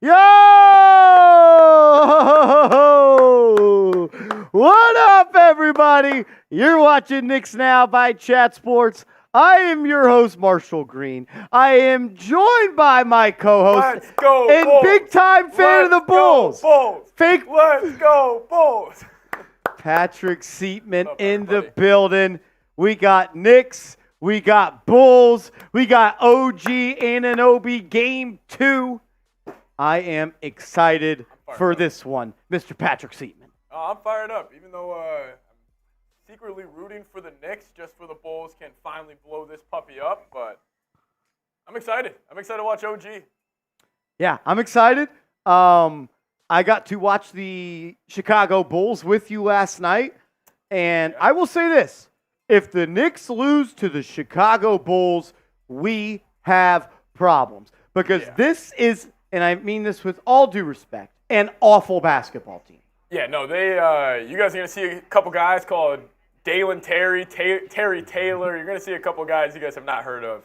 Yo! What up, everybody? You're watching Knicks Now by Chat Sports. I am your host, Marshall Green. I am joined by my co-host and big-time fan of the Bulls. Let's go, Bulls! Patrick Seatman in the building. We got Knicks. We got Bulls. We got OG Anunoby Game 2. I am excited for this one, Mr. Patrick Seatman. I'm fired up, even though I'm secretly rooting for the Knicks just for the Bulls can finally blow this puppy up, but I'm excited. I'm excited to watch OG. Yeah, I'm excited. I got to watch the Chicago Bulls with you last night, and I will say this. If the Knicks lose to the Chicago Bulls, we have problems. Because this is, and I mean this with all due respect, an awful basketball team. Yeah, no, you guys are going to see a couple guys called Dalen Terry, Terry Taylor. You're going to see a couple guys you guys have not heard of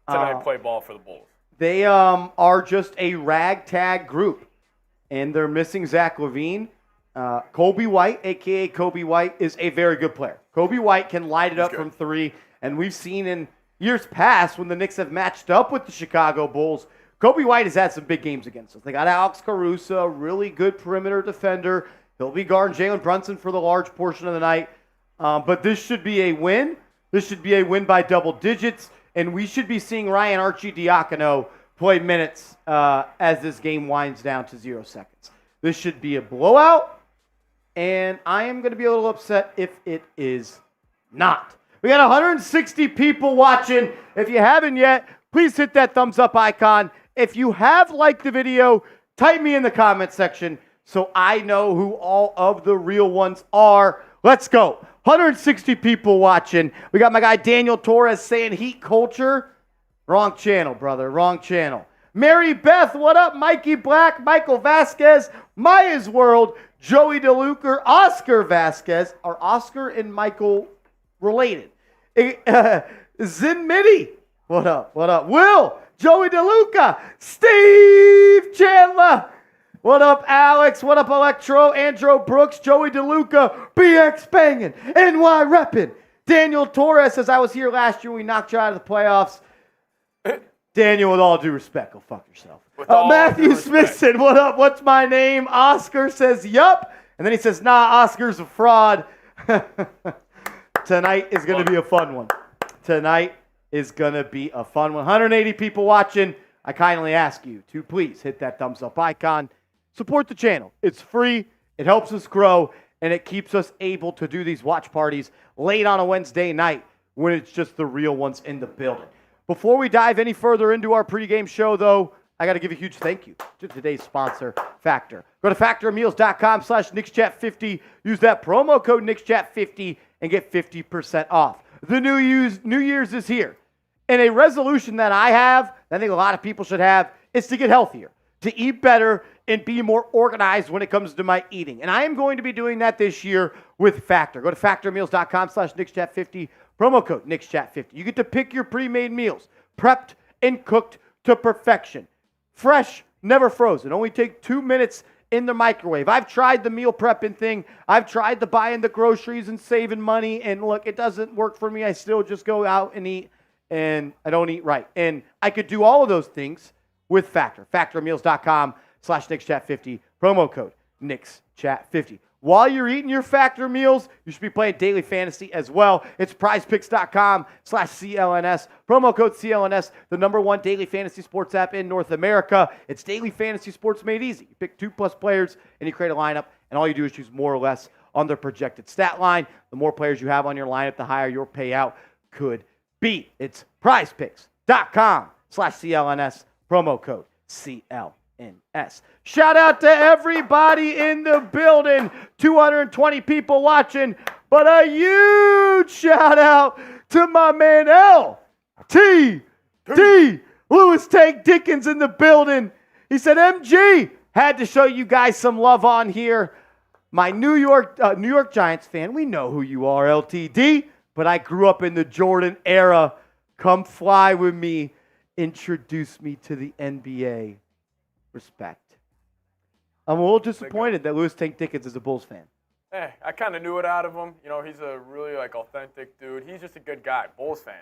tonight play ball for the Bulls. They are just a ragtag group, and they're missing Zach LaVine. Kobe White, a.k.a. Kobe White, is a very good player. Kobe White can light it up from three, and we've seen in years past when the Knicks have matched up with the Chicago Bulls, Kobe White has had some big games against us. They got Alex Caruso, really good perimeter defender. He'll be guarding Jalen Brunson for the large portion of the night. But this should be a win. This should be a win by double digits, and we should be seeing Ryan Arcidiacono play minutes as this game winds down to 0 seconds. This should be a blowout. And I am going to be a little upset if it is not. We got 160 people watching. If you haven't yet, please hit that thumbs up icon. If you have liked the video, type me in the comment section so I know who all of the real ones are. Let's go. 160 people watching. We got my guy Daniel Torres saying heat culture. Wrong channel, brother. Wrong channel. Mary Beth, what up? Mikey Black, Michael Vasquez, Maya's World, Joey DeLuca, Oscar Vasquez. Are Oscar and Michael related? Zin Mitty, what up? What up? Will, Joey DeLuca, Steve Chandler. What up, Alex? What up, Electro, Andrew Brooks, Joey DeLuca, BX banging, NY repping. Daniel Torres says, I was here last year. We knocked you out of the playoffs. Daniel, with all due respect, go fuck yourself. Matthew Smithson, what up? What's my name? Oscar says, yup. And then he says, nah, Oscar's a fraud. Tonight is going to be a fun one. Tonight is going to be a fun one. 180 people watching. I kindly ask you to please hit that thumbs up icon. Support the channel. It's free. It helps us grow. And it keeps us able to do these watch parties late on a Wednesday night when it's just the real ones in the building. Before we dive any further into our pregame show, though, I got to give a huge thank you to today's sponsor, Factor. Go to factormeals.com/NicksChat50. Use that promo code NicksChat50 and get 50% off. The New Year's is here. And a resolution that I have, that I think a lot of people should have, is to get healthier, to eat better, and be more organized when it comes to my eating. And I am going to be doing that this year with Factor. Go to factormeals.com/NicksChat50. Promo code NicksChat50. You get to pick your pre-made meals, prepped and cooked to perfection. Fresh, never frozen. Only take 2 minutes in the microwave. I've tried the meal prepping thing. I've tried the buying the groceries and saving money. And look, it doesn't work for me. I still just go out and eat, and I don't eat right. And I could do all of those things with Factor. Factormeals.com/NicksChat50. Promo code NicksChat50. While you're eating your Factor meals, you should be playing daily fantasy as well. It's prizepicks.com/CLNS. Promo code CLNS, the #1 daily fantasy sports app in North America. It's daily fantasy sports made easy. You pick 2+ players and you create a lineup, and all you do is choose more or less on their projected stat line. The more players you have on your lineup, the higher your payout could be. It's prizepicks.com/CLNS. Promo code CLNS. Shout out to everybody in the building. 220 people watching, but a huge shout out to my man L.T.D. Lewis Tank Dickens in the building. He said, MG, had to show you guys some love on here. My New York Giants fan, we know who you are, LTD, but I grew up in the Jordan era. Come fly with me. Introduce me to the NBA. Respect. I'm a little disappointed that Louis Tank Dickens is a Bulls fan. I kind of knew it out of him. You know, he's a really authentic dude. He's just a good guy, Bulls fan.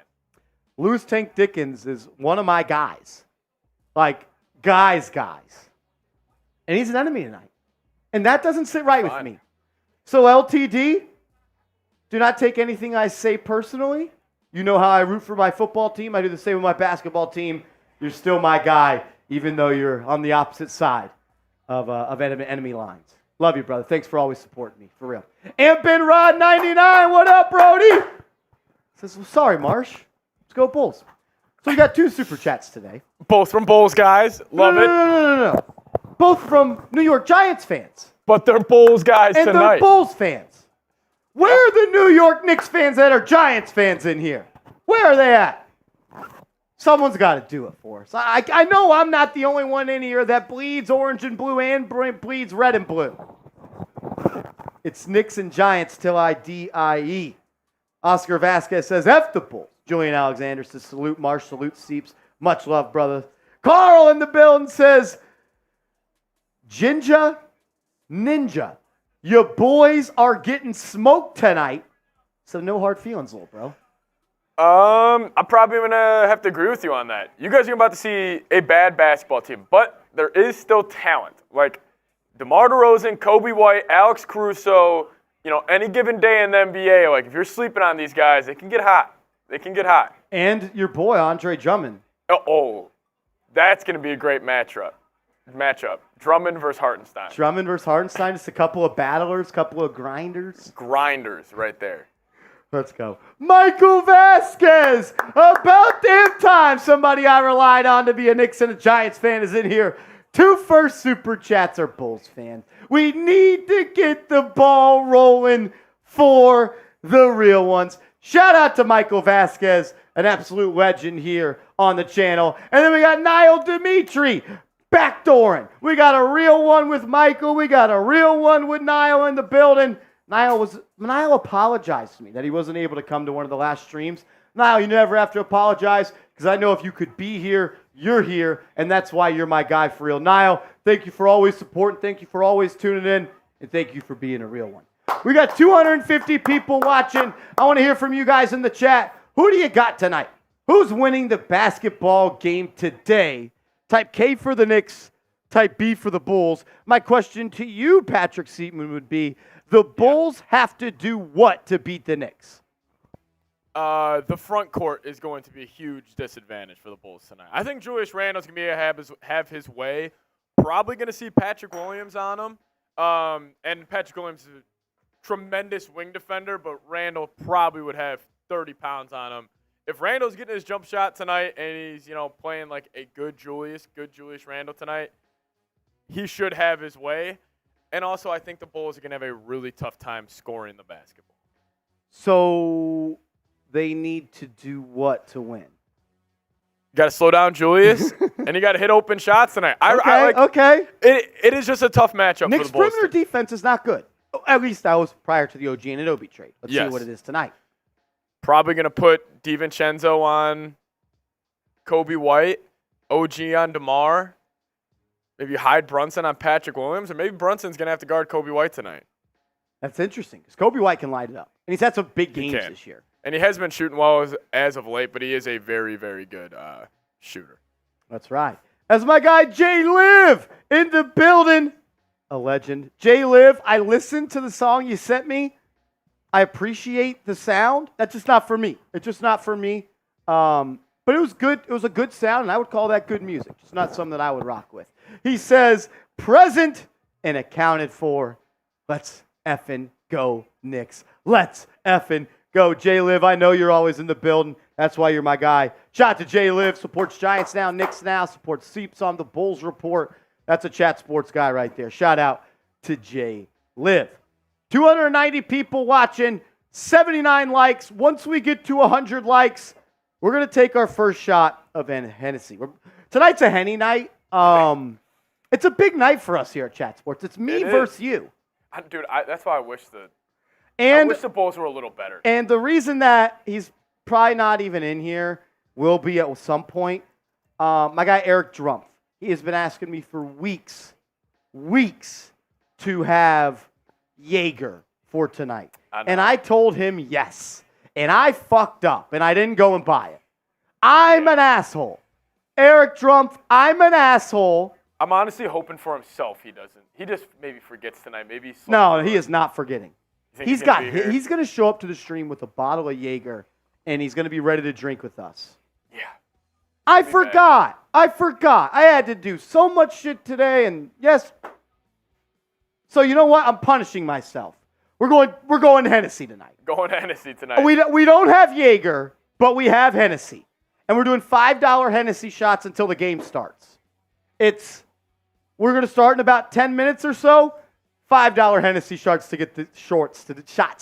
Louis Tank Dickens is one of my guys. Like, guys. And he's an enemy tonight. And that doesn't sit right with me. So, LTD, do not take anything I say personally. You know how I root for my football team. I do the same with my basketball team. You're still my guy, even though you're on the opposite side of enemy lines. Love you, brother. Thanks for always supporting me, for real. And Ben Rod 99, what up, Brody? Says, well, sorry, Marsh. Let's go Bulls. So we got 2 super chats today. Both from Bulls guys. Love it. No. Both from New York Giants fans. But they're Bulls guys and tonight. And they're Bulls fans. Where are the New York Knicks fans that are Giants fans in here? Where are they at? Someone's got to do it for us. I know I'm not the only one in here that bleeds orange and blue and bleeds red and blue. It's Knicks and Giants till I die. Oscar Vasquez says, F the Bulls. Julian Alexander says, salute Marsh, salute Seeps. Much love, brother. Carl in the building says, Ninja, your boys are getting smoked tonight. So no hard feelings, little bro. I'm probably going to have to agree with you on that. You guys are about to see a bad basketball team, but there is still talent. Like DeMar DeRozan, Kobe White, Alex Caruso, any given day in the NBA, like if you're sleeping on these guys, they can get hot. And your boy, Andre Drummond. Oh, that's going to be a great matchup. Drummond versus Hartenstein. Just a couple of battlers, couple of grinders. Grinders right there. Let's go. Michael Vasquez. About damn time somebody I relied on to be a Knicks and a Giants fan is in here. 2 first super chats are Bulls fans. We need to get the ball rolling for the real ones. Shout out to Michael Vasquez, an absolute legend here on the channel. And then we got Niall Dimitri backdooring. We got a real one with Michael. We got a real one with Niall in the building. Niall apologized to me that he wasn't able to come to one of the last streams. Niall, you never have to apologize because I know if you could be here, you're here, and that's why you're my guy for real. Niall, thank you for always supporting. Thank you for always tuning in, and thank you for being a real one. We got 250 people watching. I want to hear from you guys in the chat. Who do you got tonight? Who's winning the basketball game today? Type K for the Knicks, type B for the Bulls. My question to you, Patrick Seatman, would be, the Bulls have to do what to beat the Knicks? The front court is going to be a huge disadvantage for the Bulls tonight. I think Julius Randle's going to have his way. Probably going to see Patrick Williams on him. And Patrick Williams is a tremendous wing defender, but Randle probably would have 30 pounds on him. If Randle's getting his jump shot tonight and he's, playing like a good Julius Randle tonight, he should have his way. And also, I think the Bulls are going to have a really tough time scoring the basketball. So they need to do what to win? You got to slow down Julius, and you got to hit open shots tonight. Okay. It is just a tough matchup Knicks' for the Bulls. perimeter defense is not good. At least that was prior to the OG Anunoby trade. Let's see what it is tonight. Probably going to put DiVincenzo on Kobe White, OG on DeMar. Maybe hide Brunson on Patrick Williams, or maybe Brunson's going to have to guard Kobe White tonight. That's interesting, because Kobe White can light it up. And he's had some big games this year. And he has been shooting well as of late, but he is a very, very good shooter. That's right. That's my guy, Jay Liv, in the building. A legend. Jay Liv, I listened to the song you sent me. I appreciate the sound. That's just not for me. It's just not for me. But it was good. It was a good sound, and I would call that good music. It's not something that I would rock with. He says, present and accounted for. Let's effing go, Knicks. Let's effing go. Jay Liv, I know you're always in the building. That's why you're my guy. Shout out to Jay Liv. Supports Giants Now, Knicks Now. Supports Seeps on the Bulls Report. That's a chat sports guy right there. Shout out to Jay Liv. 290 people watching. 79 likes. Once we get to 100 likes, we're going to take our first shot of Hennessy. Tonight's a Henny night. It's a big night for us here at Chat Sports. It's me versus you. Dude, that's why I wish the Bulls were a little better. And the reason that he's probably not even in here will be at some point. My guy Eric Drumpf. He has been asking me for weeks weeks to have Jaeger for tonight. And I told him yes. And I fucked up, and I didn't go and buy it. I'm an asshole. Eric Drumpf, I'm an asshole. I'm honestly hoping for himself he doesn't. He just maybe forgets tonight. Maybe No, he is not forgetting. He's going to show up to the stream with a bottle of Jaeger, and he's going to be ready to drink with us. Yeah. I forgot. I had to do so much shit today, and yes. So you know what? I'm punishing myself. We're going Hennessy tonight. Going Hennessy tonight. We don't have Jaeger, but we have Hennessy. And we're doing $5 Hennessy shots until the game starts. We're going to start in about 10 minutes or so. $5 Hennessy shots to get the shots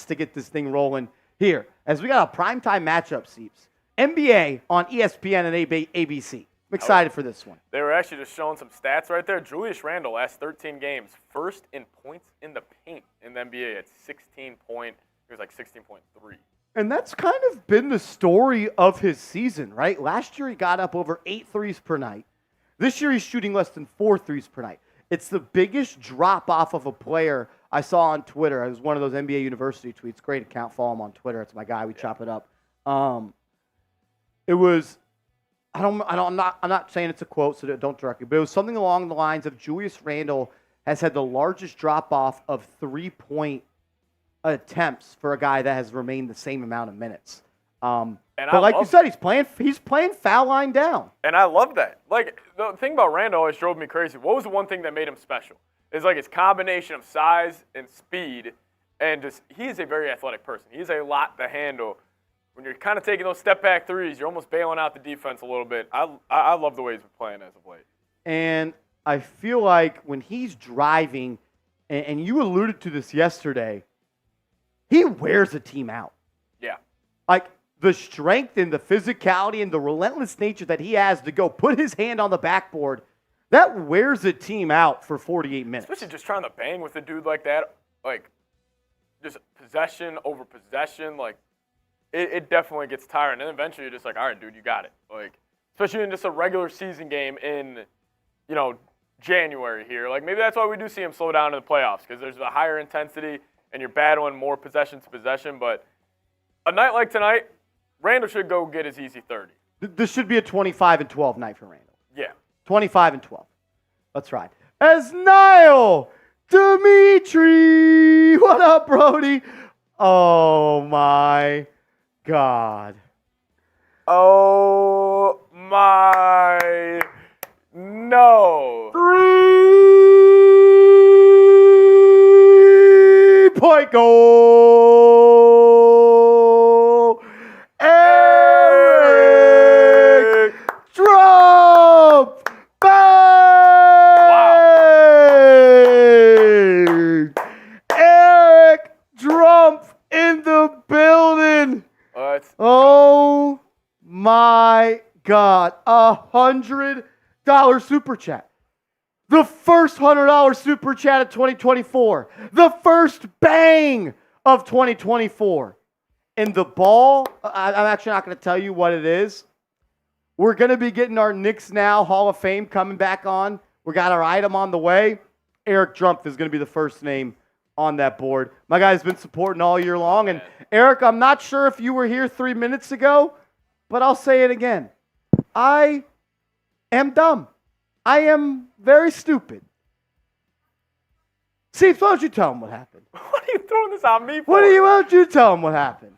to get this thing rolling here. As we got a primetime matchup, Seeps. NBA on ESPN and ABC. I'm excited for this one. They were actually just showing some stats right there. Julius Randle, last 13 games, first in points in the paint in the NBA at 16.3. And that's kind of been the story of his season, right? Last year he got up over 8 threes per night. This year he's shooting less than 4 threes per night. It's the biggest drop off of a player I saw on Twitter. It was one of those NBA University tweets. Great account. Follow him on Twitter. It's my guy. We chop it up. It was. I'm not saying it's a quote, so don't direct it. But it was something along the lines of Julius Randle has had the largest drop off of 3-point attempts for a guy that has remained the same amount of minutes. But like you said, he's playing foul line down. And I love that. Like, the thing about Randle always drove me crazy. What was the one thing that made him special? It's like his combination of size and speed, and just he is a very athletic person. He's a lot to handle. When you're kind of taking those step-back threes, you're almost bailing out the defense a little bit. I love the way he's been playing as of late. And I feel like when he's driving, and you alluded to this yesterday, he wears a team out. Yeah. Like, the strength and the physicality and the relentless nature that he has to go put his hand on the backboard, that wears a team out for 48 minutes. Especially just trying to bang with a dude like that. Like, just possession over possession. Like, it definitely gets tiring. And eventually you're just like, all right, dude, you got it. Like, especially in just a regular season game in, January here. Like, maybe that's why we do see him slow down in the playoffs, because there's a higher intensity and you're battling more possession to possession. But a night like tonight, Randle should go get his easy 30. This should be a 25-12 night for Randle. Yeah. 25-12. Let's ride. As Niall Dimitri. What up, Brody? Oh, my God. Oh, my. No. 3-point goal. Eric Drumpf. Bang! Wow. Eric Drumpf in the building. Oh my God. $100 super chat. The first $100 super chat of 2024. The first bang of 2024. And the ball, I'm actually not going to tell you what it is. We're going to be getting our Knicks Now Hall of Fame coming back on. We got our item on the way. Eric Drumpf is going to be the first name on that board. My guy's been supporting all year long. And Eric, I'm not sure if you were here 3 minutes ago, but I'll say it again. I am dumb. I am very stupid. See, why don't you tell him what happened? What are you throwing this on me for? Why don't you tell him what happened?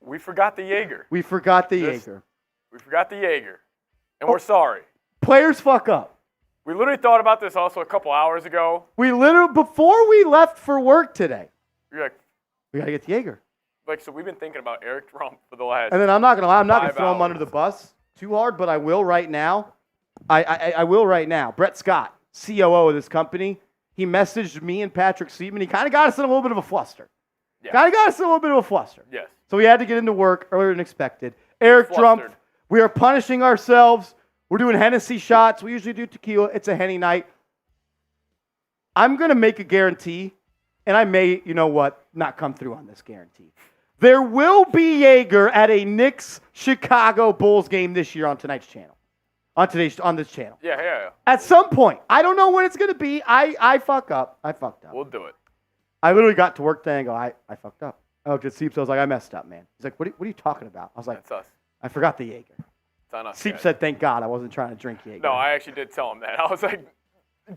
We forgot the Jaeger. We forgot the Jaeger. And we're sorry. Players fuck up. We literally thought about this also a couple hours ago. Before we left for work today, You're like, we got to get the Jaeger. Like, so we've been thinking about Eric Drumpf for the last. And then I'm not going to lie, I'm not going to 5 throw him hours. under the bus too hard, but I will right now. I will right now. Brett Scott, COO of this company, he messaged me and Patrick Seaman. He kind of got us in a little bit of a fluster. Yeah. Yes. So we had to get into work earlier than expected. Eric Drumpf, we are punishing ourselves. We're doing Hennessy shots. We usually do tequila. It's a Henny night. I'm going to make a guarantee, and I may, not come through on this guarantee. There will be Jaeger at a Knicks-Chicago Bulls game this year on tonight's channel. on this channel. Yeah. At some point. I don't know when it's going to be. I fuck up. I fucked up. We'll do it. I literally got to work today and go, I fucked up. I looked at Seeps. I was like, I messed up, man. He's like, what are you talking about? I was like, That's us. I forgot the Jaeger. It's on us. Seeps said, thank God I wasn't trying to drink Jaeger. No, I actually did tell him that. I was like,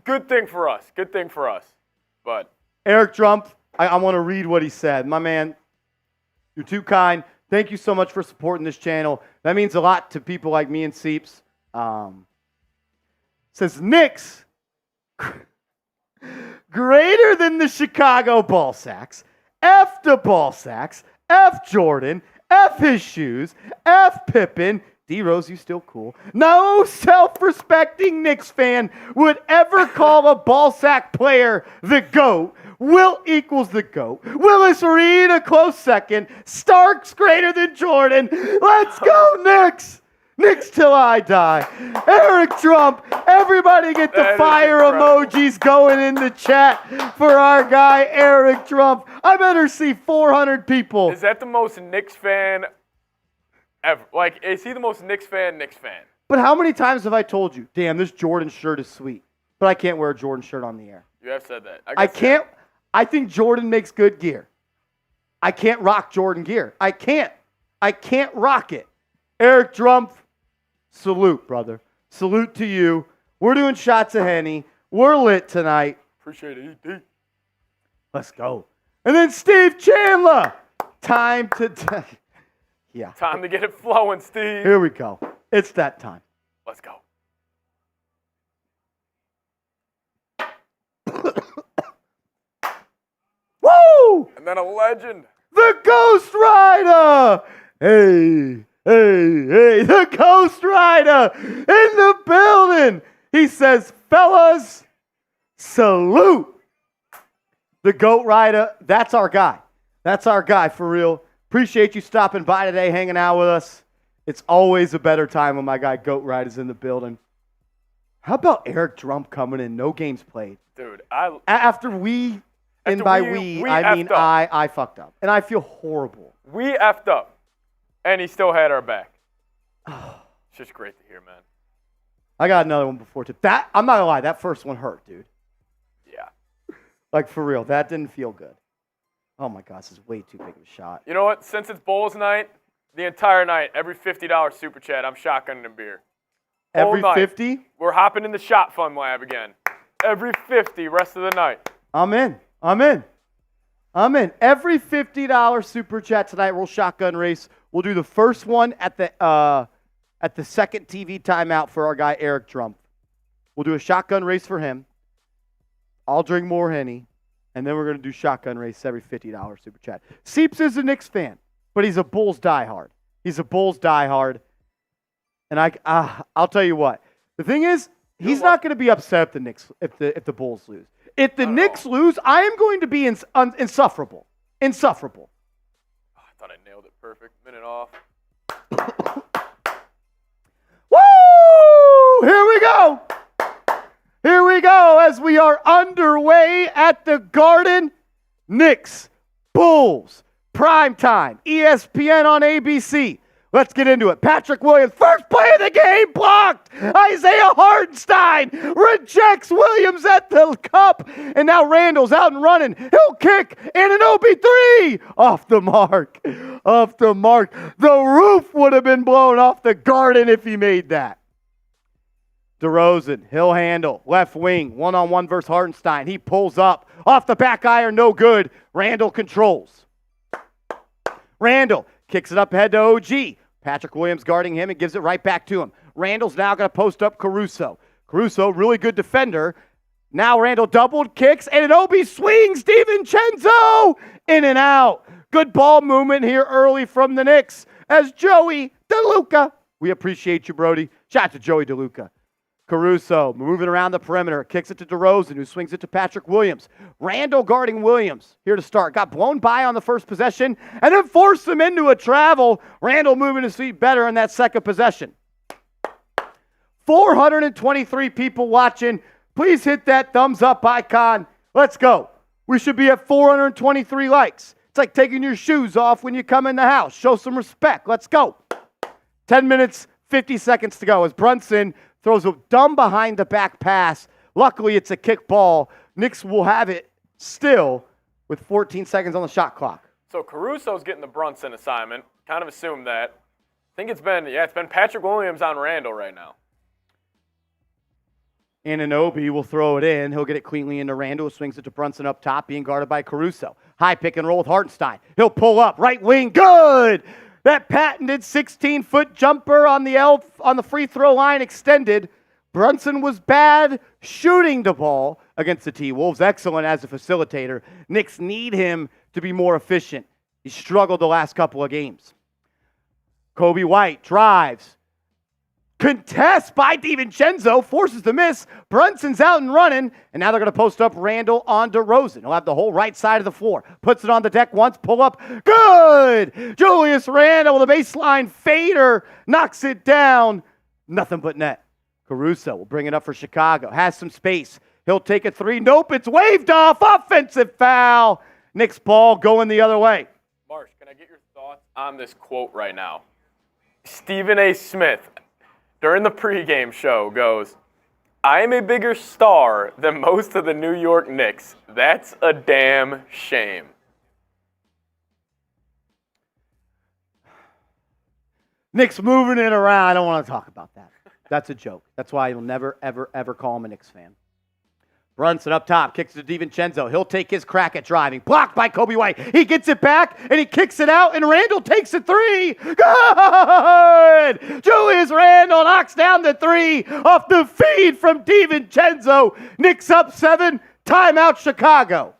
good thing for us. Good thing for us. But Eric Trump, I want to read what he said. My man, you're too kind. Thank you so much for supporting this channel. That means a lot to people like me and Seeps. Says Knicks greater than the Chicago Ball Sacks. F the Ball Sacks. F Jordan. F his shoes. F Pippen. D-Rose, you still cool. No self-respecting Knicks fan would ever call a ball sack player the GOAT. Wilt equals the GOAT. Willis Reed a close second. Starks greater than Jordan. Let's go, Knicks! Knicks till I die. Eric Trump, everybody get the fire emojis going in the chat for our guy, Eric Trump. I better see 400 people. Is that the most Knicks fan ever? Like, is he the most Knicks fan? But how many times have I told you, damn, this Jordan shirt is sweet, but I can't wear a Jordan shirt on the air? You have said that. I can't. I think Jordan makes good gear. I can't rock Jordan gear. I can't rock it. Eric Trump, salute, brother. Salute to you. We're doing shots of Henny. We're lit tonight. Appreciate it, ED. Let's go. And then Steve Chandler. Time to... Yeah. Time to get it flowing, Steve. Here we go. It's that time. Let's go. Woo! And then a legend. The Ghost Rider! Hey, the Ghost Rider in the building. He says, fellas, salute. The Goat Rider, that's our guy. That's our guy for real. Appreciate you stopping by today, hanging out with us. It's always a better time when my guy Goat Rider's in the building. How about Eric Trump coming in, no games played? Dude, After we, and by we I mean I fucked up. And I feel horrible. We effed up, and he still had our back. It's just great to hear, man. I got another one before too. That I'm not gonna lie, that first one hurt, dude. Yeah. Like for real, that didn't feel good. Oh my gosh, this is way too big of a shot. You know what? Since it's Bulls night, the entire night, every $50 super chat, I'm shotgunning a beer. Every 50? We're hopping in the shot fun lab again. Every 50, rest of the night. I'm in. Every $50 super chat tonight, we'll shotgun race. We'll do the first one at the second TV timeout for our guy Eric Trump. We'll do a shotgun race for him. I'll drink more Henny. And then we're going to do shotgun race every $50 super chat. Seeps is a Knicks fan, but he's a Bulls diehard. And I'll tell you what. The thing is, he's not going to be upset if the Bulls lose. If the Knicks lose, I am going to be insufferable. Insufferable. Oh, I thought I nailed it perfect. Minute off. Woo! Here we go as we are underway at the Garden. Knicks, Bulls, primetime, ESPN on ABC. Let's get into it. Patrick Williams, first play of the game, blocked. Isaiah Hartenstein rejects Williams at the cup. And now Randall's out and running. He'll kick. Anunoby 3. Off the mark. The roof would have been blown off the Garden if he made that. DeRozan, he'll handle. Left wing, one-on-one versus Hartenstein. He pulls up. Off the back iron, no good. Randall controls. Randall kicks it up ahead to OG. Patrick Williams guarding him and gives it right back to him. Randall's now going to post up Caruso. Caruso, really good defender. Now Randall doubled, kicks, and Anunoby swings. DiVincenzo in and out. Good ball movement here early from the Knicks as Joey DeLuca. We appreciate you, Brody. Shout out to Joey DeLuca. Caruso moving around the perimeter. Kicks it to DeRozan, who swings it to Patrick Williams. Randall guarding Williams. Here to start. Got blown by on the first possession and then forced him into a travel. Randall moving his feet better in that second possession. 423 people watching. Please hit that thumbs up icon. Let's go. We should be at 423 likes. It's like taking your shoes off when you come in the house. Show some respect. Let's go. 10 minutes, 50 seconds to go as Brunson throws a dumb behind-the-back pass. Luckily, it's a kick ball. Knicks will have it still with 14 seconds on the shot clock. So Caruso's getting the Brunson assignment. Kind of assumed that. I think it's been Patrick Williams on Randall right now. Anunoby will throw it in. He'll get it cleanly into Randall. Swings it to Brunson up top, being guarded by Caruso. High pick and roll with Hartenstein. He'll pull up. Right wing. Good! That patented 16-foot jumper on the free throw line extended. Brunson was bad shooting the ball against the T-Wolves. Excellent as a facilitator. Knicks need him to be more efficient. He struggled the last couple of games. Coby White drives. Contest by DiVincenzo, forces the miss. Brunson's out and running, and now they're going to post up Randall on DeRozan. He'll have the whole right side of the floor. Puts it on the deck once, pull up. Good! Julius Randle with a baseline fader. Knocks it down. Nothing but net. Caruso will bring it up for Chicago. Has some space. He'll take a three. Nope, it's waved off. Offensive foul. Knicks ball going the other way. Marsh, can I get your thoughts on this quote right now? Stephen A. Smith, during the pregame show, goes, "I am a bigger star than most of the New York Knicks. That's a damn shame." Knicks moving it around. I don't want to talk about that. That's a joke. That's why you'll never, ever, ever call him a Knicks fan. Brunson up top, kicks to DiVincenzo. He'll take his crack at driving. Blocked by Coby White. He gets it back, and he kicks it out, and Randall takes a three. Good! Julius Randle knocks down the three off the feed from DiVincenzo. Knicks up 7. Timeout, Chicago.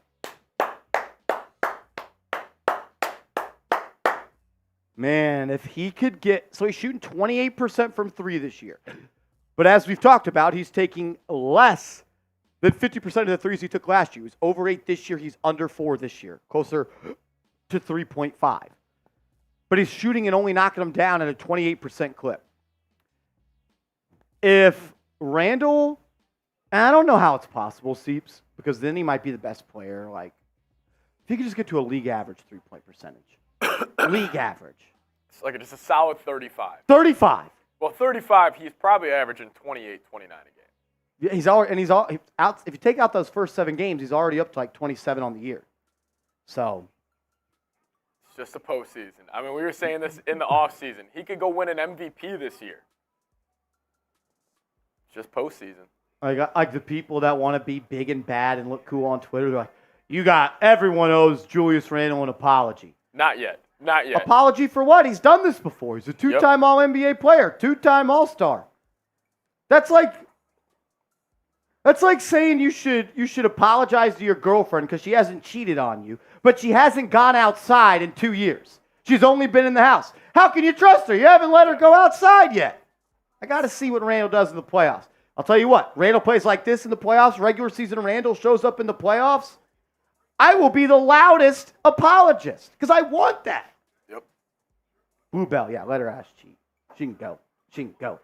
Man, if he could get... So he's shooting 28% from 3 this year. But as we've talked about, he's taking less than 50% of the threes he took last year. He was over 8 this year. He's under 4 this year. Closer to 3.5. But he's shooting and only knocking them down at a 28% clip. If Randall... And I don't know how it's possible, Seeps, because then he might be the best player. Like, if he could just get to a league average 3-point percentage. League average. It's like just a solid 35. 35. Well, 35, he's probably averaging 28, 29 a game. Yeah, he's out. If you take out those first 7 games, he's already up to like 27 on the year. So it's just a postseason. I mean, we were saying this in the offseason. He could go win an MVP this year. It's just postseason. Like the people that want to be big and bad and look cool on Twitter, they're like, everyone owes Julius Randle an apology. Not yet. Not yet. Apology for what? He's done this before. He's a 2-time All-NBA player, 2-time All-Star. That's like saying you should apologize to your girlfriend because she hasn't cheated on you, but she hasn't gone outside in 2 years. She's only been in the house. How can you trust her? You haven't let her go outside yet. I got to see what Randall does in the playoffs. I'll tell you what, Randall plays like this in the playoffs, regular season Randall shows up in the playoffs, I will be the loudest apologist because I want that. Yep. Bluebell, yeah, let her ass cheat. She can go. She can go.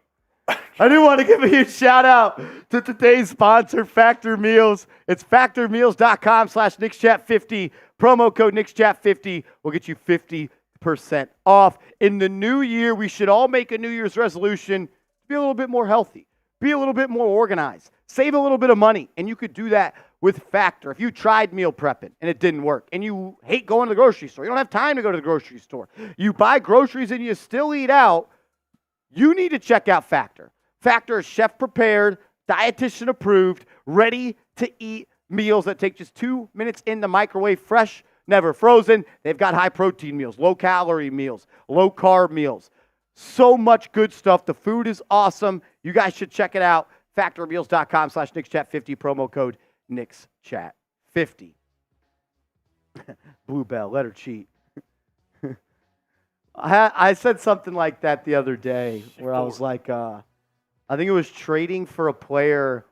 I do want to give a huge shout out to today's sponsor, Factor Meals. It's factormeals.com/KnicksChat50. Promo code KnicksChat50 will get you 50% off. In the new year, we should all make a New Year's resolution to be a little bit more healthy, be a little bit more organized, save a little bit of money, and you could do that with Factor. If you tried meal prepping and it didn't work, and you hate going to the grocery store, you don't have time to go to the grocery store, you buy groceries and you still eat out, you need to check out Factor. Factor is chef-prepared, dietitian-approved, ready-to-eat meals that take just 2 minutes in the microwave, fresh, never frozen. They've got high-protein meals, low-calorie meals, low-carb meals. So much good stuff. The food is awesome. You guys should check it out. Factormeals.com/KnicksChat50, promo code KnicksChat50. Bluebell, let her cheat. I said something like that the other day where I was like, I think it was trading for a player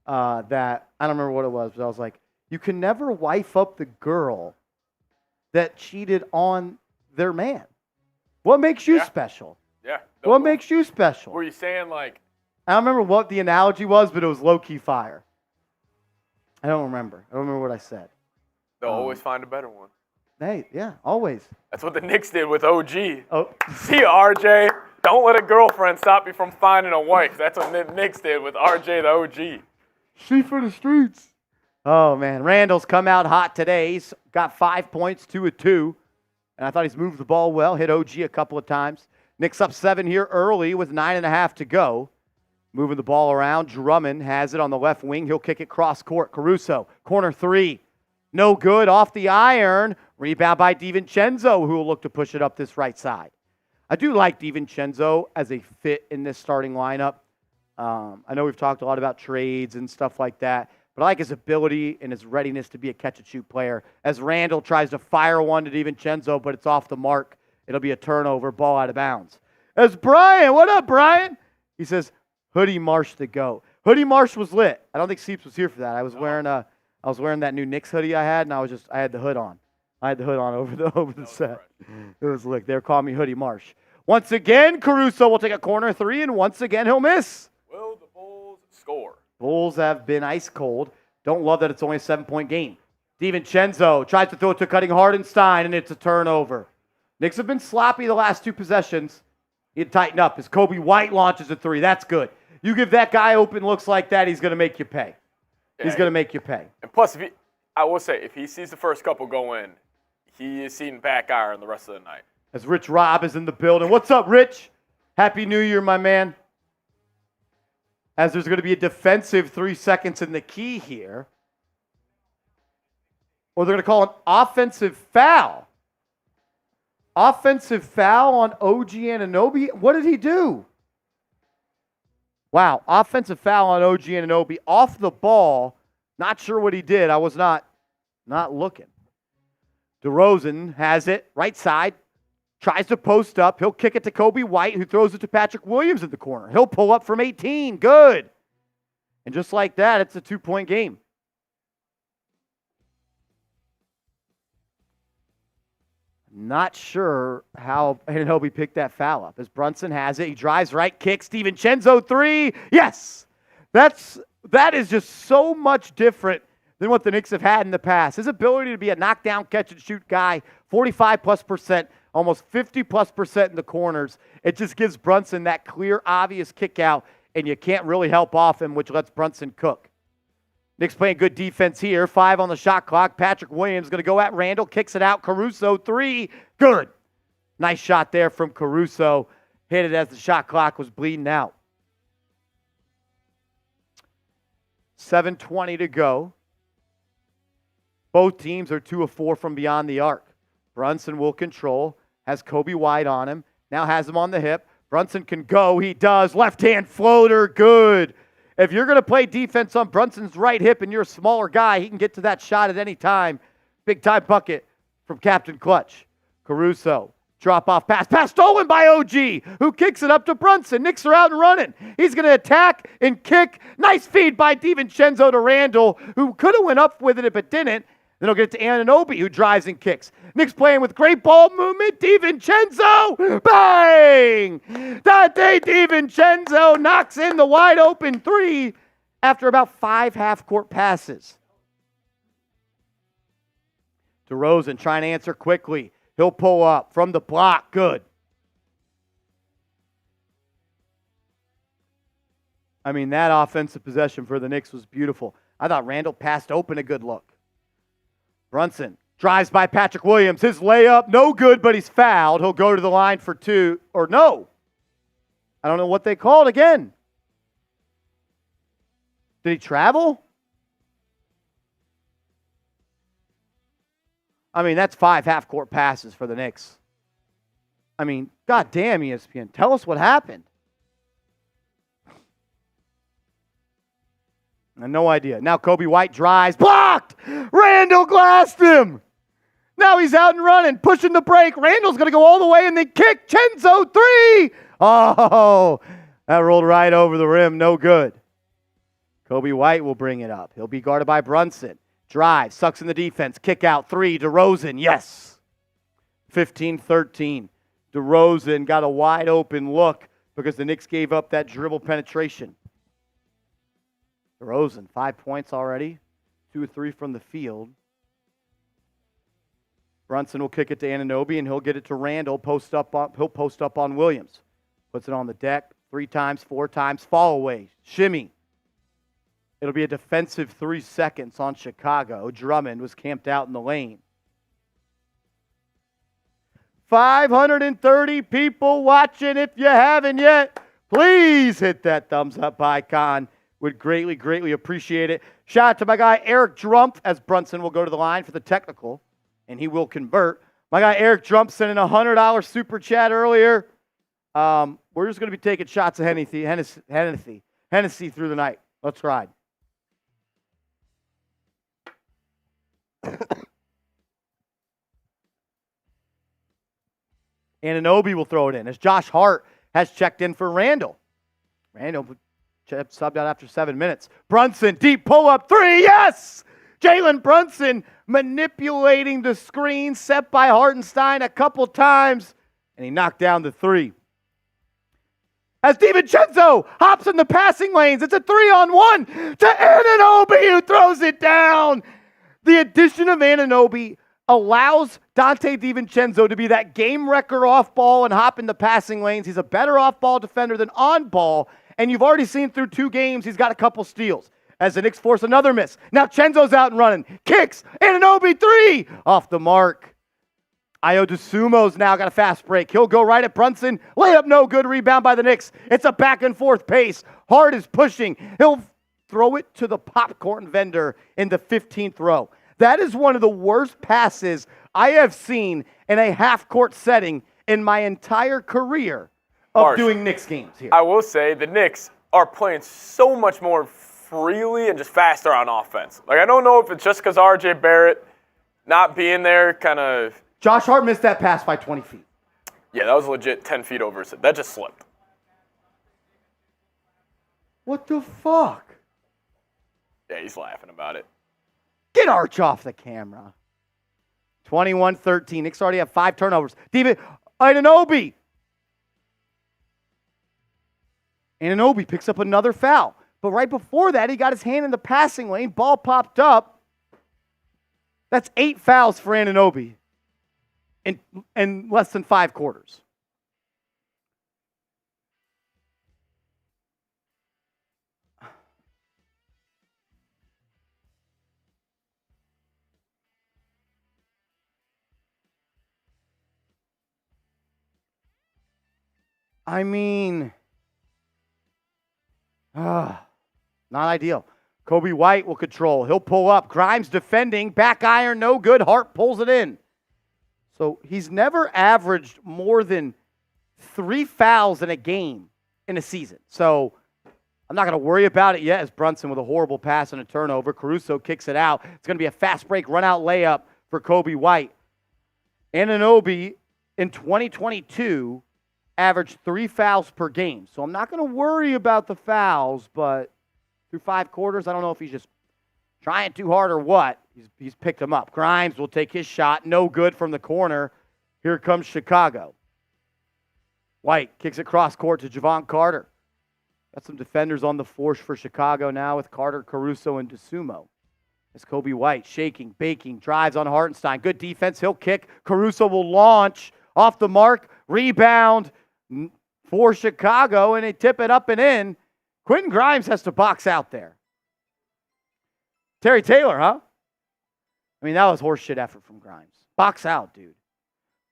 that, I don't remember what it was, but I was like, you can never wife up the girl that cheated on their man. What makes you special? Yeah. What makes you special? Were you saying like... I don't remember what the analogy was, but it was low-key fire. I don't remember what I said. They'll always find a better one. Hey, yeah, always. That's what the Knicks did with OG. Oh. See you, RJ. Don't let a girlfriend stop you from finding a wife. That's what the Knicks did with RJ the OG. She for the streets. Oh, man. Randall's come out hot today. He's got 5 points, 2 of 2. And I thought he's moved the ball well, hit OG a couple of times. Knicks up 7 here early with 9.5 to go. Moving the ball around. Drummond has it on the left wing. He'll kick it cross court. Caruso, corner 3. No good, off the iron. Rebound by DiVincenzo, who will look to push it up this right side. I do like DiVincenzo as a fit in this starting lineup. I know we've talked a lot about trades and stuff like that, but I like his ability and his readiness to be a catch-and-shoot player. As Randall tries to fire one to DiVincenzo, but it's off the mark. It'll be a turnover, ball out of bounds. As Brian, what up, Brian? He says, Hoodie Marsh to go. Hoodie Marsh was lit. I don't think Seeps was here for that. I was wearing that new Knicks hoodie I had, and I had the hood on. I had the hood on over the set. It was lit. They were calling me Hoodie Marsh. Once again, Caruso will take a corner 3, and once again he'll miss. Will the Bulls score? Bulls have been ice cold. Don't love that it's only a 7-point game. DiVincenzo tries to throw it to Cutting Hardenstein, and it's a turnover. Knicks have been sloppy the last 2 possessions. He'd tighten up as Kobe White launches a 3. That's good. You give that guy open looks like that, he's going to make you pay. He's going to make you pay. And plus, I will say, if he sees the first couple go in, he is seeing back iron the rest of the night. As Rich Robb is in the building. What's up, Rich? Happy New Year, my man. As there's going to be a defensive 3 seconds in the key here. Or they're going to call an offensive foul. Offensive foul on OG Anunoby. What did he do? Wow, offensive foul on OG Anunoby off the ball. Not sure what he did. I was not looking. DeRozan has it, right side. Tries to post up. He'll kick it to Kobe White, who throws it to Patrick Williams in the corner. He'll pull up from 18. Good. And just like that, it's a 2-point game. Not sure how Anunoby picked that foul up. As Brunson has it, he drives right, kicks. DiVincenzo 3. Yes! That is just so much different than what the Knicks have had in the past. His ability to be a knockdown, catch-and-shoot guy, 45+%, almost 50+% in the corners. It just gives Brunson that clear, obvious kick out, and you can't really help off him, which lets Brunson cook. Knicks playing good defense here. 5 on the shot clock. Patrick Williams going to go at Randall. Kicks it out. Caruso 3. Good. Nice shot there from Caruso. Hit it as the shot clock was bleeding out. 7:20 to go. Both teams are 2 of 4 from beyond the arc. Brunson will control. Has Kobe White on him. Now has him on the hip. Brunson can go. He does. Left-hand floater. Good. If you're going to play defense on Brunson's right hip and you're a smaller guy, he can get to that shot at any time. Big-time bucket from Captain Clutch. Caruso, drop-off pass. Pass stolen by OG, who kicks it up to Brunson. Knicks are out and running. He's going to attack and kick. Nice feed by DiVincenzo to Randall, who could have went up with it but didn't. Then he'll get it to Anunoby, who drives and kicks. Knicks playing with great ball movement. DiVincenzo, bang! Dante DiVincenzo knocks in the wide open 3 after about 5 half-court passes. DeRozan trying to answer quickly. He'll pull up from the block. Good. I mean, that offensive possession for the Knicks was beautiful. I thought Randall passed open a good look. Brunson drives by Patrick Williams. His layup, no good, but he's fouled. He'll go to the line for 2. Or no. I don't know what they called again. Did he travel? I mean, that's 5 half-court passes for the Knicks. I mean, goddamn ESPN. Tell us what happened. I have no idea. Now Kobe White drives. Blocked! Randall glassed him. Now he's out and running, pushing the break. Randall's going to go all the way and then kick. Chenzo 3. Oh, that rolled right over the rim. No good. Kobe White will bring it up. He'll be guarded by Brunson. Drive, sucks in the defense. Kick out 3. DeRozan, yes. 15-13. DeRozan got a wide open look because the Knicks gave up that dribble penetration. DeRozan, 5 points already. 2 or 3 from the field. Brunson will kick it to Anunoby, and he'll get it to Randall. He'll post up on Williams. Puts it on the deck 3 times, 4 times. Fall away. Shimmy. It'll be a defensive 3 seconds on Chicago. Drummond was camped out in the lane. 530 people watching. If you haven't yet, please hit that thumbs up icon. Would greatly, greatly appreciate it. Shout out to my guy Eric Drumpf, as Brunson will go to the line for the technical, and he will convert. My guy Eric Drumpf sent in a $100 super chat earlier. We're just going to be taking shots of Hennessy through the night. Let's ride. Anunoby will throw it in as Josh Hart has checked in for Randall. Randall subbed out after 7 minutes. Brunson, deep pull-up 3, yes! Jalen Brunson manipulating the screen set by Hartenstein a couple times, and he knocked down the 3. As DiVincenzo hops in the passing lanes, it's a 3-on-1 to Anunoby, who throws it down. The addition of Anunoby allows Dante DiVincenzo to be that game wrecker off ball and hop in the passing lanes. He's a better off ball defender than on ball, and you've already seen through 2 games he's got a couple steals. As the Knicks force another miss. Now Chenzo's out and running. Kicks. Anunoby 3 off the mark. Dosumo's now got a fast break. He'll go right at Brunson. Layup no good. Rebound by the Knicks. It's a back and forth pace. Hart is pushing. He'll throw it to the popcorn vendor in the 15th row. That is one of the worst passes I have seen in a half-court setting in my entire career of doing Knicks games here. I will say the Knicks are playing so much more freely and just faster on offense. Like, I don't know if it's just because R.J. Barrett not being there kind of... Josh Hart missed that pass by 20 feet. Yeah, that was legit 10 feet over. That just slipped. What the fuck? Yeah, he's laughing about it. Get Arch off the camera. 21-13. Knicks already have 5 turnovers. Anunoby. Anunoby picks up another foul. But right before that, he got his hand in the passing lane. Ball popped up. That's 8 fouls for Anunoby in less than 5 quarters. I mean, not ideal. Kobe White will control. He'll pull up. Grimes defending. Back iron, no good. Hart pulls it in. So he's never averaged more than 3 fouls in a game in a season. So I'm not going to worry about it yet as Brunson with a horrible pass and a turnover. Caruso kicks it out. It's going to be a fast break run-out layup for Kobe White. Anunoby in 2022 averaged 3 fouls per game. So I'm not going to worry about the fouls, but through 5 quarters, I don't know if he's just trying too hard or what. He's picked him up. Grimes will take his shot. No good from the corner. Here comes Chicago. White kicks it cross court to Javon Carter. Got some defenders on the force for Chicago now with Carter, Caruso, and Dosumo. As Kobe White shaking, baking, drives on Hartenstein. Good defense. He'll kick. Caruso will launch off the mark. Rebound for Chicago, and they tip it up and in. Quentin Grimes has to box out there. Terry Taylor, huh? I mean, that was horseshit effort from Grimes. Box out, dude.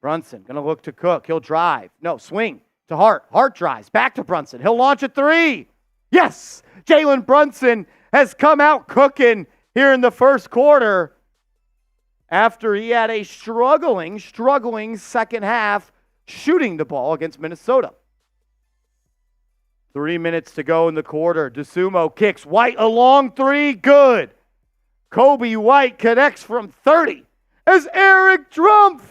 Brunson going to look to Cook. He'll drive. No, swing to Hart. Hart drives. Back to Brunson. He'll launch a 3. Yes! Jalen Brunson has come out cooking here in the first quarter after he had a struggling second half shooting the ball against Minnesota. 3 minutes to go in the quarter. Dosumo kicks. White a long 3. Good. Kobe White connects from 30 as Eric Drumpf,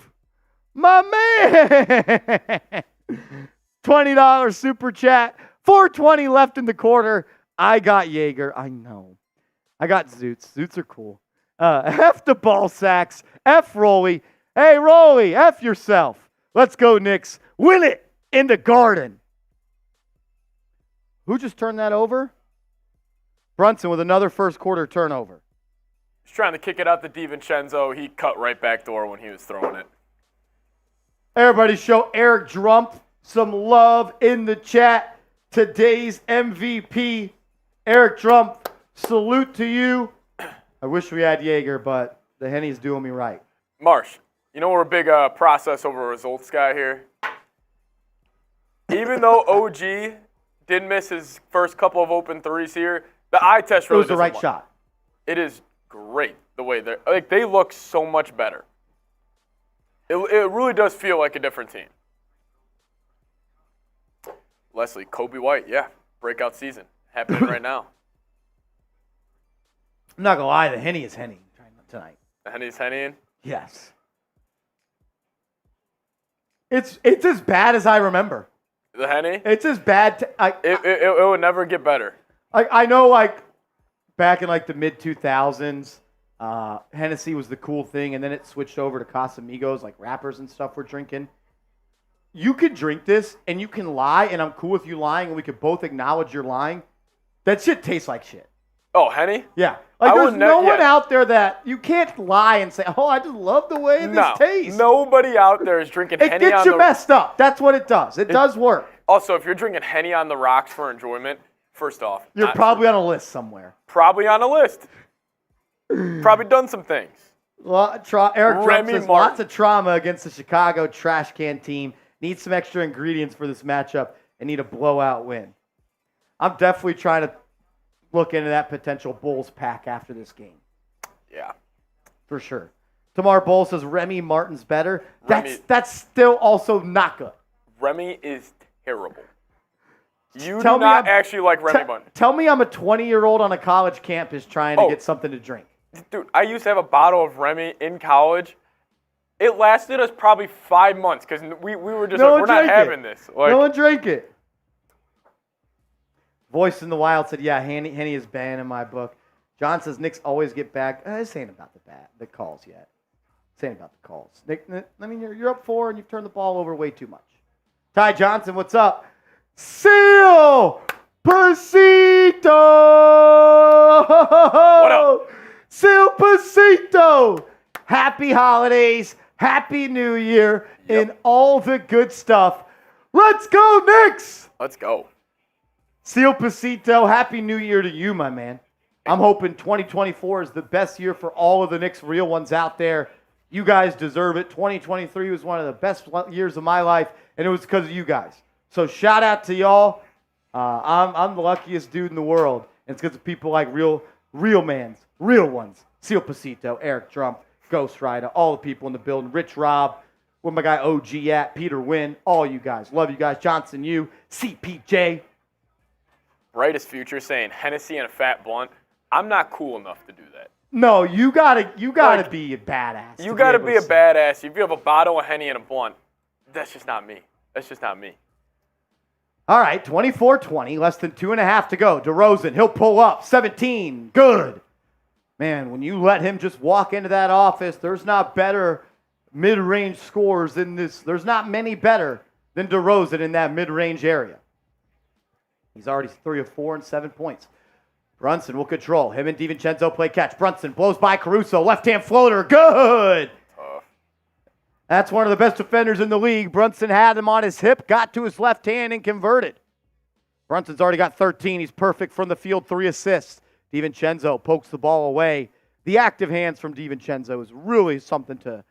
my man. $20 super chat. 4:20 left in the quarter. I got Jaeger. I know. I got Zoots. Zoots are cool. F the ball sacks. F Rolly. Hey, Rolly, F yourself. Let's go, Knicks. Win it in the Garden. Who just turned that over? Brunson with another first quarter turnover. He's trying to kick it out to DiVincenzo. He cut right back door when he was throwing it. Everybody show Eric Drumpf some love in the chat. Today's MVP, Eric Trump, salute to you. I wish we had Jaeger, but the Henny's doing me right. Marsh, you know we're a big process over results guy here. Even though OG did miss his first couple of open threes here, the eye test really was the right shot. It is great the way they look so much better. It really does feel like a different team. Leslie, Kobe White, yeah, breakout season happening right now. I'm not gonna lie, the Henny is Henny tonight. The Henny's Hennying? Yes. It's as bad as I remember. The Henny? It's as bad. It would never get better. I know, like, back in, like, the mid-2000s, Hennessy was the cool thing, and then it switched over to Casamigos, like rappers and stuff were drinking. You could drink this, and you can lie, and I'm cool with you lying, and we could both acknowledge you're lying. That shit tastes like shit. Oh, Henny? Yeah. Like, there's no one out there that you can't lie and say, oh, I just love the way this tastes. Nobody out there is drinking Henny on the... It gets you messed up. That's what it does. It does work. Also, if you're drinking Henny on the rocks for enjoyment, first off... You're probably on a list somewhere. Probably on a list. Probably done some things. Eric Trump says lots of trauma against the Chicago trash can team. Need some extra ingredients for this matchup and need a blowout win. I'm definitely trying to look into that potential Bulls pack after this game. Yeah. For sure. Tamar Bull says Remy Martin's better. That's still also not good. Remy is terrible. You do not actually like Remy Martin. Tell me I'm a 20-year-old on a college campus trying to get something to drink. Dude, I used to have a bottle of Remy in college. It lasted us probably 5 months because we were just we're not having this. Like, no one drank it. Voice in the Wild said, yeah, Henny is banned in my book. John says, Knicks always get back. This ain't about the calls yet. This ain't about the calls. Nick, I mean, you're up 4 and you've turned the ball over way too much. Ty Johnson, what's up? Seal Pasito! What up? Seal Pasito! Happy holidays, happy New Year, and all the good stuff. Let's go, Knicks! Let's go. Seal Pasito, happy New Year to you, my man. I'm hoping 2024 is the best year for all of the Knicks real ones out there. You guys deserve it. 2023 was one of the best years of my life, and it was because of you guys. So shout out to y'all. I'm the luckiest dude in the world, and it's because of people like real ones. Seal Pasito, Eric Trump, Ghost Rider, all the people in the building. Rich Rob, where my guy OG at, Peter Wynn, all you guys. Love you guys. Johnson, you, CPJ. Brightest future saying Hennessy and a fat blunt. I'm not cool enough to do that. No, you gotta be a badass. You gotta be a badass. If you have a bottle of Henny and a blunt, that's just not me. That's just not me. All right, 24-20, less than 2.5 to go. DeRozan, he'll pull up. 17, good. Man, when you let him just walk into that office, there's not better mid-range scores than this. There's not many better than DeRozan in that mid-range area. He's already 3 of 4 and 7 points. Brunson will control. Him and DiVincenzo play catch. Brunson blows by Caruso. Left-hand floater. Good. That's one of the best defenders in the league. Brunson had him on his hip, got to his left hand, and converted. Brunson's already got 13. He's perfect from the field. 3 assists. DiVincenzo pokes the ball away. The active hands from DiVincenzo is really something to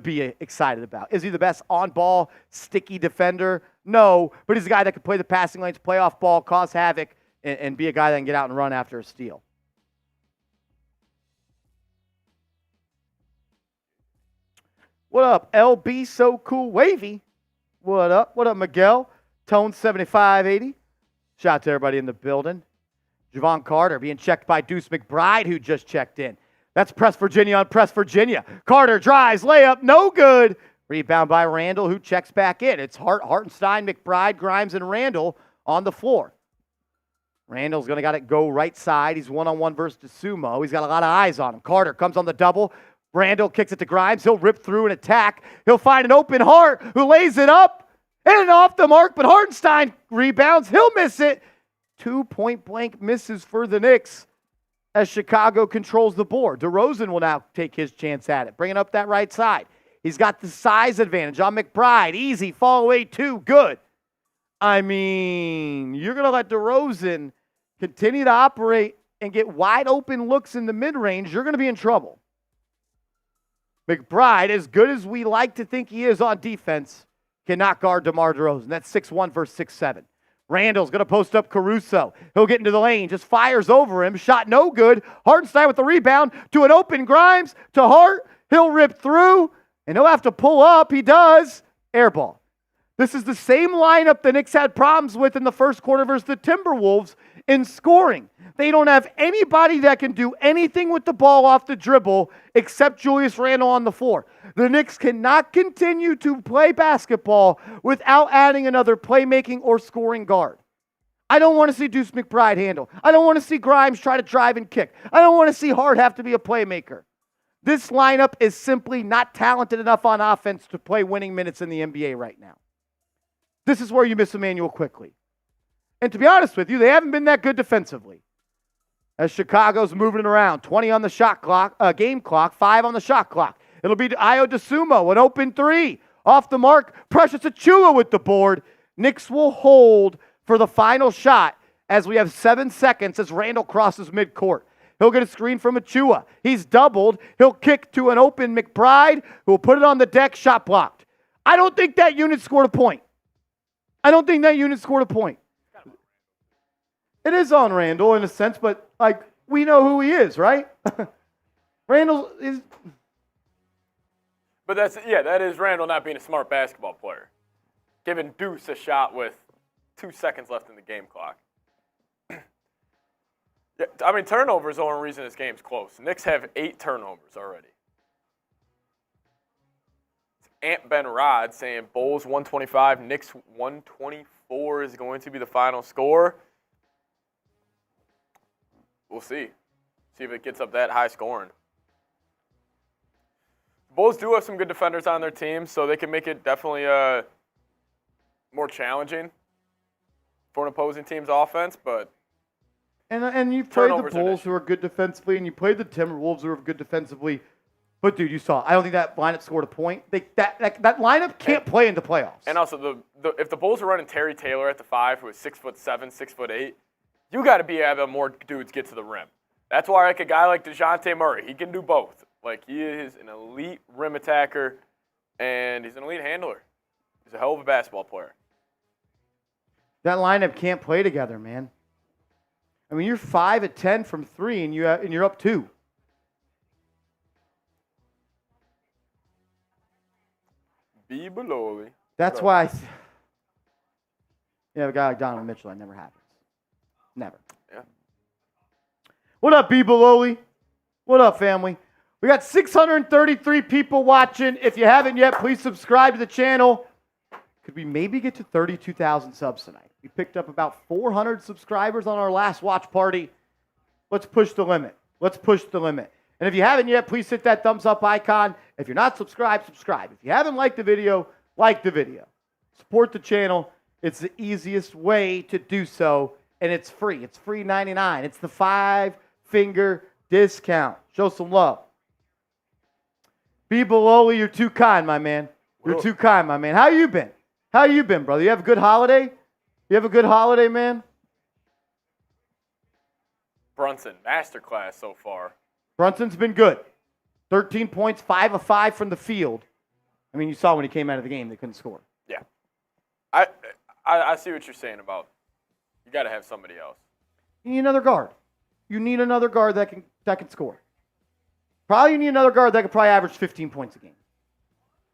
be excited about. Is he the best on-ball, sticky defender? No, but he's a guy that can play the passing lanes, play off ball, cause havoc, and be a guy that can get out and run after a steal. What up, LB So Cool Wavy? What up? What up, Miguel? Tone 7580. Shout out to everybody in the building. Javon Carter being checked by Deuce McBride, who just checked in. That's Press Virginia on Press Virginia. Carter drives, layup, no good. Rebound by Randall, who checks back in. It's Hartenstein, McBride, Grimes, and Randall on the floor. Randall's going to go right side. He's one-on-one versus Sumo. He's got a lot of eyes on him. Carter comes on the double. Randall kicks it to Grimes. He'll rip through and attack. He'll find an open Hart who lays it up and off the mark, but Hartenstein rebounds. He'll miss it. 2 point-blank misses for the Knicks as Chicago controls the board. DeRozan will now take his chance at it, bringing up that right side. He's got the size advantage on McBride. Easy, fall away 2, good. I mean, you're going to let DeRozan continue to operate and get wide open looks in the mid-range, you're going to be in trouble. McBride, as good as we like to think he is on defense, cannot guard DeMar DeRozan. That's 6'1" versus 6'7". Randall's going to post up Caruso. He'll get into the lane, just fires over him. Shot no good. Hartenstein with the rebound to an open Grimes to Hart. He'll rip through, and he'll have to pull up. He does. Air ball. This is the same lineup the Knicks had problems with in the first quarter versus the Timberwolves in scoring. They don't have anybody that can do anything with the ball off the dribble except Julius Randle on the floor. The Knicks cannot continue to play basketball without adding another playmaking or scoring guard. I don't want to see Deuce McBride handle. I don't want to see Grimes try to drive and kick. I don't want to see Hart have to be a playmaker. This lineup is simply not talented enough on offense to play winning minutes in the NBA right now. This is where you miss Emmanuel quickly. And to be honest with you, they haven't been that good defensively. As Chicago's moving it around, 20 on the shot clock, game clock, 5 on the shot clock. It'll be Ayo DeSumo, an open 3. Off the mark, Precious Achiuwa with the board. Knicks will hold for the final shot as we have 7 seconds as Randall crosses midcourt. He'll get a screen from Achiuwa. He's doubled. He'll kick to an open McBride, who will put it on the deck, shot blocked. I don't think that unit scored a point. It is on Randall in a sense, but like we know who he is, right? Randall is. But that is Randall not being a smart basketball player. Giving Deuce a shot with 2 seconds left in the game clock. Yeah, I mean, turnovers are the only reason this game's close. The Knicks have 8 turnovers already. Ant Ben Rod saying Bulls 125, Knicks 124 is going to be the final score. We'll see. See if it gets up that high scoring. The Bulls do have some good defenders on their team, so they can make it definitely more challenging for an opposing team's offense, but and you've played the Bulls who are good defensively, and you played the Timberwolves who are good defensively. But, dude, you saw. I don't think that lineup scored a point. That lineup can't play in the playoffs. And also, if the Bulls are running Terry Taylor at the 5, who is 6'7", 6'8", you got to be having more dudes get to the rim. That's why, like a guy like DeJounte Murray, he can do both. Like, he is an elite rim attacker, and he's an elite handler. He's a hell of a basketball player. That lineup can't play together, man. I mean, you're 5 at 10 from 3, and you're up 2. Be below. That's why a guy like Donovan Mitchell, that never happens. Never. Yeah. What up, B. Beloli? What up, family? We got 633 people watching. If you haven't yet, please subscribe to the channel. Could we maybe get to 32,000 subs tonight? We picked up about 400 subscribers on our last watch party. Let's push the limit. And if you haven't yet, please hit that thumbs up icon. If you're not subscribed, subscribe. If you haven't liked the video, like the video. Support the channel. It's the easiest way to do so, and it's free. It's free 99. It's the 5-finger discount. Show some love. B. Beloli, you're too kind, my man. Too kind, my man. How you been? Brother? You have a good holiday? Man? Brunson, masterclass so far. Brunson's been good. 13 points, 5 of 5 from the field. I mean, you saw when he came out of the game, they couldn't score. Yeah. I see what you're saying about you got to have somebody else. You need another guard. that can score. Probably you need another guard that could probably average 15 points a game.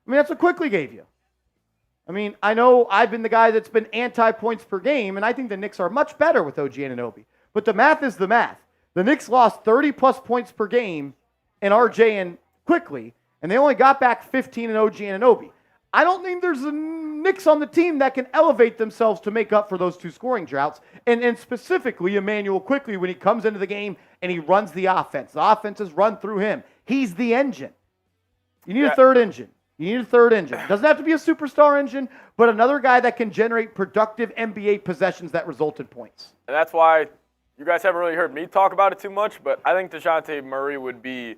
I mean, that's what Quickly gave you. I mean, I know I've been the guy that's been anti-points per game, and I think the Knicks are much better with OG Anunoby. But the math is the math. The Knicks lost 30-plus points per game in RJ and Quickly, and they only got back 15 in OG Anunoby. I don't think there's a Knicks on the team that can elevate themselves to make up for those two scoring droughts, and specifically Emmanuel Quickly when he comes into the game and he runs the offense. The offense is run through him. He's the engine. You need a third engine. Doesn't have to be a superstar engine, but another guy that can generate productive NBA possessions that result in points. And that's why you guys haven't really heard me talk about it too much, but I think DeJounte Murray would be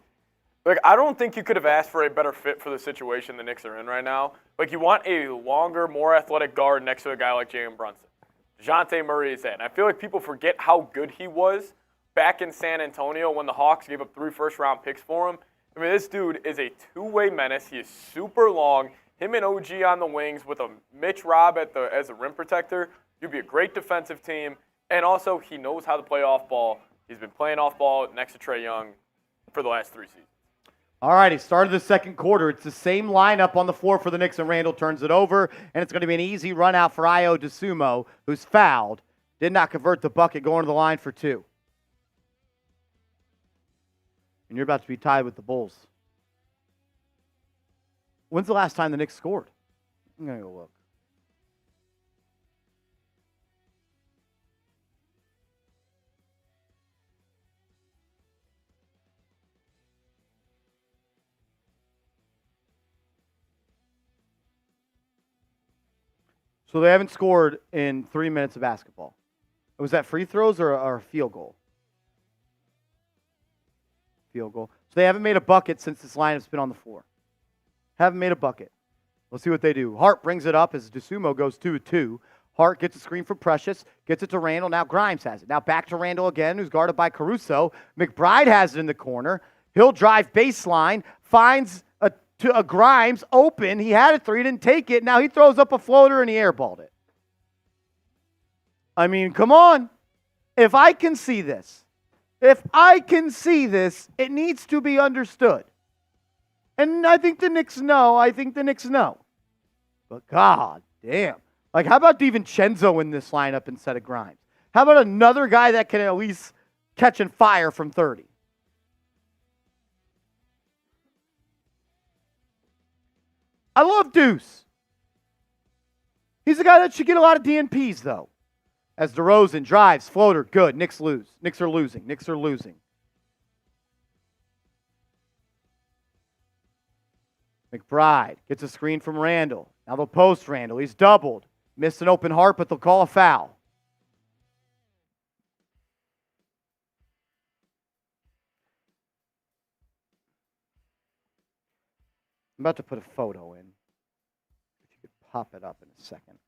Like, I don't think you could have asked for a better fit for the situation the Knicks are in right now. Like, you want a longer, more athletic guard next to a guy like Jalen Brunson. DeJounte Murray is that. And I feel like people forget how good he was back in San Antonio when the Hawks gave up 3 first-round picks for him. I mean, this dude is a two-way menace. He is super long. Him and OG on the wings with a Mitch Robb as a rim protector. You'd be a great defensive team. And also, he knows how to play off ball. He's been playing off ball next to Trae Young for the last 3 seasons. All right, he started the second quarter. It's the same lineup on the floor for the Knicks, and Randall turns it over, and it's going to be an easy run out for Ayo Dosunmu, who's fouled. Did not convert the bucket, going to the line for 2. And you're about to be tied with the Bulls. When's the last time the Knicks scored? I'm going to go look. So they haven't scored in 3 minutes of basketball. Was that free throws or a field goal? Field goal. So they haven't made a bucket since this lineup's been on the floor. Haven't made a bucket. Let's see what they do. Hart brings it up as Dosunmu goes 2-2. Hart gets a screen from Precious, gets it to Randall. Now Grimes has it. Now back to Randall again, who's guarded by Caruso. McBride has it in the corner. He'll drive baseline, finds a Grimes open. He had a 3, didn't take it. Now he throws up a floater and he airballed it. I mean, come on. If I can see this, it needs to be understood. And I think the Knicks know. But God damn. Like, how about DiVincenzo in this lineup instead of Grimes? How about another guy that can at least catch and fire from 30? I love Deuce. He's the guy that should get a lot of DNPs, though. As DeRozan drives, floater, good. Knicks lose. Knicks are losing. McBride gets a screen from Randall. Now they'll post Randall. He's doubled. Missed an open Hart, but they'll call a foul. I'm about to put a photo in. If you could pop it up in a second.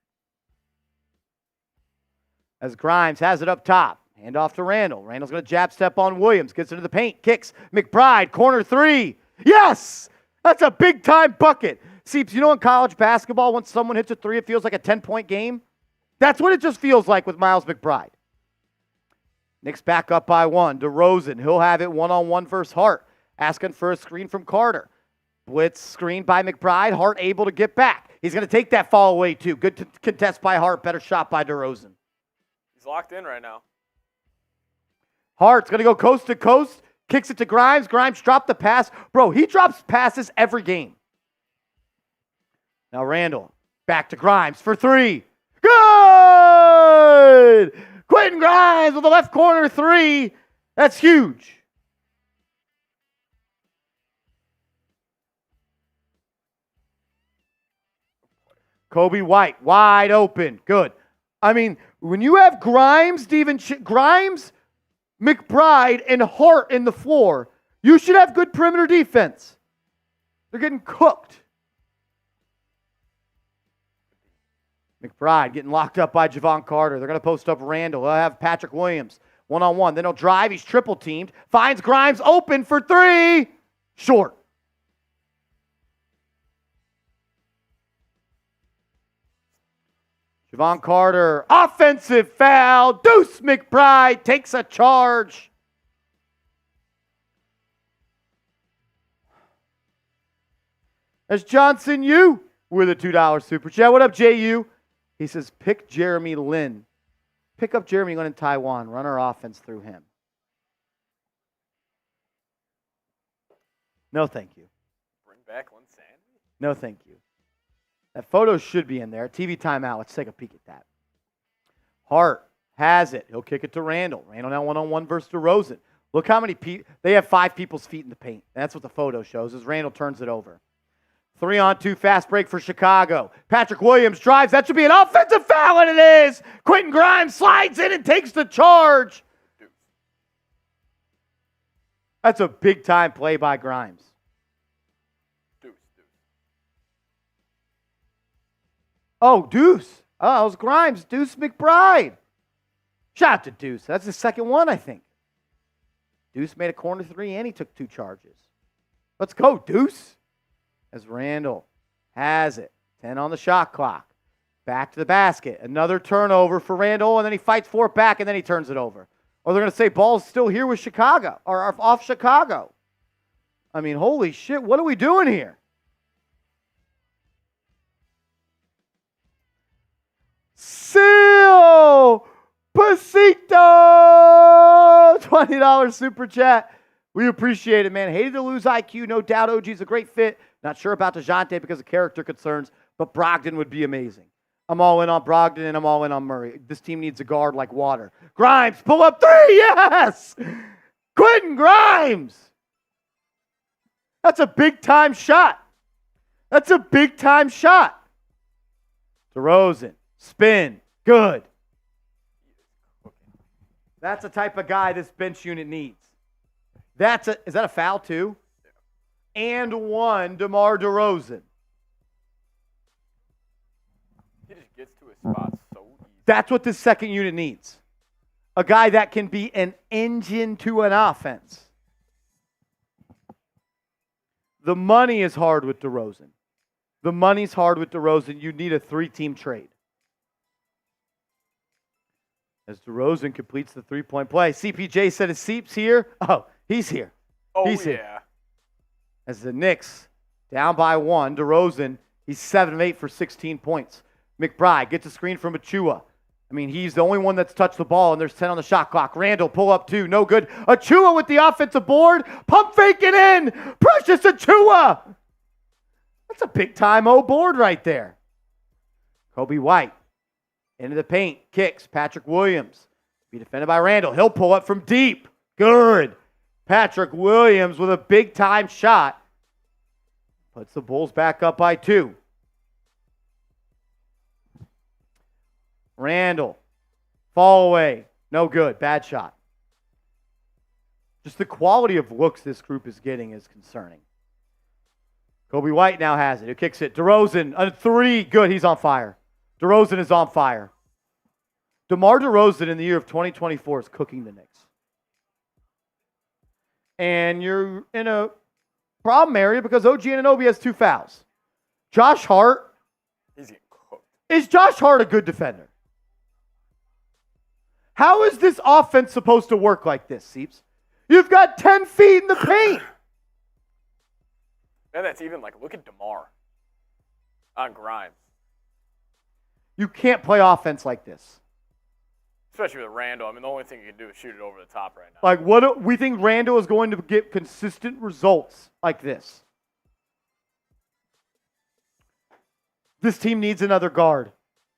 As Grimes has it up top. Hand off to Randall. Randall's going to jab step on Williams. Gets into the paint. Kicks. McBride, corner 3. Yes! That's a big-time bucket. See, you know in college basketball, once someone hits a 3, it feels like a 10-point game? That's what it just feels like with Miles McBride. Knicks back up by 1. DeRozan, he'll have it one-on-one versus Hart. Asking for a screen from Carter. Blitz screen by McBride. Hart able to get back. He's going to take that fall away, too. Good contest by Hart. Better shot by DeRozan. He's locked in right now. Hart's going to go coast to coast. Kicks it to Grimes. Grimes dropped the pass. Bro, he drops passes every game. Now Randall. Back to Grimes for 3. Good! Quentin Grimes with the left corner 3. That's huge. Kobe White, wide open. Good. I mean, when you have Grimes, Grimes, McBride, and Hart in the floor, you should have good perimeter defense. They're getting cooked. McBride getting locked up by Javon Carter. They're going to post up Randall. They'll have Patrick Williams one-on-one. Then he'll drive. He's triple teamed. Finds Grimes open for 3. Short. Javon Carter, offensive foul. Deuce McBride takes a charge. There's Johnson U with a $2 super chat. What up, JU? He says, pick Jeremy Lin. Pick up Jeremy Lin in Taiwan. Run our offense through him. No, thank you. Bring back Lin Sandy? No, thank you. That photo should be in there. TV timeout. Let's take a peek at that. Hart has it. He'll kick it to Randall. Randall now one-on-one versus DeRozan. Look how many people. They have 5 people's feet in the paint. That's what the photo shows as Randall turns it over. 3-on-2 fast break for Chicago. Patrick Williams drives. That should be an offensive foul, and it is. Quentin Grimes slides in and takes the charge. That's a big-time play by Grimes. Oh, Deuce. Oh, it was Grimes. Deuce McBride. Shout out to Deuce. That's his second one, I think. Deuce made a corner three, and he took 2 charges. Let's go, Deuce. As Randall has it. 10 on the shot clock. Back to the basket. Another turnover for Randall, and then he fights for it back, and then he turns it over. Or they're going to say ball's still here with Chicago, or off Chicago. I mean, holy shit, what are we doing here? Seal Pasito! $20 super chat. We appreciate it, man. Hated to lose IQ. No doubt OG's a great fit. Not sure about DeJounte because of character concerns, but Brogdon would be amazing. I'm all in on Brogdon, and I'm all in on Murray. This team needs a guard like water. Grimes, pull up 3, yes! Quentin Grimes! That's a big-time shot. That's a big-time shot. DeRozan, spin, good. That's the type of guy this bench unit needs. Is that a foul too? And 1, DeMar DeRozan. He just gets to his spots so easy. That's what this second unit needs. A guy that can be an engine to an offense. The money is hard with DeRozan. The money's hard with DeRozan. You need a 3-team trade. As DeRozan completes the 3-point play. CPJ said, is Seeps here? Oh, he's here. Oh, he's yeah. Here. As the Knicks down by 1, DeRozan, he's 7 of 8 for 16 points. McBride gets a screen from Achua. I mean, he's the only one that's touched the ball, and there's 10 on the shot clock. Randall, pull up 2, no good. Achua with the offensive board. Pump fake it in. Precious Achua. That's a big-time board right there. Kobe White into the paint. Kicks. Patrick Williams. Be defended by Randall. He'll pull up from deep. Good. Patrick Williams with a big-time shot. Puts the Bulls back up by 2. Randall. Fall away. No good. Bad shot. Just the quality of looks this group is getting is concerning. Kobe White now has it. Who kicks it? DeRozan, a 3. Good. He's on fire. DeRozan is on fire. DeMar DeRozan in the year of 2024 is cooking the Knicks. And you're in a problem area because OG Anunoby has 2 fouls. Josh Hart. He's getting cooked. Is Josh Hart a good defender? How is this offense supposed to work like this, Seeps? You've got 10 feet in the paint. And that's even look at DeMar on Grimes. You can't play offense like this. Especially with Randall. I mean, the only thing you can do is shoot it over the top right now. What we think Randall is going to get consistent results like this. This team needs another guard.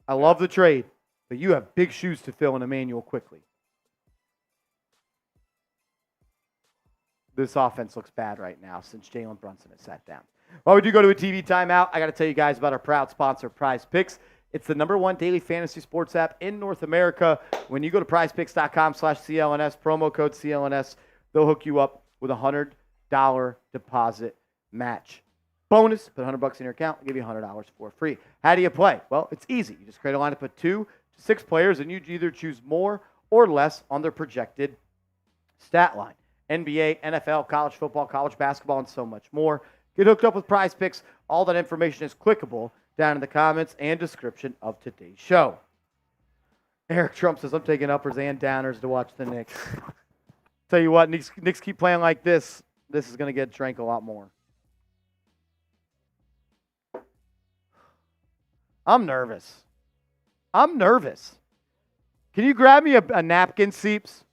I love the trade, but you have big shoes to fill in Emmanuel quickly. This offense looks bad right now since Jalen Brunson has sat down. While we do go to a TV timeout, I got to tell you guys about our proud sponsor, Prize Picks. It's the #1 daily fantasy sports app in North America. When you go to prizepicks.com/CLNS, promo code CLNS, they'll hook you up with a $100 deposit match. Bonus, put $100 in your account, I'll give you $100 for free. How do you play? Well, it's easy. You just create a lineup of 2 to 6 players, and you either choose more or less on their projected stat line. NBA, NFL, college football, college basketball, and so much more. Get hooked up with Prize Picks. All that information is clickable down in the comments and description of today's show. Eric Trump says, I'm taking uppers and downers to watch the Knicks. Tell you what, Knicks keep playing like this. This is going to get drank a lot more. I'm nervous. Can you grab me a napkin, Seeps?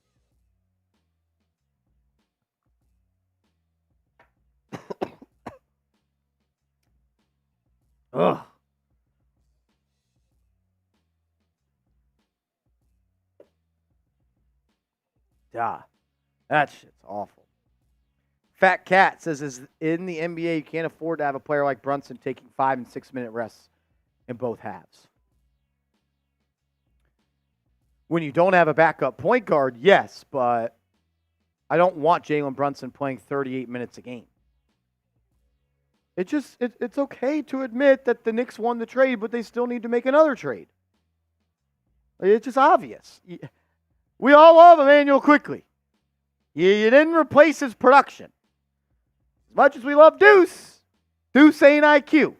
Ugh. Duh. That shit's awful. Fat Cat says, in the NBA, you can't afford to have a player like Brunson taking 5 and 6 minute rests in both halves. When you don't have a backup point guard, yes, but I don't want Jalen Brunson playing 38 minutes a game. It's okay to admit that the Knicks won the trade, but they still need to make another trade. It's just obvious. We all love Emmanuel Quickly. You didn't replace his production. As much as we love Deuce, Deuce ain't IQ.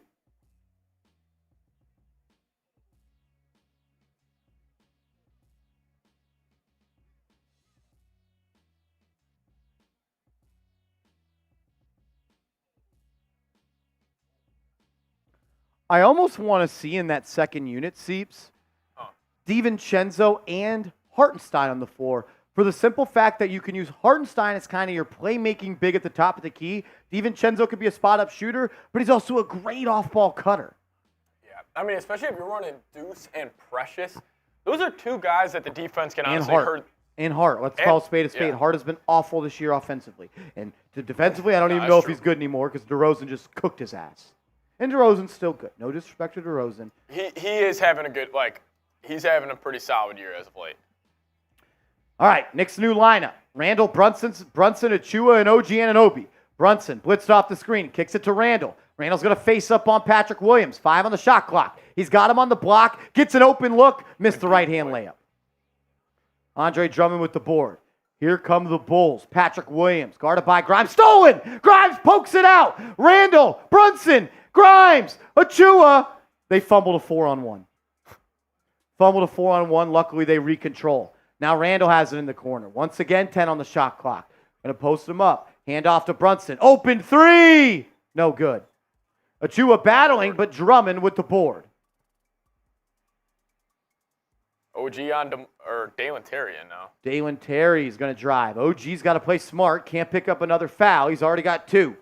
I almost want to see in that second unit, Seeps, DiVincenzo and Hartenstein on the floor for the simple fact that you can use Hartenstein as kind of your playmaking big at the top of the key. DiVincenzo could be a spot-up shooter, but he's also a great off-ball cutter. Yeah, I mean, especially if you're running Deuce and Precious, those are two guys that the defense can honestly hurt. And Hart. Let's call a spade a spade. Yeah. Hart has been awful this year offensively. And defensively, I don't even know if he's good anymore because DeRozan just cooked his ass. And DeRozan's still good. No disrespect to DeRozan. He is having a good, he's having a pretty solid year as of late. All right, Knicks' new lineup. Randall, Brunson, Achua, and OG Anunoby. Brunson blitzed off the screen, kicks it to Randall. Randall's going to face up on Patrick Williams. 5 on the shot clock. He's got him on the block, gets an open look, missed the right-hand layup. Andre Drummond with the board. Here come the Bulls. Patrick Williams, guarded by Grimes. Stolen! Grimes pokes it out. Randall, Brunson, Grimes, Achua. They fumbled a 4-on-1. Fumbled a 4-on-1. Luckily, they recontrol. Now Randall has it in the corner. Once again, 10 on the shot clock. Going to post him up. Hand off to Brunson. Open 3! No good. Achua battling, but Drummond with the board. OG on Dalen Terry in now. Dalen Terry is going to drive. OG's got to play smart. Can't pick up another foul. He's already got 2.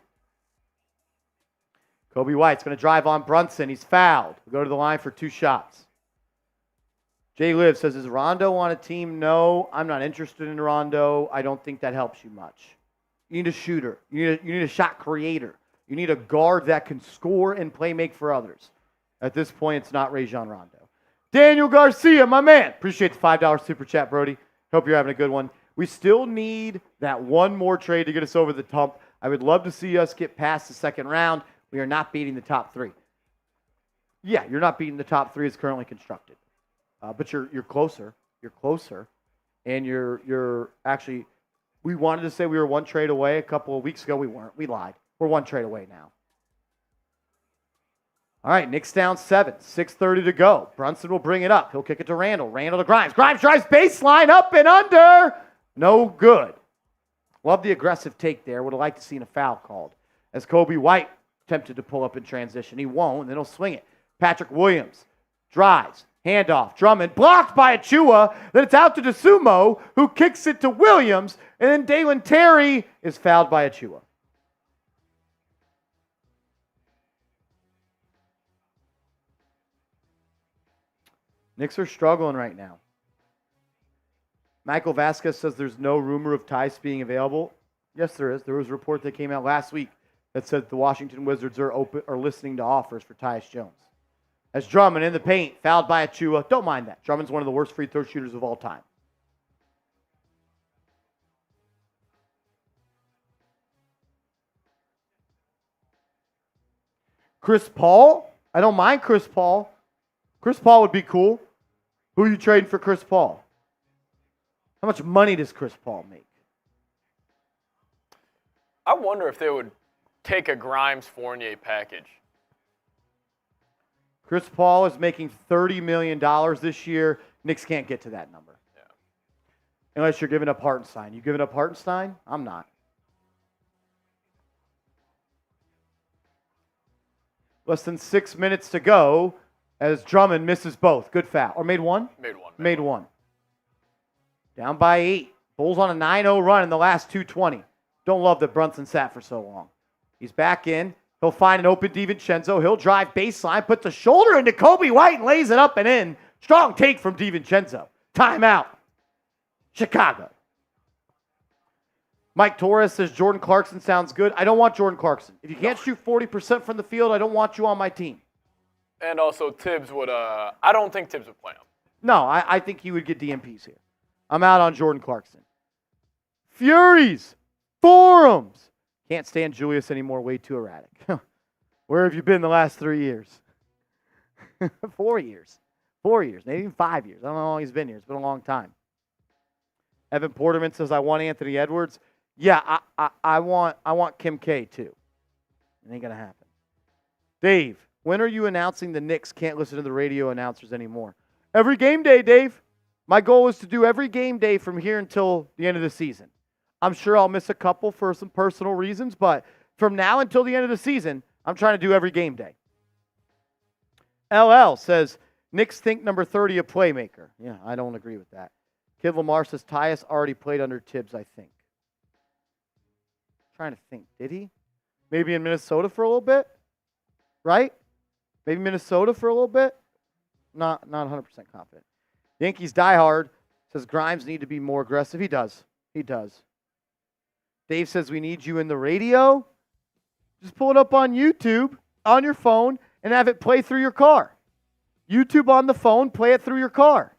Kobe White's going to drive on Brunson. He's fouled. We'll go to the line for 2 shots. Jay Liv says, is Rondo on a team? No, I'm not interested in Rondo. I don't think that helps you much. You need a shooter. You need a shot creator. You need a guard that can score and play make for others. At this point, it's not Rajon Rondo. Daniel Garcia, my man. Appreciate the $5 super chat, Brody. Hope you're having a good one. We still need that one more trade to get us over the hump. I would love to see us get past the second round. We are not beating the top 3. Yeah, you're not beating the top 3 as currently constructed. But you're closer. You're closer. And you're actually, we wanted to say we were one trade away a couple of weeks ago. We weren't. We lied. We're one trade away now. All right, Knicks down 7. 6:30 to go. Brunson will bring it up. He'll kick it to Randall. Randall to Grimes. Grimes drives baseline up and under. No good. Love the aggressive take there. Would have liked to seen a foul called. As Kobe White attempted to pull up in transition. He won't, and then he'll swing it. Patrick Williams drives. Handoff. Drummond blocked by Achua. Then it's out to DeSumo, who kicks it to Williams. And then Dalen Terry is fouled by Achua. Knicks are struggling right now. Michael Vasquez says there's no rumor of Tice being available. Yes, there is. There was a report that came out last week that said the Washington Wizards are listening to offers for Tyus Jones. As Drummond in the paint, fouled by Achua. Don't mind that. Drummond's one of the worst free throw shooters of all time. Chris Paul? I don't mind Chris Paul. Chris Paul would be cool. Who are you trading for Chris Paul? How much money does Chris Paul make? I wonder if they would take a Grimes-Fournier package. Chris Paul is making $30 million this year. Knicks can't get to that number. Yeah. Unless you're giving up Hartenstein. You giving up Hartenstein? I'm not. Less than 6 minutes to go as Drummond misses both. Good foul. Or made one? Made one. Down by 8. Bulls on a 9-0 run in the last 2:20. Don't love that Brunson sat for so long. He's back in. He'll find an open DiVincenzo. He'll drive baseline, puts a shoulder into Kobe White and lays it up and in. Strong take from DiVincenzo. Timeout. Chicago. Mike Torres says Jordan Clarkson sounds good. I don't want Jordan Clarkson. If you can't shoot 40% from the field, I don't want you on my team. And also Tibbs would, I don't think Tibbs would play him. No, I think he would get DMPs here. I'm out on Jordan Clarkson. Furies. Forums. Can't stand Julius anymore. Way too erratic. Where have you been the last 3 years? 4 years. 4 years, maybe even 5 years. I don't know how long he's been here. It's been a long time. Evan Porterman says, I want Anthony Edwards. Yeah, I want Kim K too. It ain't going to happen. Dave, when are you announcing the Knicks can't listen to the radio announcers anymore? Every game day, Dave. My goal is to do every game day from here until the end of the season. I'm sure I'll miss a couple for some personal reasons, but from now until the end of the season, I'm trying to do every game day. LL says, Knicks think number 30 a playmaker. Yeah, I don't agree with that. Kid Lamar says, Tyus already played under Tibbs, I think. Trying to think, did he? Maybe in Minnesota for a little bit? Right? Maybe Minnesota for a little bit? Not 100% confident. Yankees diehard says Grimes need to be more aggressive. He does. He does. Dave says we need you in the radio. Just pull it up on YouTube on your phone and have it play through your car. YouTube on the phone, play it through your car.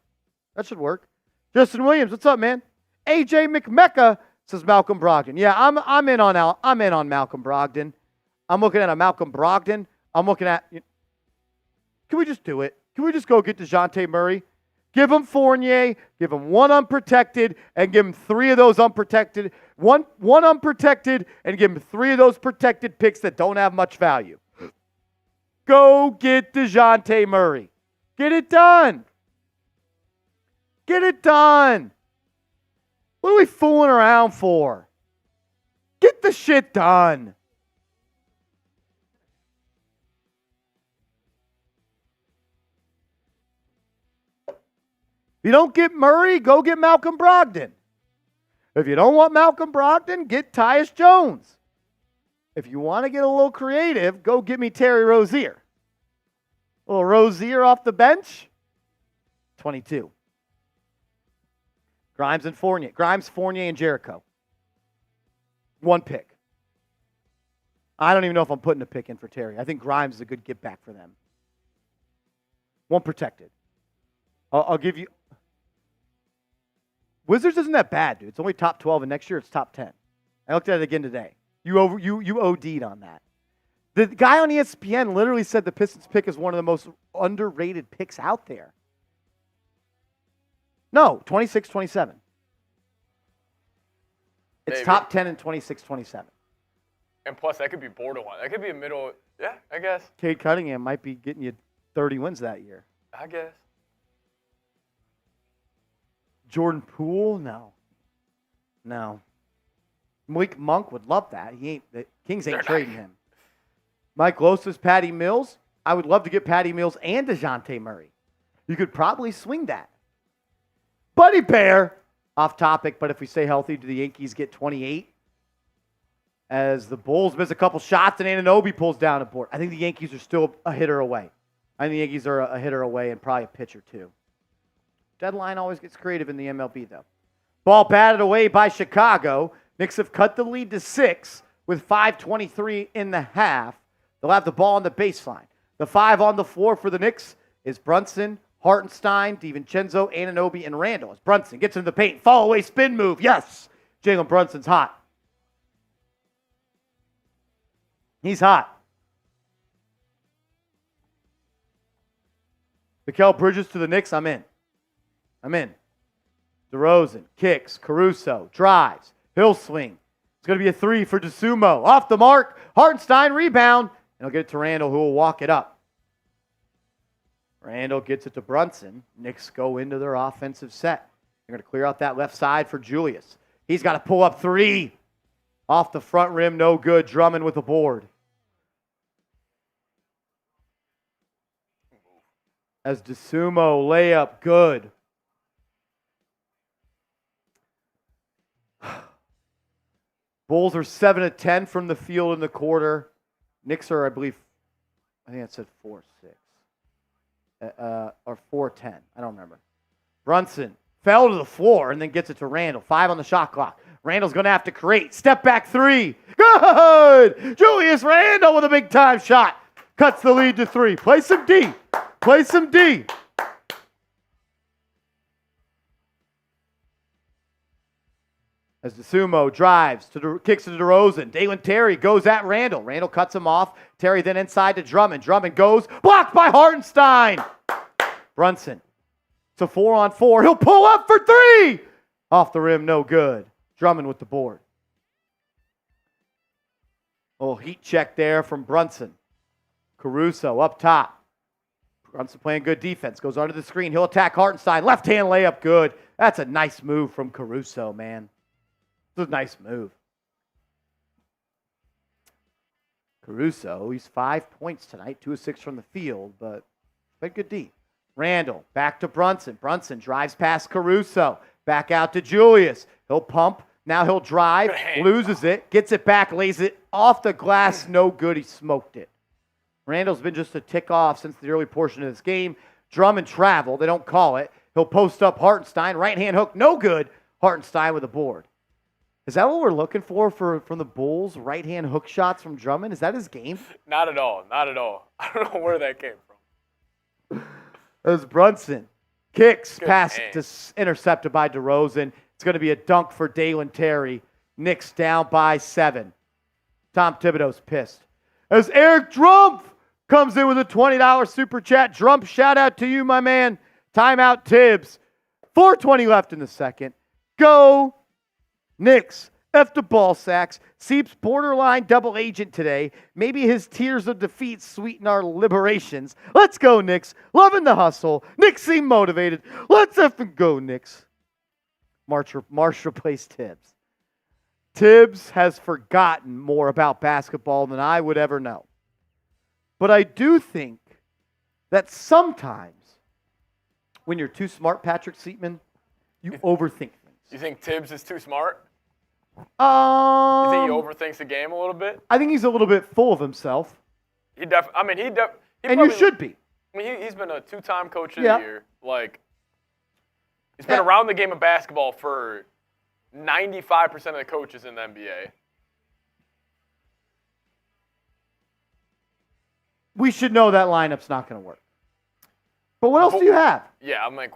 That should work. Justin Williams, what's up, man? AJ McMecca says Malcolm Brogdon. Yeah, I'm in on Malcolm Brogdon. I'm looking at a Malcolm Brogdon. I'm looking at. Can we just do it? Can we just go get DeJounte Murray? Give him Fournier, give him one unprotected, and give him 3 of those unprotected. One unprotected, and give him 3 of those protected picks that don't have much value. Go get DeJounte Murray. Get it done. Get it done. What are we fooling around for? Get the shit done. If you don't get Murray, go get Malcolm Brogdon. If you don't want Malcolm Brogdon, get Tyus Jones. If you want to get a little creative, go get me Terry Rozier. A little Rozier off the bench, 22. Grimes, Fournier, and Jericho. 1 pick. I don't even know if I'm putting a pick in for Terry. I think Grimes is a good get back for them. 1 protected. I'll give you. Wizards isn't that bad, dude. It's only top 12, and next year it's top 10. I looked at it again today. You OD'd on that. The guy on ESPN literally said the Pistons pick is one of the most underrated picks out there. No, 26, 27. It's Maybe. top 10 and 26, 27. And plus, that could be borderline. That could be a middle. Yeah, I guess. Cade Cunningham might be getting you 30 wins that year. I guess. Jordan Poole? No. Malik Monk would love that. The Kings ain't trading him. Mike Lowe says Patty Mills. I would love to get Patty Mills and DeJounte Murray. You could probably swing that. Buddy Bear, off topic, but if we stay healthy, do the Yankees get 28? As the Bulls miss a couple shots and Anunoby pulls down a board. I think the Yankees are still a hitter away. I think the Yankees are a hitter away and probably a pitcher too. Deadline always gets creative in the MLB, though. Ball batted away by Chicago. Knicks have cut the lead to 6 with 5:23 in the half. They'll have the ball on the baseline. The 5 on the floor for the Knicks is Brunson, Hartenstein, DiVincenzo, Anunoby, and Randall. As Brunson gets into the paint, fall away spin move. Yes, Jalen Brunson's hot. He's hot. Mikal Bridges to the Knicks, I'm in. DeRozan kicks, Caruso drives, he'll swing. It's going to be a 3 for DeSumo. Off the mark, Hartenstein rebound, and he'll get it to Randall, who will walk it up. Randall gets it to Brunson. Knicks go into their offensive set. They're going to clear out that left side for Julius. He's got to pull up 3. Off the front rim, no good. Drummond with the board. As DeSumo layup, good. Bulls are 7 of 10 from the field in the quarter. Knicks are, I think it said 4-6. Or 4-10. I don't remember. Brunson fell to the floor and then gets it to Randall. 5 on the shot clock. Randall's going to have to create. Step back 3. Good! Julius Randall with a big time shot. Cuts the lead to 3. Play some D. As DeSumo drives, kicks to DeRozan. Dalen Terry goes at Randall. Randall cuts him off. Terry then inside to Drummond. Drummond goes, blocked by Hartenstein. Brunson. It's a 4-on-4. He'll pull up for 3. Off the rim, no good. Drummond with the board. Little heat check there from Brunson. Caruso up top. Brunson playing good defense. Goes under the screen. He'll attack Hartenstein. Left-hand layup, good. That's a nice move from Caruso, man. It's a nice move. Caruso, he's 5 points tonight. 2 of 6 from the field, but played good D. Randall, back to Brunson. Brunson drives past Caruso. Back out to Julius. He'll pump. Now he'll drive. Loses it. Gets it back. Lays it off the glass. No good. He smoked it. Randall's been just a tick off since the early portion of this game. Drummond travel. They don't call it. He'll post up Hartenstein. Right-hand hook. No good. Hartenstein with a board. Is that what we're looking for from the Bulls? Right-hand hook shots from Drummond? Is that his game? Not at all. Not at all. I don't know where that came from. As Brunson kicks, pass intercepted by DeRozan. It's going to be a dunk for Dalen Terry. Knicks down by 7. Tom Thibodeau's pissed. As Eric Drumpf comes in with a $20 super chat. Drumpf, shout out to you, my man. Timeout Tibbs. 4:20 left in the second. Go Knicks. F the ball sacks. Seeps borderline double agent today. Maybe his tears of defeat sweeten our liberations. Let's go, Knicks. Loving the hustle. Knicks seem motivated. Let's effing go, Knicks. Marsh replaced Tibbs. Tibbs has forgotten more about basketball than I would ever know. But I do think that sometimes when you're too smart, Patrick Seatman, you overthink things. You think Tibbs is too smart? You think he overthinks the game a little bit? I think he's a little bit full of himself. And you should be. I mean, he's been a 2-time coach of the year. Like, he's been around the game of basketball for 95% of the coaches in the NBA. We should know that lineup's not going to work. But what else do you have? Yeah, I'm like,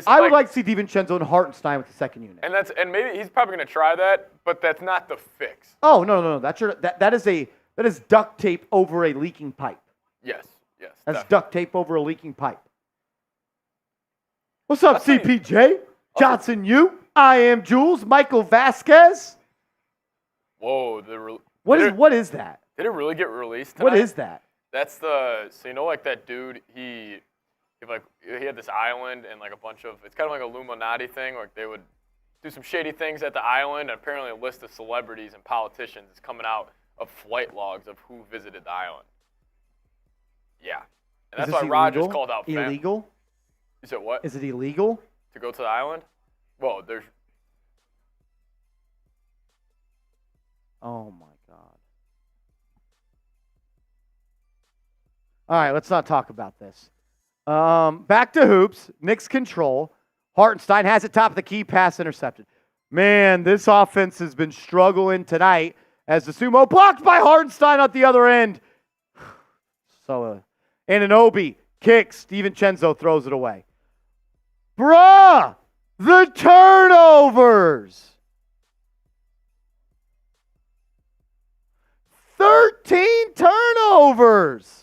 I would like to see DiVincenzo and Hartenstein with the second unit. And maybe he's probably going to try that, but that's not the fix. Oh, no. That is duct tape over a leaking pipe. Yes. That's definitely. duct tape over a leaking pipe. What's up, CPJ? Johnson, you. I am Jules. Michael Vasquez. Whoa. What is that? Did it really get released tonight? What is that? That's like that dude, he had this island and like a bunch of, it's kind of like a Illuminati thing, like they would do some shady things at the island, and apparently a list of celebrities and politicians is coming out of flight logs of who visited the island. Yeah. And that's why Rogers called out illegal? Is it what? Is it illegal? To go to the island? Well, there's... Oh, my God. All right, let's not talk about this. Back to hoops. Knicks control. Hartenstein has it top of the key, pass intercepted. Man, this offense has been struggling tonight as the sumo blocked by Hartenstein at the other end. So, Anunoby kicks. DiVincenzo throws it away. Bruh! The turnovers! 13 turnovers!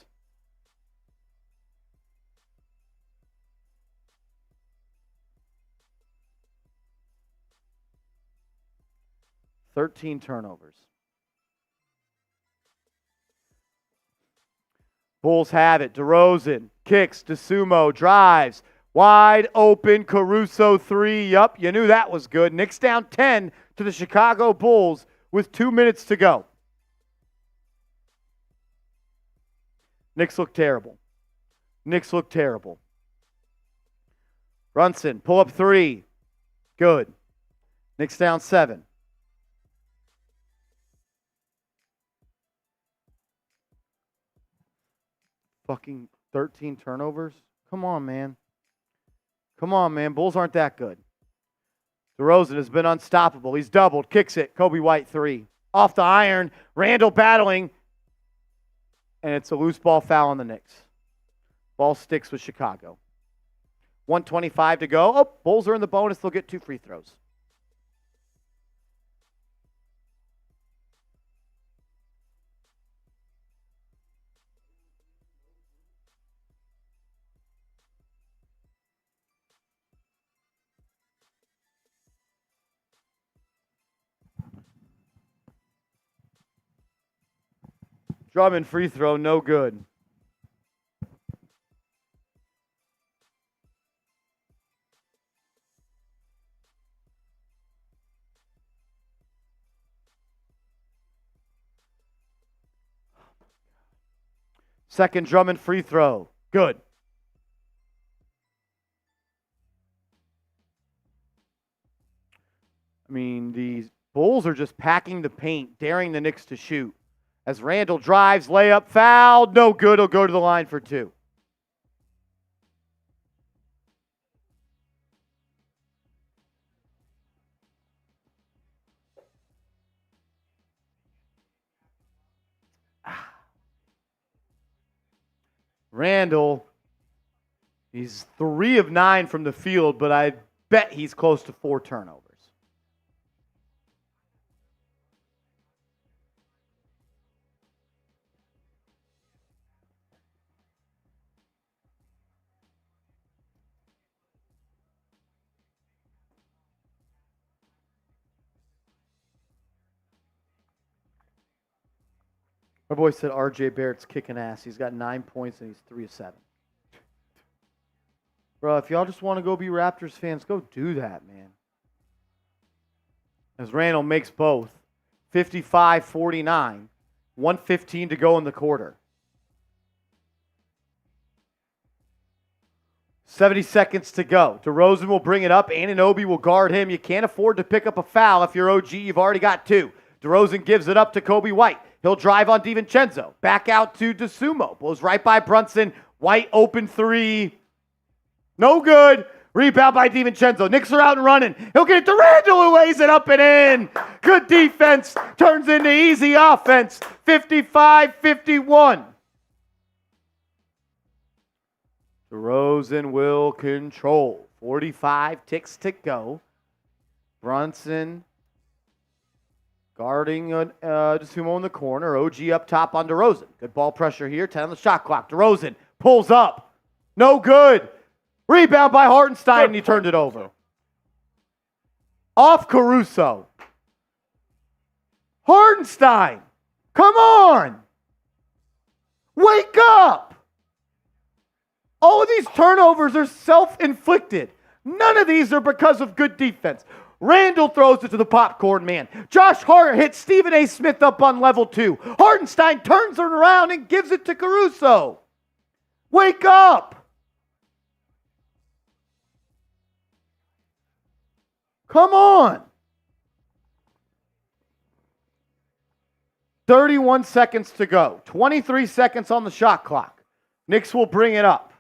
Bulls have it. DeRozan kicks. DeSumo drives. Wide open. Caruso 3. Yup, you knew that was good. Knicks down 10 to the Chicago Bulls with 2 minutes to go. Knicks look terrible. Brunson, pull up 3. Good. Knicks down 7. Fucking 13 turnovers? Come on, man. Bulls aren't that good. DeRozan has been unstoppable. He's doubled. Kicks it. Kobe White 3. Off the iron. Randall battling. And it's a loose ball foul on the Knicks. Ball sticks with Chicago. 1:25 to go. Oh, Bulls are in the bonus. They'll get 2 free throws. Drummond free throw, no good. Second Drummond free throw, good. I mean, these Bulls are just packing the paint, daring the Knicks to shoot. As Randall drives, layup, fouled, no good. He'll go to the line for 2. Randall, he's 3 of 9 from the field, but I bet he's close to 4 turnovers. My boy said RJ Barrett's kicking ass. He's got 9 points and he's 3 of 7. Bro, if y'all just want to go be Raptors fans, go do that, man. As Randall makes both. 55-49. 1:15 to go in the quarter. 70 seconds to go. DeRozan will bring it up. Anunoby will guard him. You can't afford to pick up a foul. If you're OG, you've already got 2. DeRozan gives it up to Kobe White. He'll drive on DiVincenzo. Back out to DeSumo. Blows right by Brunson. White open 3. No good. Rebound by DiVincenzo. Knicks are out and running. He'll get it to Randall, who lays it up and in. Good defense. Turns into easy offense. 55-51. DeRozan will control. 45 ticks to go. Brunson guarding DeSumo in the corner. OG up top on DeRozan. Good ball pressure here. 10 on the shot clock. DeRozan pulls up. No good. Rebound by Hartenstein, and he turned it over. Off Caruso. Hartenstein, come on. Wake up. All of these turnovers are self-inflicted. None of these are because of good defense. Randall throws it to the popcorn man. Josh Hart hits Stephen A. Smith up on level 2. Hartenstein turns it around and gives it to Caruso. Wake up. Come on. 31 seconds to go. 23 seconds on the shot clock. Knicks will bring it up.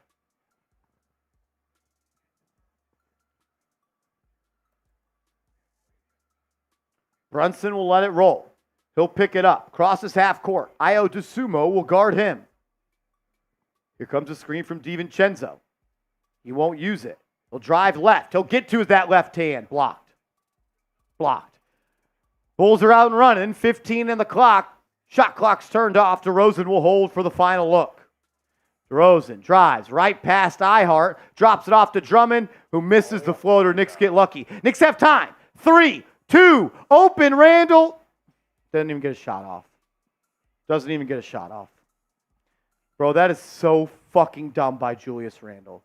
Brunson will let it roll. He'll pick it up. Crosses half court. Io DeSumo will guard him. Here comes a screen from DiVincenzo. He won't use it. He'll drive left. He'll get to that left hand. Blocked. Blocked. Bulls are out and running. 15 in the clock. Shot clock's turned off. DeRozan will hold for the final look. DeRozan drives right past Ihart. Drops it off to Drummond, who misses the floater. Knicks get lucky. Knicks have time. 3, 2, open. Randall. Doesn't even get a shot off. Doesn't even get a shot off. Bro, that is so fucking dumb by Julius Randle.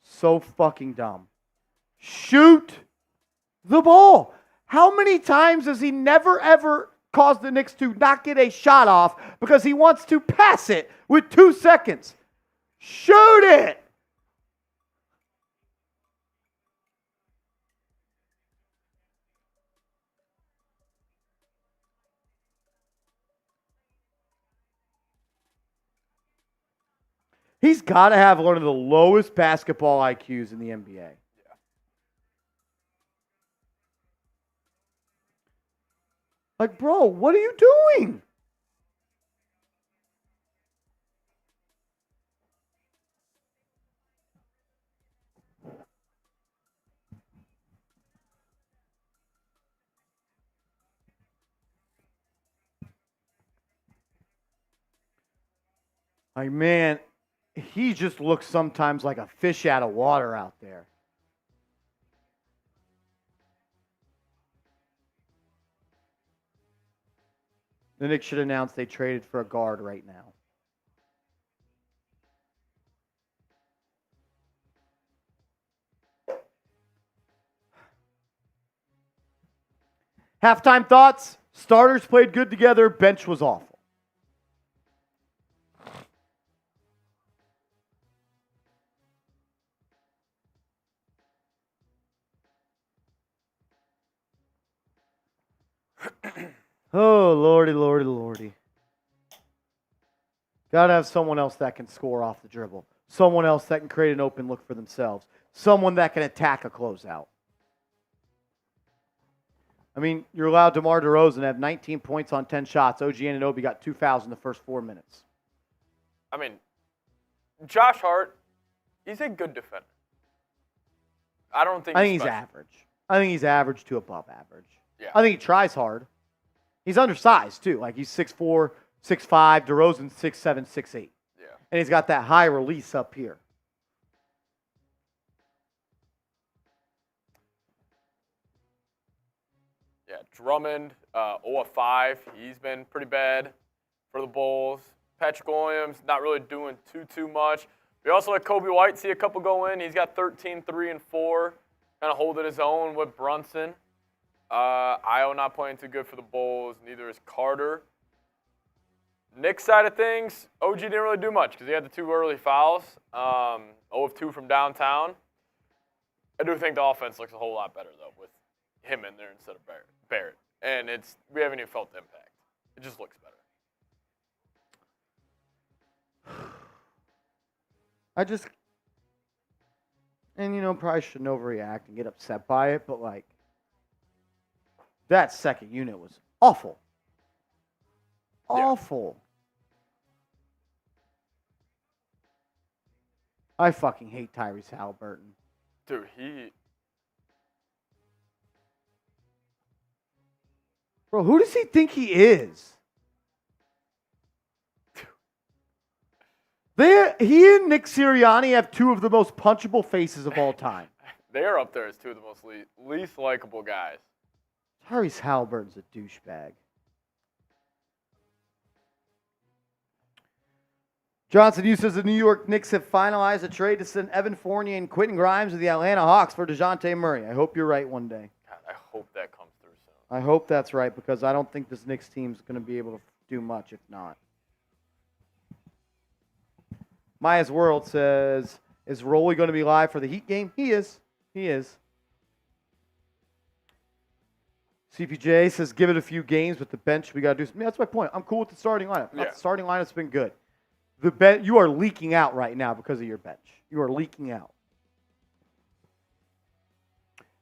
So fucking dumb. Shoot the ball. How many times has he never, ever caused the Knicks to not get a shot off because he wants to pass it with 2 seconds? Shoot it. He's got to have one of the lowest basketball IQs in the NBA. Yeah. Like, bro, what are you doing? Like, man, he just looks sometimes like a fish out of water out there. The Knicks should announce they traded for a guard right now. Halftime thoughts. Starters played good together. Bench was awful. Oh, Lordy, Lordy, Lordy. Got to have someone else that can score off the dribble. Someone else that can create an open look for themselves. Someone that can attack a closeout. I mean, you're allowed DeMar DeRozan to have 19 points on 10 shots. OG Anunoby got 2 fouls in the first 4 minutes. I mean, Josh Hart, he's a good defender. I think he's average. I think he's average to above average. Yeah. I think he tries hard. He's undersized, too. Like, he's 6'4", 6'5". DeRozan's 6'7", 6'8". Yeah. And he's got that high release up here. Yeah, Drummond, 0-5. He's been pretty bad for the Bulls. Patrick Williams, not really doing too much. We also let Kobe White see a couple go in. He's got 13, 3, and 4. Kind of holding his own with Brunson. Io not playing too good for the Bulls. Neither is Carter. Knicks side of things, OG didn't really do much because he had the 2 early fouls. 0 of 2 from downtown. I do think the offense looks a whole lot better, though, with him in there instead of Barrett. And we haven't even felt the impact. It just looks better. Probably shouldn't overreact and get upset by it, but, like, that second unit was awful. Awful. I fucking hate Tyrese Halliburton. Dude, Bro, who does he think he is? He and Nick Sirianni have 2 of the most punchable faces of all time. They are up there as 2 of the most least likable guys. Tyrese Halliburton's a douchebag. Johnson, you says the New York Knicks have finalized a trade to send Evan Fournier and Quentin Grimes to the Atlanta Hawks for DeJounte Murray. I hope you're right one day. God, I hope that comes through soon. I hope that's right because I don't think this Knicks team's going to be able to do much if not. Maya's World says, is Rolly going to be live for the Heat game? He is. He is. CPJ says, give it a few games with the bench. We got to do something. That's my point. I'm cool with the starting lineup. Yeah. The starting lineup's been good. You are leaking out right now because of your bench. You are leaking out.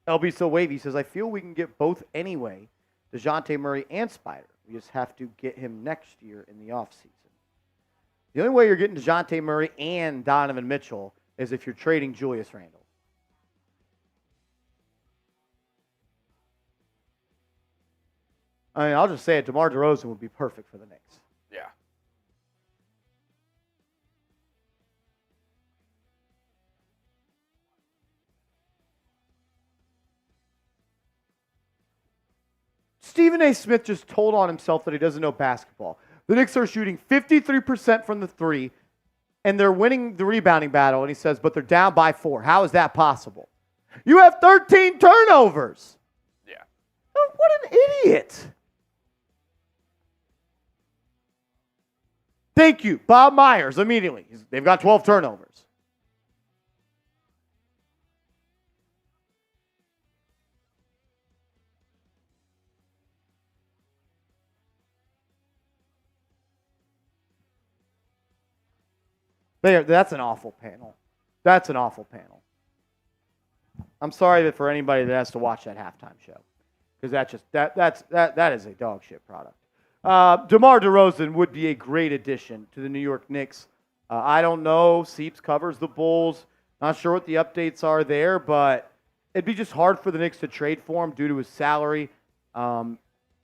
LB So Wavy says, I feel we can get both anyway, DeJounte Murray and Spider. We just have to get him next year in the offseason. The only way you're getting DeJounte Murray and Donovan Mitchell is if you're trading Julius Randle. I mean, I'll just say it. DeMar DeRozan would be perfect for the Knicks. Yeah. Stephen A. Smith just told on himself that he doesn't know basketball. The Knicks are shooting 53% from the 3, and they're winning the rebounding battle. And he says, but they're down by 4. How is that possible? You have 13 turnovers. Yeah. Oh, what an idiot. Thank you, Bob Myers, immediately. They've got 12 turnovers. That's an awful panel. That's an awful panel. I'm sorry that for anybody that has to watch that halftime show, because that is a dog shit product. DeMar DeRozan would be a great addition to the New York Knicks. I don't know. Seeps covers the Bulls. Not sure what the updates are there, but it'd be just hard for the Knicks to trade for him due to his salary.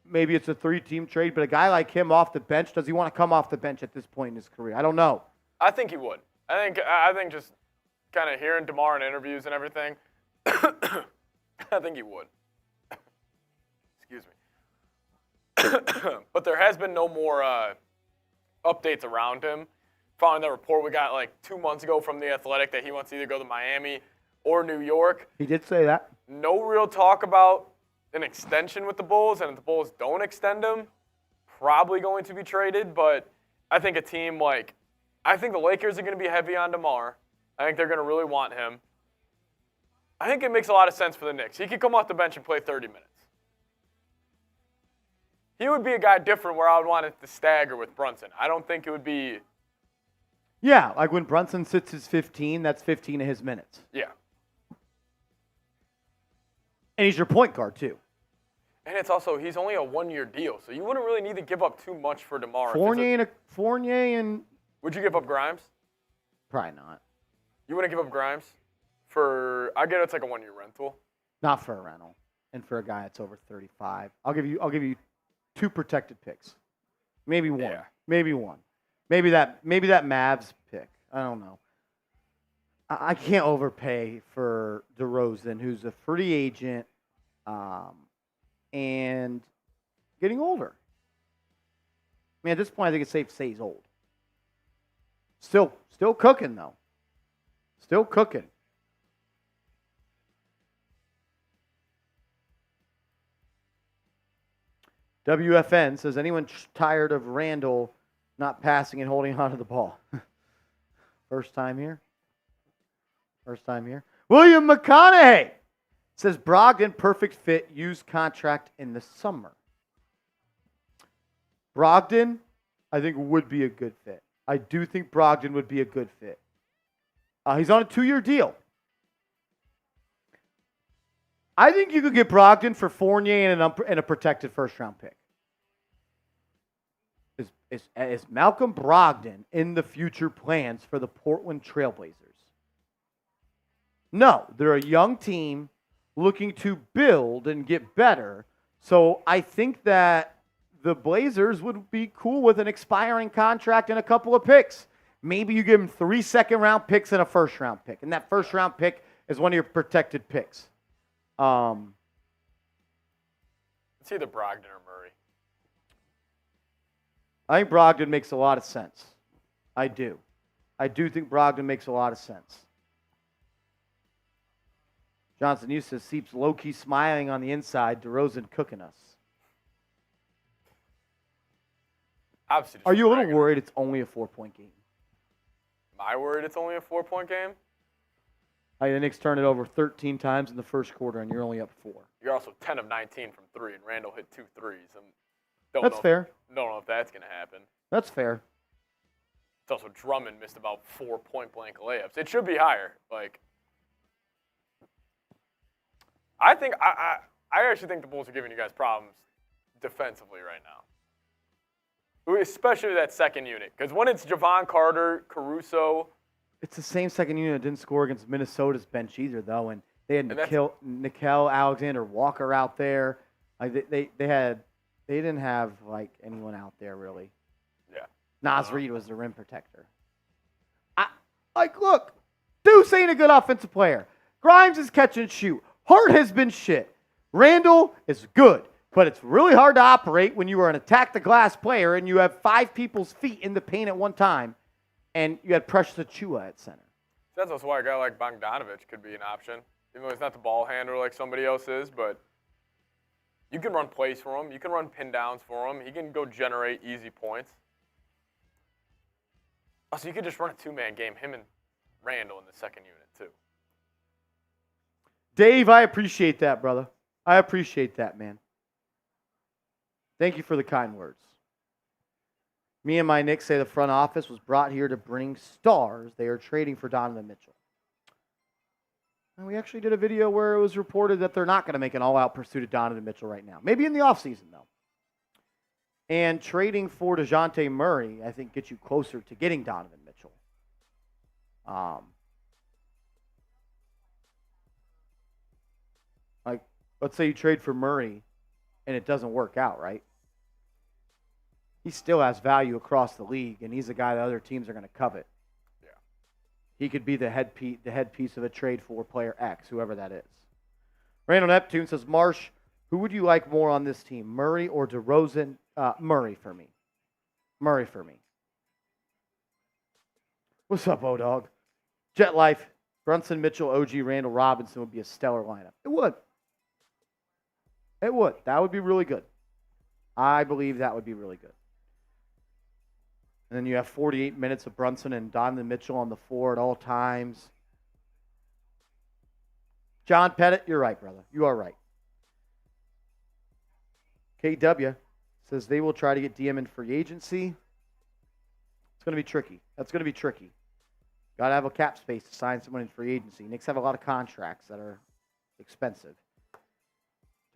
Maybe it's a 3-team trade, but a guy like him off the bench, does he want to come off the bench at this point in his career? I don't know. I think he would. I think just kind of hearing DeMar in interviews and everything, I think he would. Excuse but there has been no more updates around him. Following that report we got like 2 months ago from The Athletic that he wants to either go to Miami or New York. He did say that. No real talk about an extension with the Bulls, and if the Bulls don't extend him, probably going to be traded. But I think a team like, I think the Lakers are going to be heavy on DeMar. I think they're going to really want him. I think it makes a lot of sense for the Knicks. He could come off the bench and play 30 minutes. He would be a guy different where I would want it to stagger with Brunson. I don't think it would be. Yeah, like when Brunson sits his 15, that's 15 of his minutes. Yeah. And he's your point guard, too. And it's also, he's only a 1-year deal, so you wouldn't really need to give up too much for DeMar. Fournier and Would you give up Grimes? probably not. You wouldn't give up Grimes? I get it's like a 1-year rental. Not for a rental. And for a guy that's over 35. I'll give you 2 protected picks. Maybe one. Yeah. Maybe one. Maybe that Mavs pick. I don't know. I can't overpay for DeRozan, who's a free agent and getting older. I mean, at this point, I think it's safe to say he's old. Still cooking, though. Still cooking. WFN says, anyone tired of Randall not passing and holding on to the ball? First time here. William McConaughey says, Brogdon, perfect fit, used contract in the summer. Brogdon, I think, would be a good fit. I do think Brogdon would be a good fit. He's on a 2-year deal. I think you could get Brogdon for Fournier and a protected first-round pick. Is Malcolm Brogdon in the future plans for the Portland Trailblazers? No, they're a young team looking to build and get better. So I think that the Blazers would be cool with an expiring contract and a couple of picks. Maybe you give them 3 second-round picks and a first-round pick, and that first-round pick is one of your protected picks. It's either Brogdon or Murray. I think Brogdon makes a lot of sense. I do. I do think Brogdon makes a lot of sense. Johnson Eustace seems low-key smiling on the inside. DeRozan cooking us. Obviously, Are you a little worried it's only a 4-point game? Am I worried it's only a 4-point game? The Knicks turned it over 13 times in the first quarter, and you're only up 4. You're also 10 of 19 from 3, and Randall hit 2 threes. That's fair. Don't know if that's going to happen. That's fair. It's also Drummond missed about 4 point-blank layups. It should be higher. I actually think the Bulls are giving you guys problems defensively right now, especially that second unit. Because when it's Javon Carter, Caruso, it's the same second unit that didn't score against Minnesota's bench either, though, and they had Nickel Alexander-Walker out there. They didn't have anyone out there really. Yeah. Naz Reid was the rim protector. Look, Deuce ain't a good offensive player. Grimes is catch and shoot. Hart has been shit. Randall is good, but it's really hard to operate when you are an attack-the-glass player and you have 5 people's feet in the paint at one time, and you had Precious Achiuwa at center. That's also why a guy like Bogdanovich could be an option, even though he's not the ball handler like somebody else is, but you can run plays for him. You can run pin downs for him. He can go generate easy points. Also, you could just run a 2-man game, him and Randall in the second unit, too. Dave, I appreciate that, brother. I appreciate that, man. Thank you for the kind words. Me and my Knicks say the front office was brought here to bring stars. They are trading for Donovan Mitchell. And we actually did a video where it was reported that they're not going to make an all-out pursuit of Donovan Mitchell right now. Maybe in the offseason, though. And trading for DeJounte Murray, I think, gets you closer to getting Donovan Mitchell. Let's say you trade for Murray and it doesn't work out, right? He still has value across the league, and he's a guy that other teams are going to covet. Yeah. He could be the head piece of a trade for player X, whoever that is. Randall Neptune says, Marsh Who would you like more on this team, Murray or DeRozan? Murray for me. Murray for me. What's up, O-Dog? Jet Life, Brunson, Mitchell, OG, Randall, Robinson would be a stellar lineup. It would. It would. That would be really good. I believe that would be really good. And then you have 48 minutes of Brunson and Donovan Mitchell on the floor at all times. John Pettit, you're right, brother. You are right. KW says they will try to get DM in free agency. It's going to be tricky. That's going to be tricky. Got to have a cap space to sign someone in free agency. Knicks have a lot of contracts that are expensive.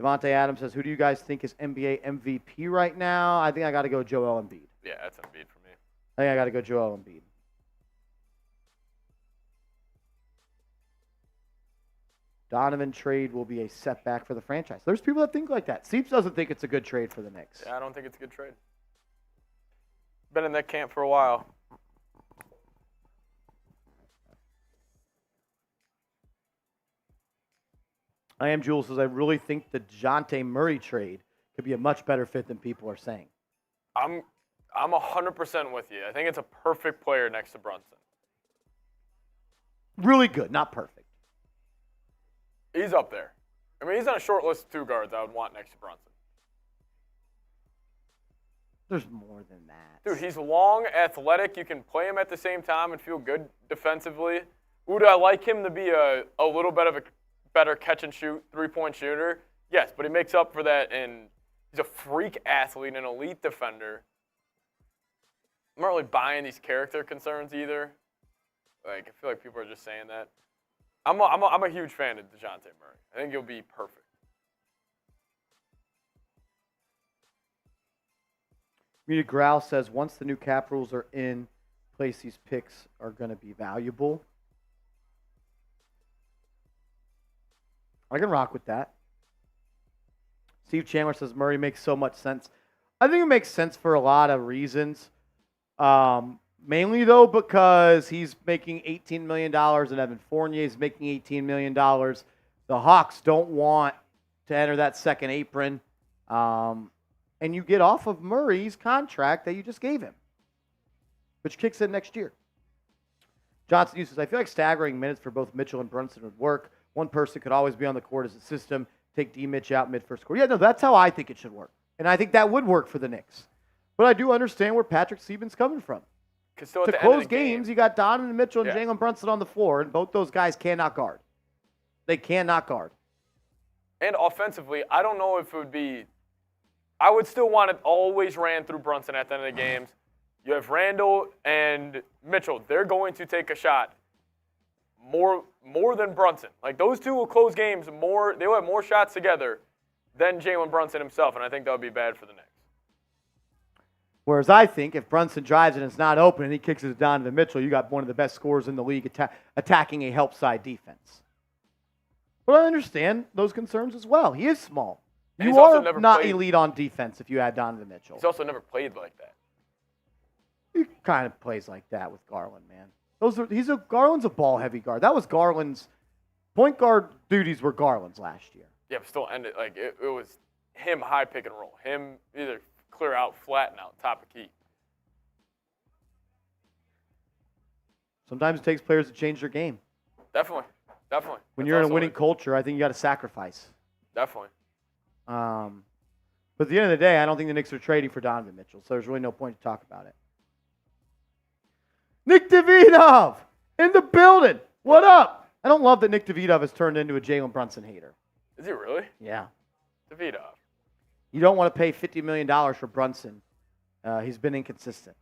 Devontae Adams says, who do you guys think is NBA MVP right now? I think I got to go Joel Embiid. Yeah, that's Embiid for me. I think I got to go Joel Embiid. Donovan trade will be a setback for the franchise. There's people that think like that. Seeps doesn't think it's a good trade for the Knicks. Yeah, I don't think it's a good trade. Been in that camp for a while. I am Jules says, I really think the DeJounte Murray trade could be a much better fit than people are saying. I'm 100% with you. I think it's a perfect player next to Brunson. Really good, not perfect. He's up there. I mean, he's on a short list of two guards I would want next to Brunson. There's more than that. Dude, he's long, athletic. You can play him at the same time and feel good defensively. Would I like him to be a little bit of a better catch-and-shoot, three-point shooter? Yes, but he makes up for that, and he's a freak athlete, an elite defender. I'm not really buying these character concerns either. Like, I feel like people are just saying that. I'm a huge fan of DeJounte Murray. I think he'll be perfect. Muted Growl says, once the new cap rules are in place, these picks are going to be valuable. I can rock with that. Steve Chandler says, Murray makes so much sense. I think it makes sense for a lot of reasons. Mainly, though, because he's making $18 million and Evan Fournier is making $18 million. The Hawks don't want to enter that second apron. And you get off of Murray's contract that you just gave him, which kicks in next year. Johnson says, I feel like staggering minutes for both Mitchell and Brunson would work. One person could always be on the court as a system. Take D. Mitch out mid-first quarter. Yeah, no, that's how I think it should work. And I think that would work for the Knicks. But I do understand where Patrick Siebens coming from. To close games, you got Donovan Mitchell and Jalen Brunson on the floor, and both those guys cannot guard. They cannot guard. And offensively, I don't know if it would be – I would still want it always ran through Brunson at the end of the games. You have Randall and Mitchell. They're going to take a shot more than Brunson. Like, those two will close games more – they will have more shots together than Jalen Brunson himself, and I think that would be bad for the Knicks. Whereas I think if Brunson drives and it's not open and he kicks it to Donovan Mitchell, you got one of the best scorers in the league attacking a help side defense. But I understand those concerns as well. He is small. You are not elite on defense if you add Donovan Mitchell. He's also never played like that. He kind of plays like that with Garland, man. Garland's a ball-heavy guard. That was Garland's point guard duties were Garland's last year. Yeah, but still ended like it was him high pick and roll. Him either clear out, flatten out, top of key. Sometimes it takes players to change their game. Definitely. When you're in a winning culture, I think you got to sacrifice. Definitely. But at the end of the day, I don't think the Knicks are trading for Donovan Mitchell, so there's really no point to talk about it. Nick Davidov in the building. What up? I don't love that Nick Davidov has turned into a Jalen Brunson hater. Is he really? Yeah. Davidov. You don't want to pay $50 million for Brunson. He's been inconsistent.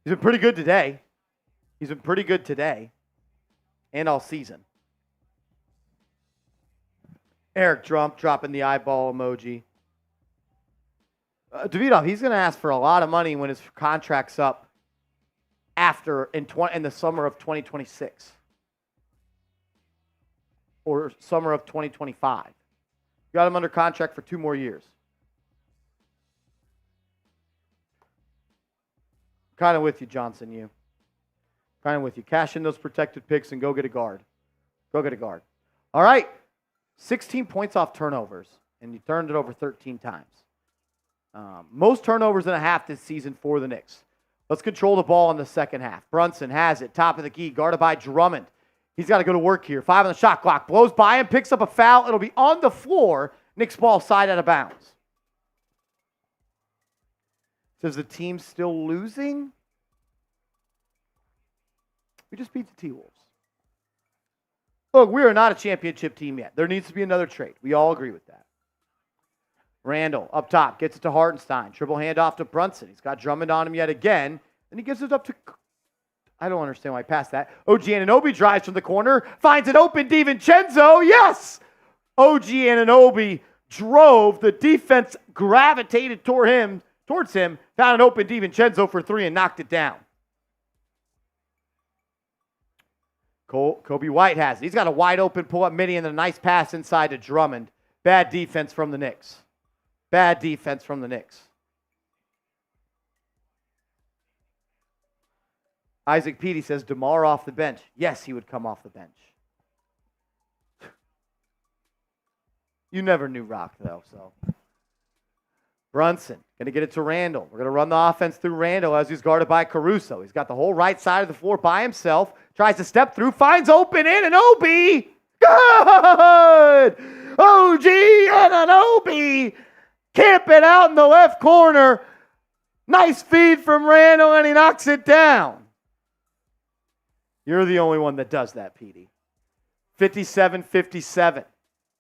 He's been pretty good today. And all season. Eric Trump dropping the eyeball emoji. Davidov, he's going to ask for a lot of money when his contract's up in the summer of 2026. Or summer of 2025. Got him under contract for 2 more years. Kind of with you, Johnson, you. Kind of with you. Cash in those protected picks and go get a guard. All right. 16 points off turnovers, and you turned it over 13 times. Most turnovers in a half this season for the Knicks. Let's control the ball in the second half. Brunson has it, top of the key, guarded by Drummond. He's got to go to work here. 5 on the shot clock. Blows by him, picks up a foul. It'll be on the floor. Knicks ball side out of bounds. Says the team's still losing. We just beat the T-Wolves. Look, we are not a championship team yet. There needs to be another trade. We all agree with that. Randall up top gets it to Hartenstein. Triple handoff to Brunson. He's got Drummond on him yet again. And he gives it up to... I don't understand why I passed that. OG Anunoby drives from the corner. Finds an open DiVincenzo. Yes! OG Anunoby drove. The defense gravitated towards him. Found an open DiVincenzo for 3 and knocked it down. Kobe White has it. He's got a wide open pull-up midi and a nice pass inside to Drummond. Bad defense from the Knicks. Bad defense from the Knicks. Isaac Petey says, DeMar off the bench. Yes, he would come off the bench. You never knew Rock, though, so. Brunson, going to get it to Randall. We're going to run the offense through Randall as he's guarded by Caruso. He's got the whole right side of the floor by himself. Tries to step through, finds open Anunoby. Good! OG Anunoby camping out in the left corner. Nice feed from Randall, and he knocks it down. You're the only one that does that, Petey. 57-57.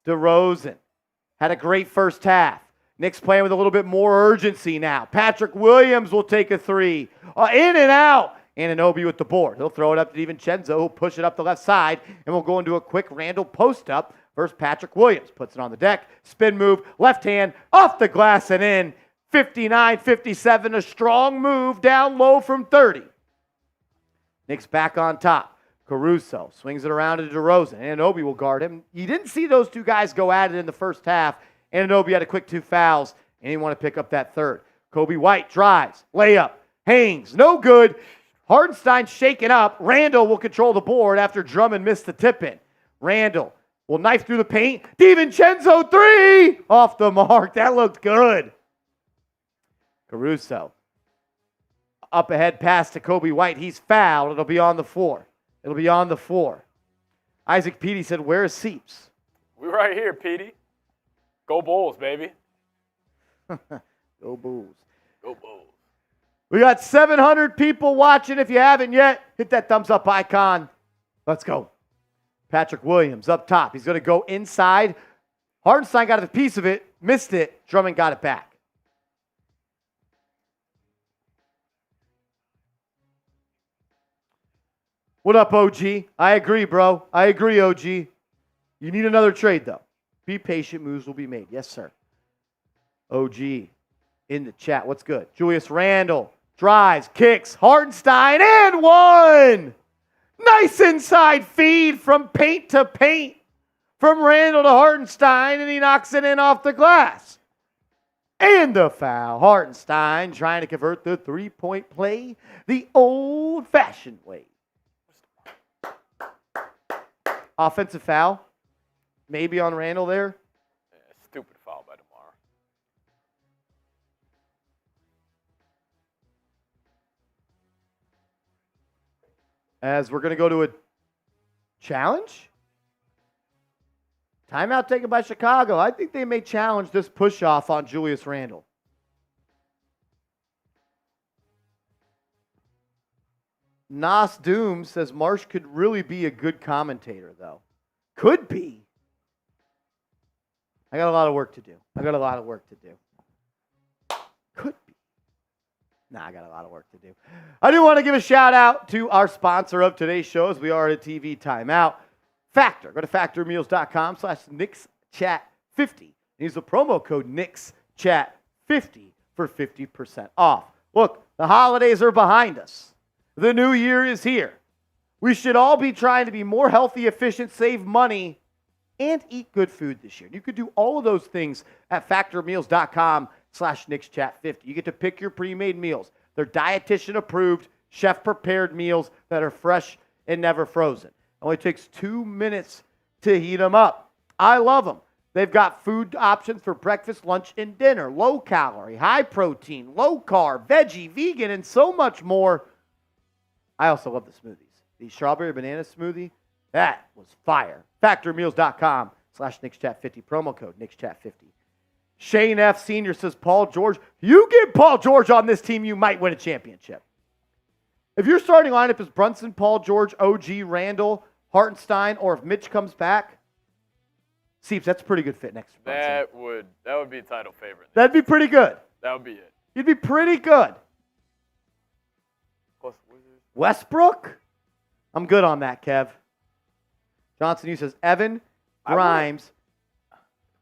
DeRozan had a great first half. Knicks playing with a little bit more urgency now. Patrick Williams will take a 3. In and out. Anunoby with the board. He'll throw it up to DiVincenzo. He'll push it up the left side, and we'll go into a quick Randall post-up versus Patrick Williams. Puts it on the deck. Spin move. Left hand. Off the glass and in. 59-57. A strong move down low from 30. Knicks back on top. Caruso swings it around to DeRozan. Anunoby will guard him. You didn't see those two guys go at it in the first half. Anunoby had a quick 2 fouls, and he wanted to pick up that third. Kobe White drives. Layup. Hangs. No good. Hartenstein shaken up. Randall will control the board after Drummond missed the tip-in. Randall will knife through the paint. DiVincenzo 3! Off the mark. That looked good. Caruso. Up ahead pass to Kobe White. He's fouled. It'll be on the floor. It'll be on the floor. Isaac Petey said, where is Seeps? We're right here, Petey. Go Bulls, baby. Go Bulls. Go Bulls. We got 700 people watching. If you haven't yet, hit that thumbs up icon. Let's go. Patrick Williams up top. He's going to go inside. Hartenstein got a piece of it, missed it. Drummond got it back. What up, OG? I agree, bro. I agree, OG. You need another trade, though. Be patient. Moves will be made. Yes, sir. OG in the chat. What's good? Julius Randle drives, kicks, Hartenstein, and 1! Nice inside feed from paint to paint from Randle to Hartenstein, and he knocks it in off the glass. And the foul. Hartenstein trying to convert the three-point play the old-fashioned way. Offensive foul. Maybe on Randle there. Yeah, stupid foul by DeMar. As we're going to go to a challenge. Timeout taken by Chicago. I think they may challenge this push-off on Julius Randle. Nas Doom says Marsh could really be a good commentator, though. Could be. I got a lot of work to do. Could be. Nah, I got a lot of work to do. I do want to give a shout out to our sponsor of today's show as we are at a TV timeout. Factor. Go to factormeals.com/KnicksChat50. Use the promo code KnicksChat50 for 50% off. Look, the holidays are behind us. The new year is here. We should all be trying to be more healthy, efficient, save money, and eat good food this year. You could do all of those things at factormeals.com/KnicksChat50. You get to pick your pre-made meals. They're dietitian approved, chef prepared meals that are fresh and never frozen. It only takes 2 minutes to heat them up. I love them. They've got food options for breakfast, lunch, and dinner. Low calorie, high protein, low carb, veggie, vegan, and so much more. I also love the smoothies. The strawberry banana smoothie, that was fire. Factormeals.com/NicksChat50, promo code NicksChat50. Shane F. Sr. says, Paul George, you get Paul George on this team, you might win a championship. If your starting lineup is Brunson, Paul George, OG, Randall, Hartenstein, or if Mitch comes back, Seeps, that's a pretty good fit next to Brunson. That would be a title favorite. That'd be pretty good. That would be it. You'd be pretty good. Plus Wizards. Westbrook? I'm good on that, Kev. Johnson, you says Evan, Grimes,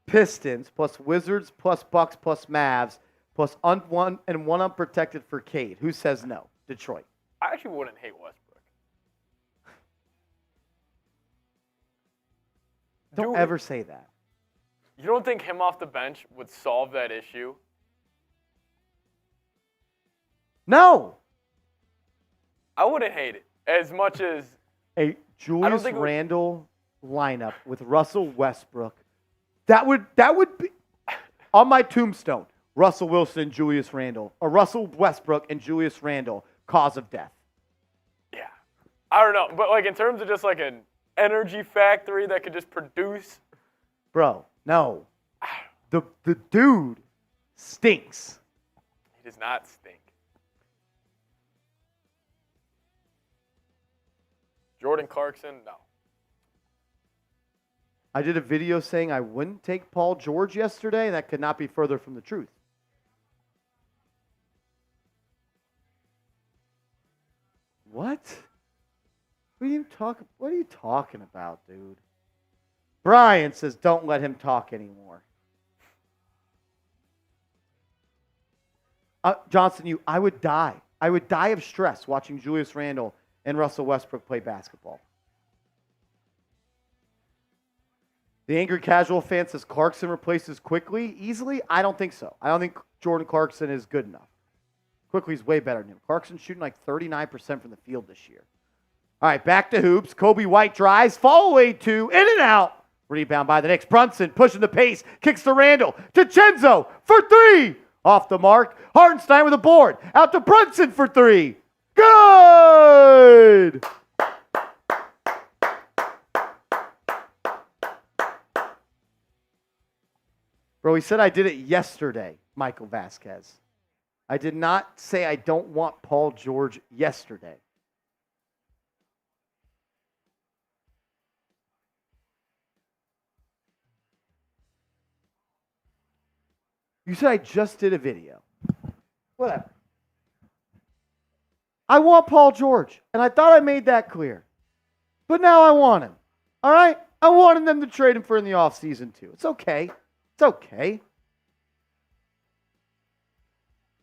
Pistons, plus Wizards, plus Bucks, plus Mavs, plus one unprotected for Cade. Who says no? Detroit. I actually wouldn't hate Westbrook. Don't ever say that. You don't think him off the bench would solve that issue? No. I wouldn't hate it as much as A Julius Randle lineup with Russell Westbrook. That would be on my tombstone. Russell Wilson and Julius Randle. Or Russell Westbrook and Julius Randle, cause of death. Yeah. I don't know. But like in terms of just like an energy factory that could just produce. Bro, no. The dude stinks. He does not stink. Jordan Clarkson, no. I did a video saying I wouldn't take Paul George yesterday. That could not be further from the truth. What? What are you talking about, dude? Brian says don't let him talk anymore. Johnson, I would die. I would die of stress watching Julius Randle and Russell Westbrook play basketball. The angry casual fan says Clarkson replaces Quickly easily. I don't think so. I don't think Jordan Clarkson is good enough. Quickly's way better than him. Clarkson's shooting like 39% from the field this year. All right, back to hoops. Kobe White drives, fall away two, in and out. Rebound by the Knicks. Brunson pushing the pace, kicks to Randall. DiCenzo for three. Off the mark. Hartenstein with a board. Out to Brunson for three. Good! Bro, he said I did it yesterday, Michael Vasquez. I did not say I don't want Paul George yesterday. You said I just did a video. Whatever. I want Paul George, and I thought I made that clear. But now I want him. All right? I wanted them to trade him for in the offseason, too. It's okay. It's okay.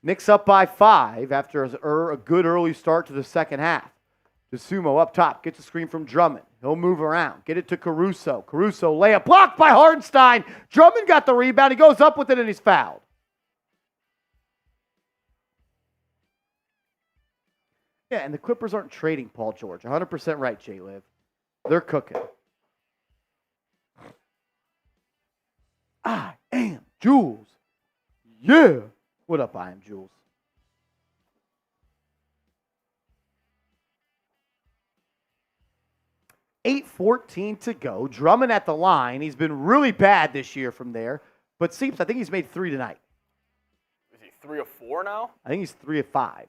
Knicks up by 5 after a good early start to the second half. DeSumo up top, gets a screen from Drummond. He'll move around, get it to Caruso. Caruso layup, blocked by Hartenstein. Drummond got the rebound. He goes up with it, and he's fouled. Yeah, and the Clippers aren't trading Paul George. 100% right, J-Liv. They're cooking. I am Jules. Yeah. What up, I am Jules? $8:14 to go. Drummond at the line. He's been really bad this year from there. But Seeps, I think he's made 3 tonight. Is he 3 of 4 now? I think he's 3 of 5.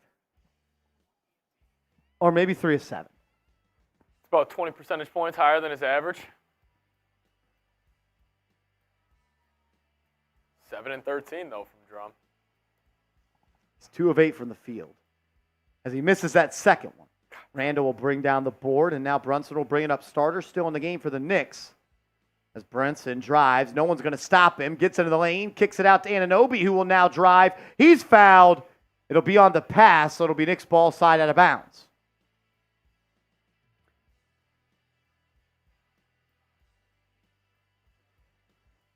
Or maybe 3 of 7. It's about 20 percentage points higher than his average. 7 and 13, though, from Drum. He's 2 of 8 from the field. As he misses that second one. Randall will bring down the board, and now Brunson will bring it up. Starter still in the game for the Knicks. As Brunson drives, no one's going to stop him. Gets into the lane, kicks it out to Anunoby, who will now drive. He's fouled. It'll be on the pass, so it'll be Knicks ball side out of bounds.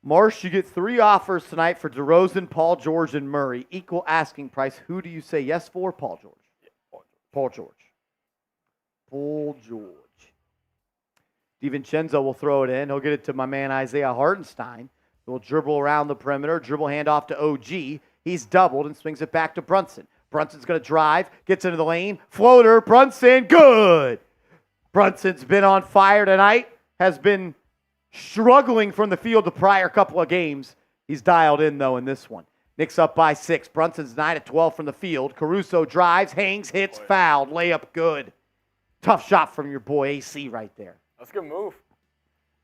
Marsh, you get 3 offers tonight for DeRozan, Paul George, and Murray. Equal asking price. Who do you say yes for? Paul George. Yeah, Paul George. Paul George. DiVincenzo will throw it in. He'll get it to my man Isaiah Hartenstein. He'll dribble around the perimeter, dribble handoff to OG. He's doubled and swings it back to Brunson. Brunson's going to drive, gets into the lane. Floater, Brunson, good. Brunson's been on fire tonight, has been struggling from the field the prior couple of games. He's dialed in, though, in this one. Knicks up by 6. Brunson's 9 of 12 from the field. Caruso drives, hangs, hits, fouled. Layup good. Tough shot from your boy AC right there. That's a good move.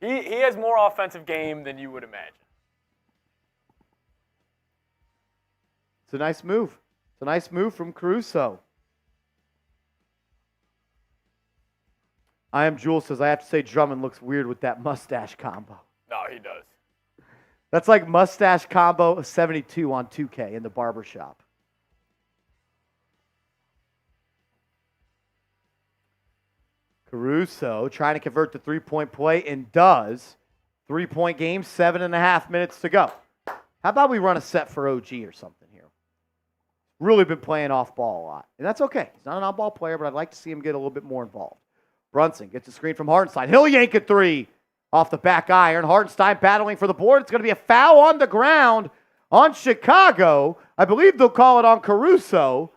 He has more offensive game than you would imagine. It's a nice move. It's a nice move from Caruso. I am Jules says, I have to say Drummond looks weird with that mustache combo. No, he does. That's like mustache combo 72 on 2K in the barbershop. Caruso trying to convert the three-point play and does. 3-point game, 7.5 minutes to go. How about we run a set for OG or something here? Really been playing off ball a lot. And that's okay. He's not an on-ball player, but I'd like to see him get a little bit more involved. Brunson gets a screen from Hartenstein. He'll yank a 3 off the back iron. Hartenstein battling for the board. It's going to be a foul on the ground on Chicago. I believe they'll call it on Caruso.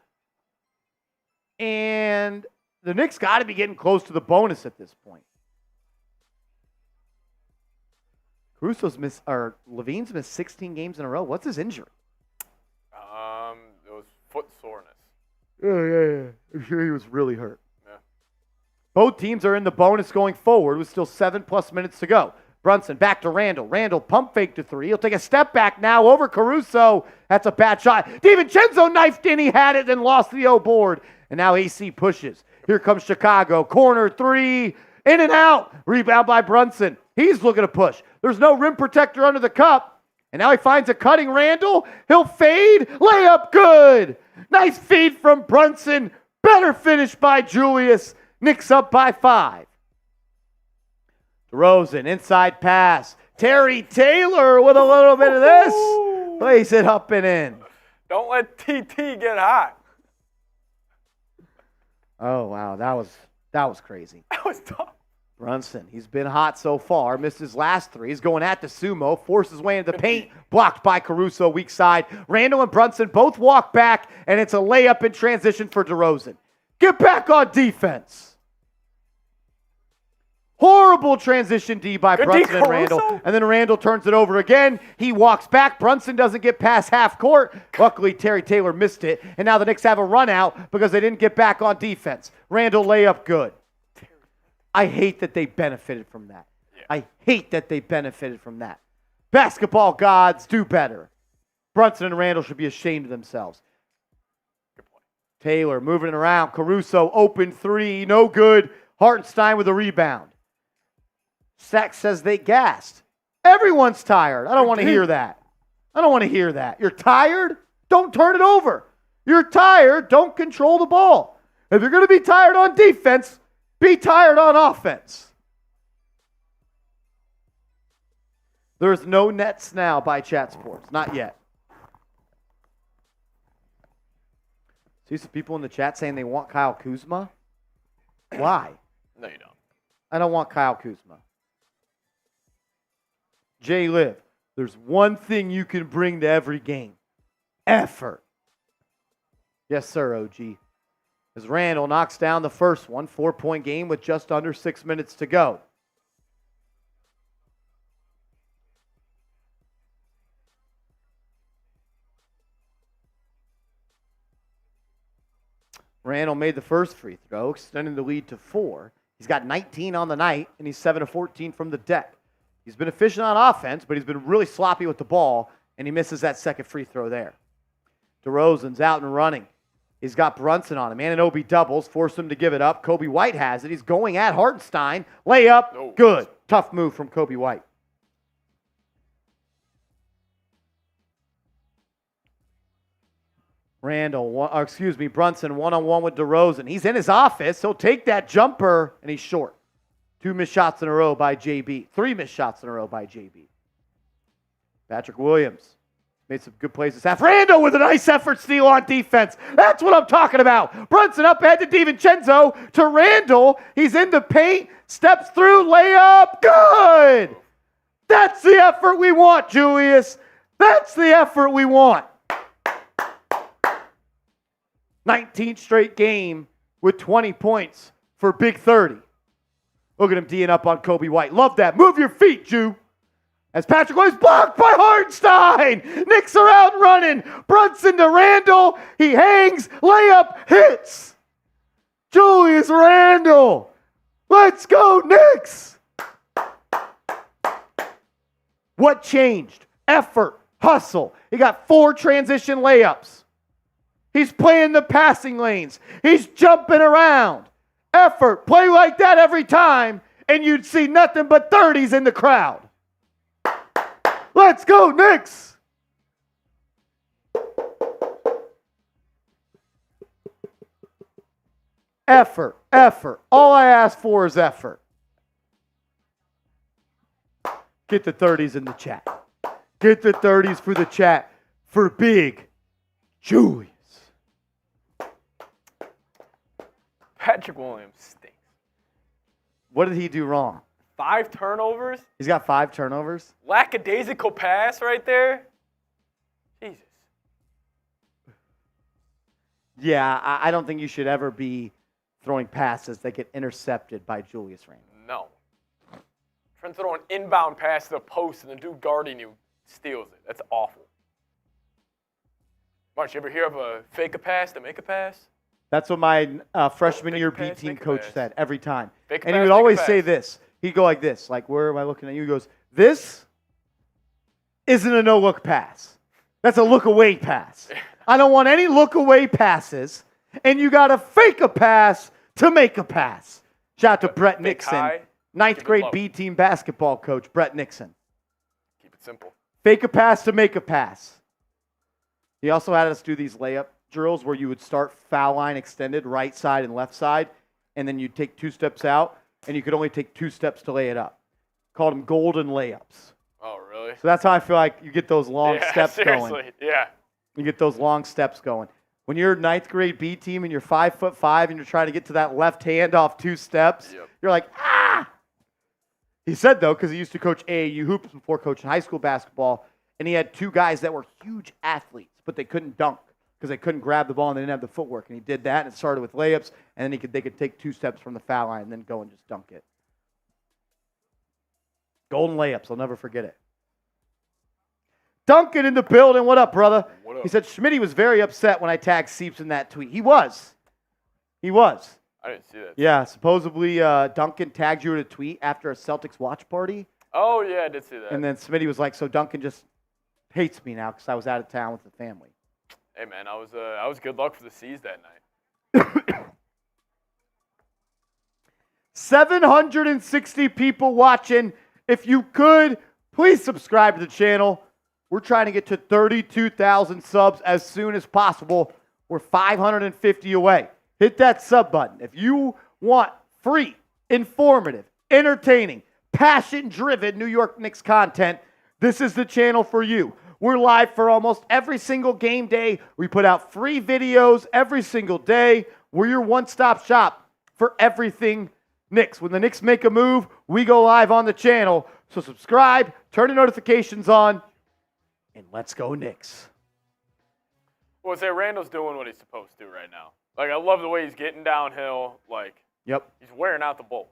And the Knicks got to be getting close to the bonus at this point. Levine's missed 16 games in a row. What's his injury? It was foot soreness. Yeah. I'm sure he was really hurt. Yeah. Both teams are in the bonus going forward with still 7+ minutes to go. Brunson back to Randall. Randall pump fake to 3. He'll take a step back now over Caruso. That's a bad shot. DiVincenzo knifed in. He had it and lost the O board. And now AC pushes. Here comes Chicago. Corner 3. In and out. Rebound by Brunson. He's looking to push. There's no rim protector under the cup. And now he finds a cutting Randall. He'll fade. Layup good. Nice feed from Brunson. Better finish by Julius. Knicks up by 5. DeRozan, inside pass. Terry Taylor with a little bit of this. Plays it up and in. Don't let TT get hot. Oh, wow. That was crazy. That was tough. Brunson, he's been hot so far. Missed his last 3. He's going at the sumo. Forces his way into the paint. Blocked by Caruso, weak side. Randall and Brunson both walk back, and it's a layup in transition for DeRozan. Get back on defense. Horrible transition D by Brunson and Randall. And then Randall turns it over again. He walks back. Brunson doesn't get past half court. Luckily, Terry Taylor missed it. And now the Knicks have a run out because they didn't get back on defense. Randall layup good. I hate that they benefited from that. Yeah. I hate that they benefited from that. Basketball gods do better. Brunson and Randall should be ashamed of themselves. Good point. Taylor moving it around. Caruso open 3. No good. Hartenstein with a rebound. Sack says they gassed. Everyone's tired. I don't want to hear that. I don't want to hear that. You're tired? Don't turn it over. You're tired? Don't control the ball. If you're going to be tired on defense, be tired on offense. There's no Nets now by Chat Sports. Not yet. See some people in the chat saying they want Kyle Kuzma. Why? No, you don't. I don't want Kyle Kuzma. Jay Liv, there's one thing you can bring to every game. Effort. Yes, sir, OG. As Randall knocks down the first one, 4-point game with just under 6 minutes to go. Randall made the first free throw, extending the lead to 4. He's got 19 on the night, and he's 7 of 14 from the deck. He's been efficient on offense, but he's been really sloppy with the ball, and he misses that second free throw there. DeRozan's out and running. He's got Brunson on him. Anunoby doubles, forced him to give it up. Kobe White has it. He's going at Hartenstein. Layup, good. Tough move from Kobe White. Brunson one-on-one with DeRozan. He's in his office. He'll take that jumper, and he's short. 2 missed shots in a row by JB. 3 missed shots in a row by JB. Patrick Williams made some good plays this half. Randall with a nice effort steal on defense. That's what I'm talking about. Brunson up ahead to DiVincenzo to Randall. He's in the paint. Steps through, layup, good! That's the effort we want, Julius. That's the effort we want. 19th straight game with 20 points for Big 30. Look at him D'ing up on Kobe White. Love that. Move your feet, Jew. As Patrick was blocked by Hartenstein. Knicks are out running. Brunson to Randall. He hangs. Layup hits. Julius Randle. Let's go, Knicks. What changed? Effort, hustle. He got 4 transition layups. He's playing the passing lanes. He's jumping around. Effort, play like that every time, and you'd see nothing but 30s in the crowd. Let's go, Knicks! Effort, effort. All I ask for is effort. Get the 30s in the chat. Get the 30s for the chat for Big Julius. Patrick Williams stinks. What did he do wrong? 5 turnovers? He's got 5 turnovers. Lackadaisical pass right there? Jesus. Yeah, I don't think you should ever be throwing passes that get intercepted by Julius Randle. No. Trying to throw an inbound pass to the post and the dude guarding you steals it. That's awful. March, you ever hear of a fake a pass to make a pass? That's what my freshman Fake year a pass, B team make a coach pass. said every time. Fake a And he pass, would make a always pass. say this. He'd go like this, like, where am I looking at you? He goes, this isn't a no-look pass. That's a look-away pass. I don't want any look-away passes, and you got to fake a pass to make a pass. Shout out to Brett Fake Nixon, high, ninth keep it grade low. B team basketball coach, Brett Nixon. Keep it simple. Fake a pass to make a pass. He also had us do these layup drills where you would start foul line extended, right side and left side, and then you'd take 2 steps out, and you could only take 2 steps to lay it up. Called them golden layups. Oh, really? So that's how I feel like you get those long Yeah, steps seriously. going. Yeah. You get those long steps going. When you're ninth grade B team and you're 5'5" and you're trying to get to that left hand off 2 steps, Yep. you're like, ah! He said, though, because he used to coach AAU hoops before coaching high school basketball, and he had 2 guys that were huge athletes, but they couldn't dunk because they couldn't grab the ball and they didn't have the footwork. And he did that, and it started with layups, and then they could take 2 steps from the foul line and then go and just dunk it. Golden layups, I'll never forget it. Duncan in the building. What up, brother? What up? He said Schmitty was very upset when I tagged Seeps in that tweet. He was. He was. I didn't see that. Yeah, supposedly Duncan tagged you in a tweet after a Celtics watch party. Oh, yeah, I did see that. And then Smitty was like, so Duncan just hates me now because I was out of town with the family. Hey, man, I was good luck for the C's that night. 760 people watching. If you could, please subscribe to the channel. We're trying to get to 32,000 subs as soon as possible. We're 550 away. Hit that sub button. If you want free, informative, entertaining, passion-driven New York Knicks content, this is the channel for you. We're live for almost every single game day. We put out free videos every single day. We're your one-stop shop for everything Knicks. When the Knicks make a move, we go live on the channel. So subscribe, turn the notifications on, and let's go Knicks. Well, say Randall's doing what he's supposed to right now. Like, I love the way he's getting downhill. Like, Yep. he's wearing out the Bulls.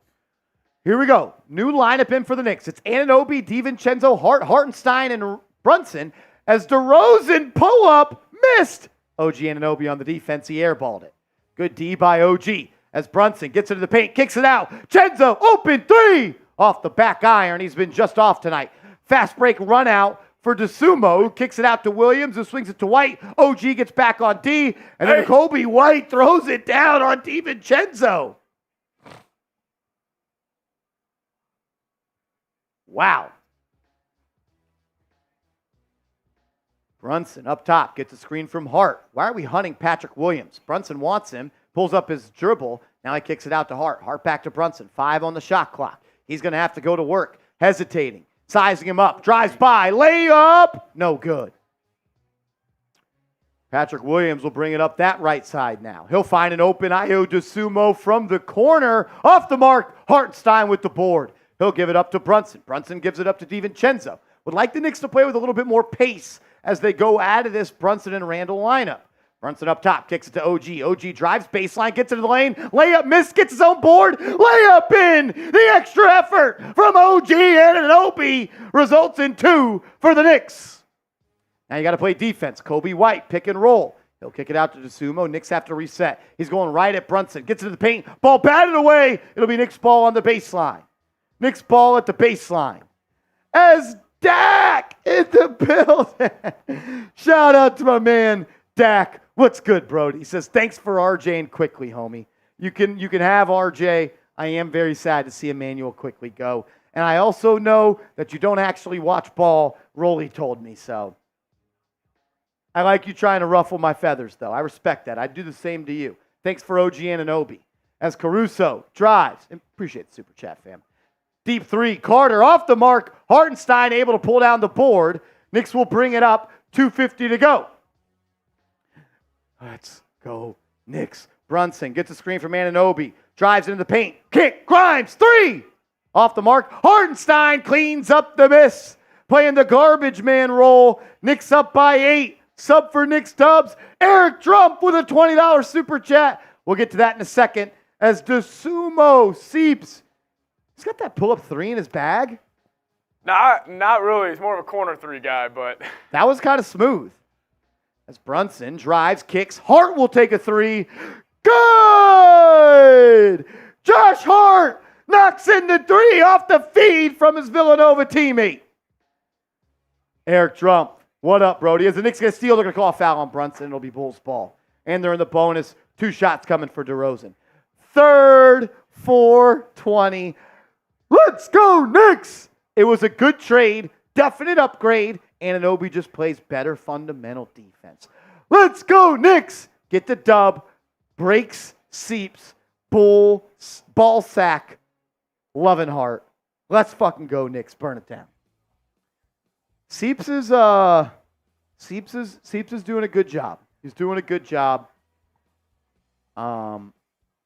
Here we go. New lineup in for the Knicks. It's Anunoby, DiVincenzo, Hartenstein, and Brunson. As DeRozan pull-up missed. OG Anunoby on the defense. He airballed it. Good D by OG. As Brunson gets into the paint, kicks it out. Chenzo, open 3. Off the back iron. He's been just off tonight. Fast break run out for DeSumo, who kicks it out to Williams, who swings it to White. OG gets back on D. And then Kobe White throws it down on DiVincenzo. Wow. Brunson up top gets a screen from Hart. Why are we hunting Patrick Williams? Brunson wants him, pulls up his dribble. Now he kicks it out to Hart. Hart back to Brunson. 5 on the shot clock. He's going to have to go to work. Hesitating. Sizing him up. Drives by. Layup. No good. Patrick Williams will bring it up that right side now. He'll find an open Ayo DeSumo from the corner. Off the mark, Hartenstein with the board. He'll give it up to Brunson. Brunson gives it up to DiVincenzo. Would like the Knicks to play with a little bit more pace as they go out of this Brunson and Randall lineup. Brunson up top, kicks it to OG. OG drives baseline, gets into the lane. Layup miss, gets his own board. Layup in. The extra effort from OG and Anunoby results in 2 for the Knicks. Now you got to play defense. Kobe White, pick and roll. He'll kick it out to DeSumo. Knicks have to reset. He's going right at Brunson. Gets into the paint. Ball batted away. It'll be Knicks ball on the baseline. Knicks ball at the baseline. As Dak in the building. Shout out to my man, Dak. What's good, Brody? He says, thanks for RJ and Quickly, homie. You can have RJ. I am very sad to see Emmanuel Quickly go. And I also know that you don't actually watch ball. Rolly told me so. I like you trying to ruffle my feathers, though. I respect that. I'd do the same to you. Thanks for OG and Anunoby. As Caruso drives. Appreciate the super chat, fam. Deep three. Carter off the mark. Hartenstein able to pull down the board. Knicks will bring it up. 2:50 to go. Let's go, Knicks. Brunson gets a screen from Anunoby. Drives into the paint. Kick. Grimes. 3. Off the mark. Hartenstein cleans up the miss. Playing the garbage man role. Knicks up by 8. Sub for Knicks Dubs. Eric Trump with a $20 super chat. We'll get to that in a second. As DeSumo seeps. He's got that pull-up 3 in his bag. Not really. He's more of a corner 3 guy, but. That was kind of smooth. As Brunson drives, kicks. Hart will take a 3. Good! Josh Hart knocks in the 3 off the feed from his Villanova teammate. Eric Trump. What up, Brody? As the Knicks get a steal, they're going to call a foul on Brunson. It'll be Bulls ball. And they're in the bonus. 2 shots coming for DeRozan. Third, 4:20. Let's go, Knicks! It was a good trade. Definite upgrade. Anunoby just plays better fundamental defense. Let's go, Knicks! Get the dub. Breaks, seeps, ball sack. Loving Hart. Let's fucking go, Knicks. Burn it down. Seeps is doing a good job. He's doing a good job.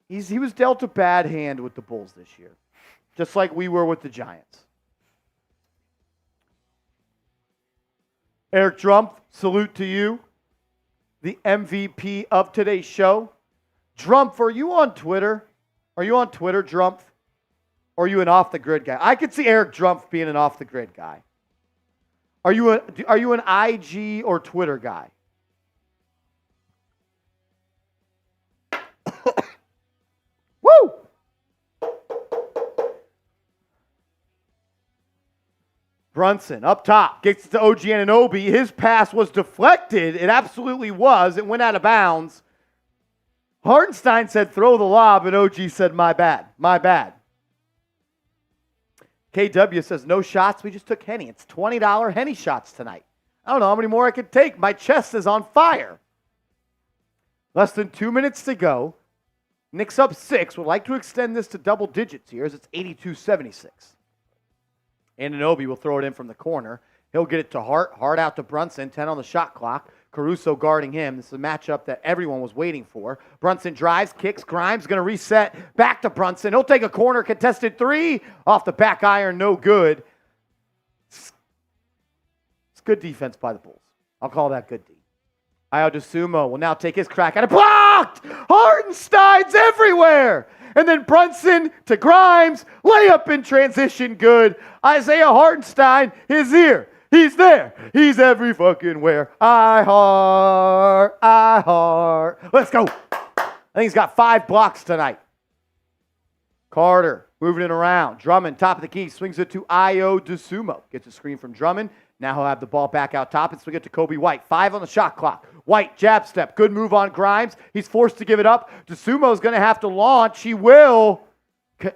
He was dealt a bad hand with the Bulls this year, just like we were with the Giants. Eric Drumpf, salute to you, the MVP of today's show. Drumpf, are you on Twitter? Are you on Twitter, Drumpf? Or are you an off-the-grid guy? I could see Eric Drumpf being an off-the-grid guy. Are you an IG or Twitter guy? Woo! Brunson up top gets it to OG Anunoby. His pass was deflected. It absolutely was. It went out of bounds. Hartenstein said throw the lob, and OG said my bad. My bad. KW says, no shots, we just took Henny. It's $20 Henny shots tonight. I don't know how many more I could take. My chest is on fire. Less than 2 minutes to go. Knicks up 6. Would like to extend this to double digits here as it's 82-76. Anunoby will throw it in from the corner. He'll get it to Hart. Hart out to Brunson. 10 on the shot clock. Caruso guarding him. This is a matchup that everyone was waiting for. Brunson drives, kicks. Grimes going to reset. Back to Brunson. He'll take a corner contested 3. Off the back iron, no good. It's good defense by the Bulls. I'll call that good D. Ayo DeSumo will now take his crack at it. Blocked! Hartenstein's everywhere! And then Brunson to Grimes. Layup in transition, good. Isaiah Hartenstein is here. He's there. He's every fucking where. I heart. Let's go. I think he's got 5 blocks tonight. Carter moving it around. Drummond, top of the key, swings it to Ayo DeSumo. Gets a screen from Drummond. Now he'll have the ball back out top and swing it to Kobe White. 5 on the shot clock. White, jab step. Good move on Grimes. He's forced to give it up. DeSumo's going to have to launch. He will.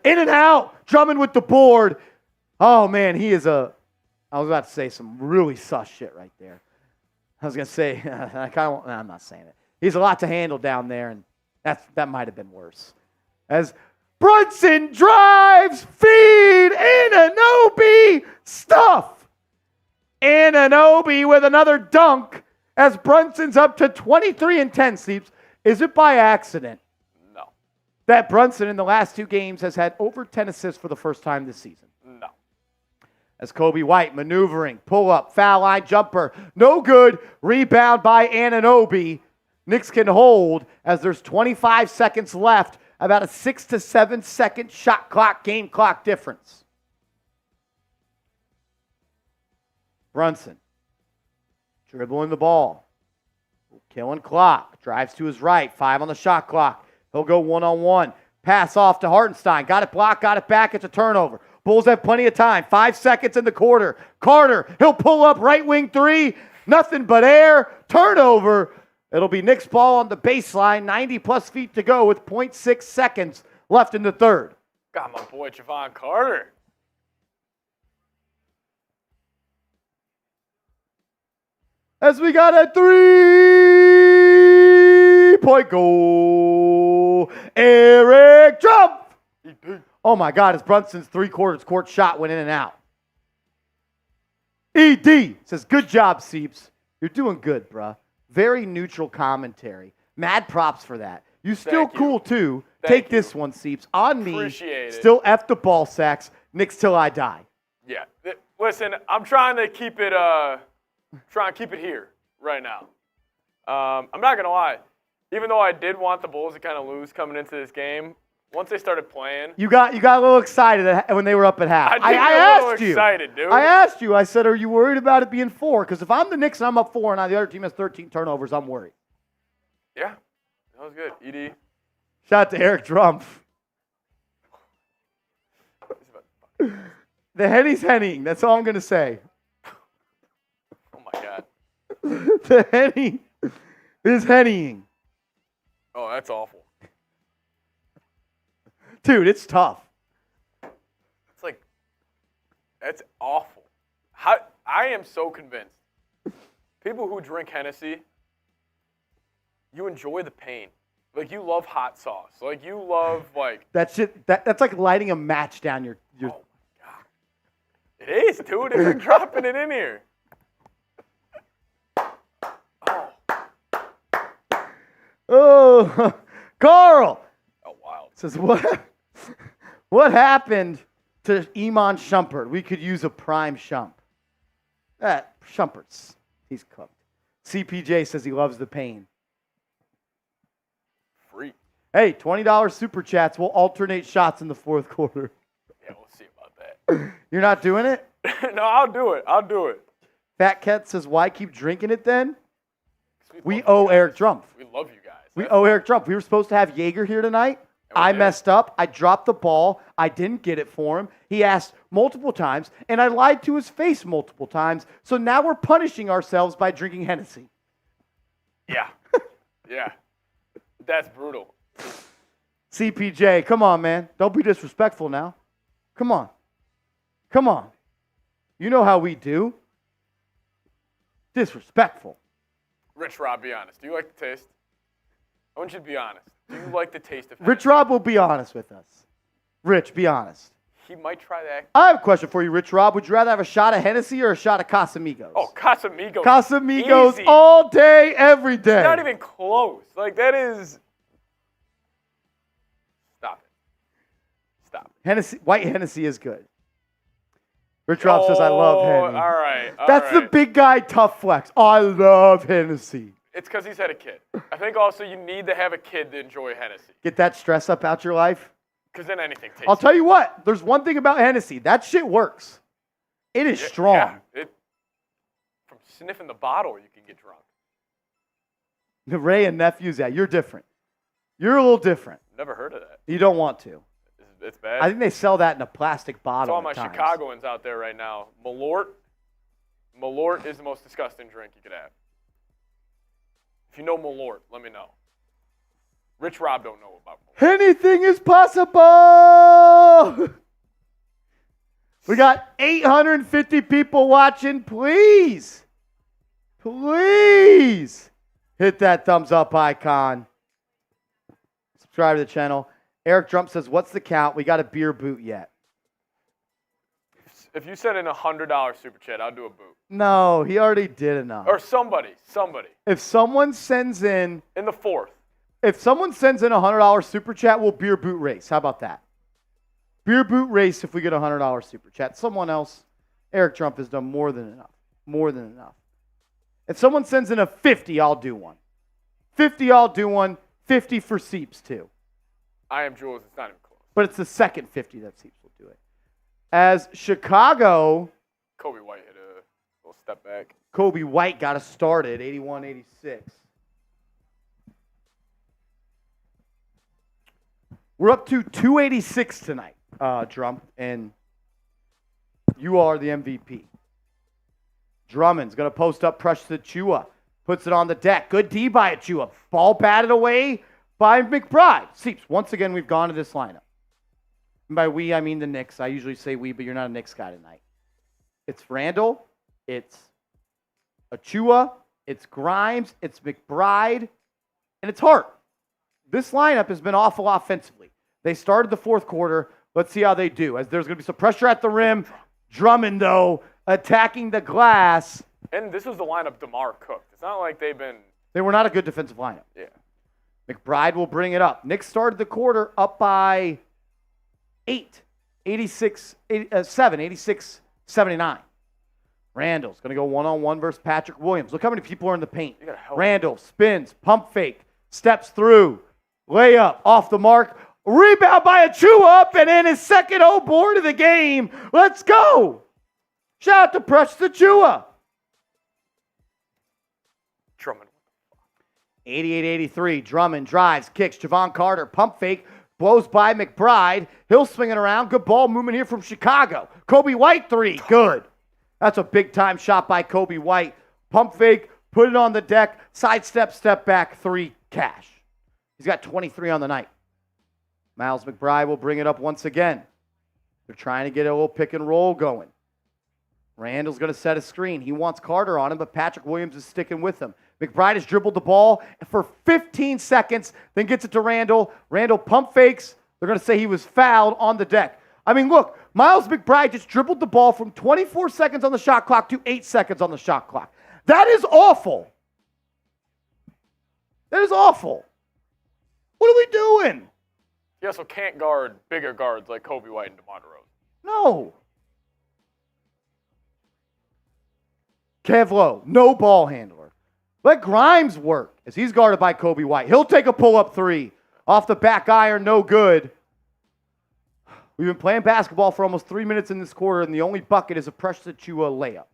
In and out. Drummond with the board. Oh, man, he is a... I was about to say some really sus shit right there. I was going to say, I'm not saying it. He's a lot to handle down there, and that might have been worse. As Brunson drives, feed, Anunoby, stuff. Anunoby with another dunk. as Brunson's up to 23-10, Sleeps. Is it by accident No. that Brunson in the last 2 games has had over 10 assists for the first time this season? No. As Kobe White maneuvering, pull up, foul line jumper, no good, rebound by Anunoby. Knicks can hold as there's 25 seconds left, about a 6 to 7 second shot clock, game clock difference. Brunson, dribbling the ball, killing clock, drives to his right, 5 on the shot clock. He'll go one-on-one, pass off to Hartenstein, got it blocked, got it back, it's a turnover. Bulls have plenty of time, 5 seconds in the quarter. Carter, he'll pull up right wing 3, nothing but air, turnover. It'll be Knicks ball on the baseline, 90-plus feet to go with 0.6 seconds left in the third. Got my boy Javon Carter. As we got a 3-point goal, Eric Trump. Oh my God, as Brunson's 3/4 court shot went in and out. ED says, good job, Seeps. You're doing good, bruh. Very neutral commentary. Mad props for that. You still Thank you. cool, too. Thank Take this one, Seeps. On me. Appreciate it. Still F the ball sacks. Knicks till I die. Yeah. Listen, I'm trying to keep it here right now. I'm not gonna lie. Even though I did want the Bulls to kind of lose coming into this game, once they started playing, You got a little excited when they were up at half. I did get a little asked you. excited, dude. I asked you. I said, are you worried about it being 4? Because if I'm the Knicks and I'm up 4 and the other team has 13 turnovers, I'm worried. Yeah, that was good. ED. Shout out to Eric Drumpf. The Henny's Hennying. That's all I'm going to say. Oh my God. The Henny is Hennying. Oh, that's awful. Dude, it's tough. It's like, that's awful. I am so convinced. People who drink Hennessy, you enjoy the pain. Like, you love hot sauce. Like, you love, like... That shit, that's like lighting a match down your... Oh, my God. It is, dude. If you're dropping it in here. Oh, Carl Oh, wow. says, what happened to Iman Shumpert? We could use a prime Shump. Shumpert's, he's cooked. CPJ says he loves the pain. Free. Hey, $20 super chats. We'll alternate shots in the fourth quarter. Yeah, we'll see about that. You're not doing it? No, I'll do it. I'll do it. Fat Cat says, why keep drinking it then? We love owe you guys. Eric Drumpf. We love you guys. We owe Eric Drumpf. We were supposed to have Jaeger here tonight. And we I did. messed up. I dropped the ball. I didn't get it for him. He asked multiple times, and I lied to his face multiple times. So now we're punishing ourselves by drinking Hennessy. Yeah. Yeah. That's brutal. CPJ, come on, man. Don't be disrespectful now. Come on. Come on. You know how we do. Disrespectful. Rich Rob, be honest. Do you like the taste? I want you to be honest. Do you like the taste of Rich Hennessy? Rob will be honest with us. Rich, be honest. He might try that. I have a question for you, Rich Rob. Would you rather have a shot of Hennessy or a shot of Casamigos? Oh, Casamigos. Casamigos Easy. all day, every day. It's not even close. Like, that is... Stop it. Stop it. Hennessy, white Hennessy is good. Rich Rob says, I love Henny. All right. That's the big guy tough flex. I love Hennessy. It's because he's had a kid. I think also you need to have a kid to enjoy Hennessy. Get that stress up out your life. Because then anything tastes I'll tell you what. There's one thing about Hennessy. That shit works. It is strong. Yeah, from sniffing the bottle, you can get drunk. The Ray and nephews, yeah, you're different. You're a little different. Never heard of that. You don't want to. It's bad. I think they sell that in a plastic To bottle. all my at times. Chicagoans out there right now, Malort is the most disgusting drink you could have. If you know Malort, let me know. Rich Rob don't know about Malort. Anything is possible. We got 850 people watching. Please hit that thumbs up icon. Subscribe to the channel. Eric Trump says, what's the count? We got a beer boot yet. If you send in a $100 super chat, I'll do a boot. No, he already did enough. Or somebody. If someone sends in the fourth. If someone sends in a $100 super chat, we'll beer boot race. How about that? Beer boot race if we get a $100 super chat. Someone else, Eric Trump has done more than enough. More than enough. If someone sends in a 50, I'll do one. 50, I'll do one. 50 for Seeps, too. I am Jules. It's not even close. But it's the second 50 that Seeps will do it. As Chicago. Kobe White hit a little step back. Kobe White got us started, 81-86. We're up to 286 tonight, Drum, and you are the MVP. Drummond's going to post up pressure to Chua. Puts it on the deck. Good D by Chua. Ball batted away by McBride. Seeps, once again, we've gone to this lineup. And by we, I mean the Knicks. I usually say we, but you're not a Knicks guy tonight. It's Randall. It's Achua. It's Grimes. It's McBride. And it's Hart. This lineup has been awful offensively. They started the fourth quarter. Let's see how they do. As there's going to be some pressure at the rim. Drummond, though, attacking the glass. And this was the lineup DeMar cooked. It's not like they've been. They were not a good defensive lineup. Yeah. McBride will bring it up. Knicks started the quarter up by 86-79. Randall's going to go one-on-one versus Patrick Williams. Look how many people are in the paint. Randall spins, pump fake, steps through, layup off the mark, rebound by Achua up and in his second board of the game. Let's go. Shout out to Precious Achua. Drummond. 88-83. Drummond drives, kicks. Javon Carter, pump fake, blows by McBride. He'll swing it around. Good ball movement here from Chicago. Kobe White, three. Good. That's a big-time shot by Kobe White. Pump fake, put it on the deck, sidestep, step back, three, cash. He's got 23 on the night. Miles McBride will bring it up once again. They're trying to get a little pick and roll going. Randall's going to set a screen. He wants Carter on him, but Patrick Williams is sticking with him. McBride has dribbled the ball for 15 seconds, then gets it to Randall. Randall pump fakes. They're going to say he was fouled on the deck. I mean, look, Miles McBride just dribbled the ball from 24 seconds on the shot clock to 8 seconds on the shot clock. That is awful. That is awful. What are we doing? He also can't guard bigger guards like Kobe White and DeMar DeRozan. No. Kevlo, no ball handler. Let Grimes work as he's guarded by Kobe White. He'll take a pull-up three. Off the back iron, no good. We've been playing basketball for almost 3 minutes in this quarter, and the only bucket is a Precious Achua layup.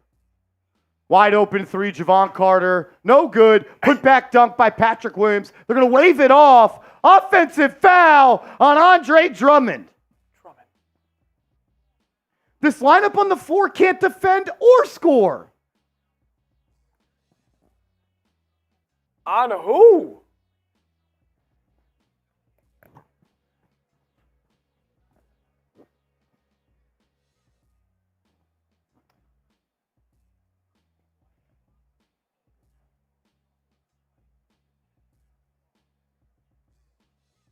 Wide open three, Javon Carter. No good. Put back dunk by Patrick Williams. They're going to wave it off. Offensive foul on Andre Drummond. This lineup on the floor can't defend or score. On who?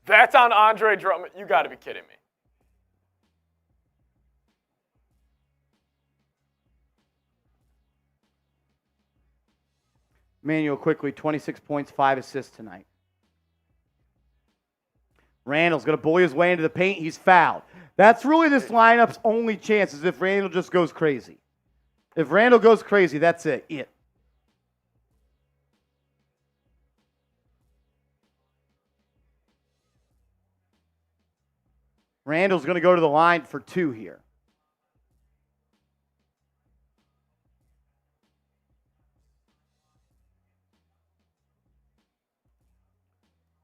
That's on Andre Drummond. You got to be kidding me. Manuel quickly, 26 points, 5 assists tonight. Randall's going to bully his way into the paint. He's fouled. That's really this lineup's only chance is if Randall just goes crazy. If Randall goes crazy, that's it. Randall's going to go to the line for two here.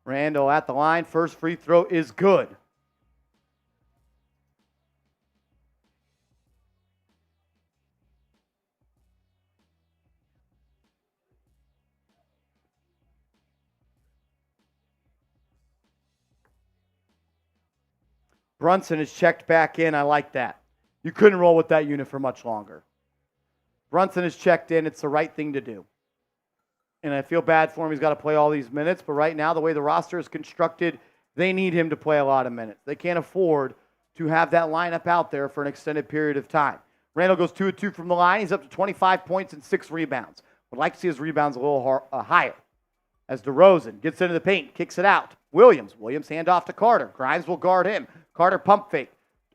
Randall at the line. First free throw is good. Brunson is checked back in. I like that. You couldn't roll with that unit for much longer. Brunson is checked in. It's the right thing to do. And I feel bad for him. He's got to play all these minutes. But right now, the way the roster is constructed, they need him to play a lot of minutes. They can't afford to have that lineup out there for an extended period of time. Randall goes 2 of 2 from the line. He's up to 25 points and 6 rebounds. Would like to see his rebounds a little higher. As DeRozan gets into the paint, kicks it out. Williams hand off to Carter. Grimes will guard him. Carter pump fake.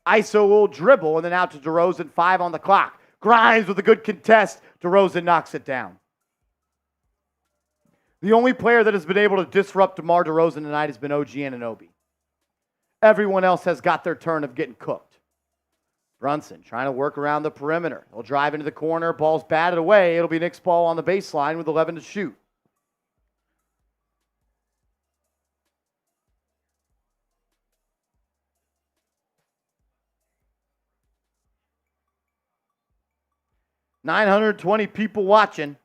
ISO will dribble, and then out to DeRozan, 5 on the clock. Grimes with a good contest. DeRozan knocks it down. The only player that has been able to disrupt DeMar DeRozan tonight has been OG Anunoby. Everyone else has got their turn of getting cooked. Brunson trying to work around the perimeter. He'll drive into the corner. Ball's batted away. It'll be Knicks ball on the baseline with 11 to shoot. $920 people watching.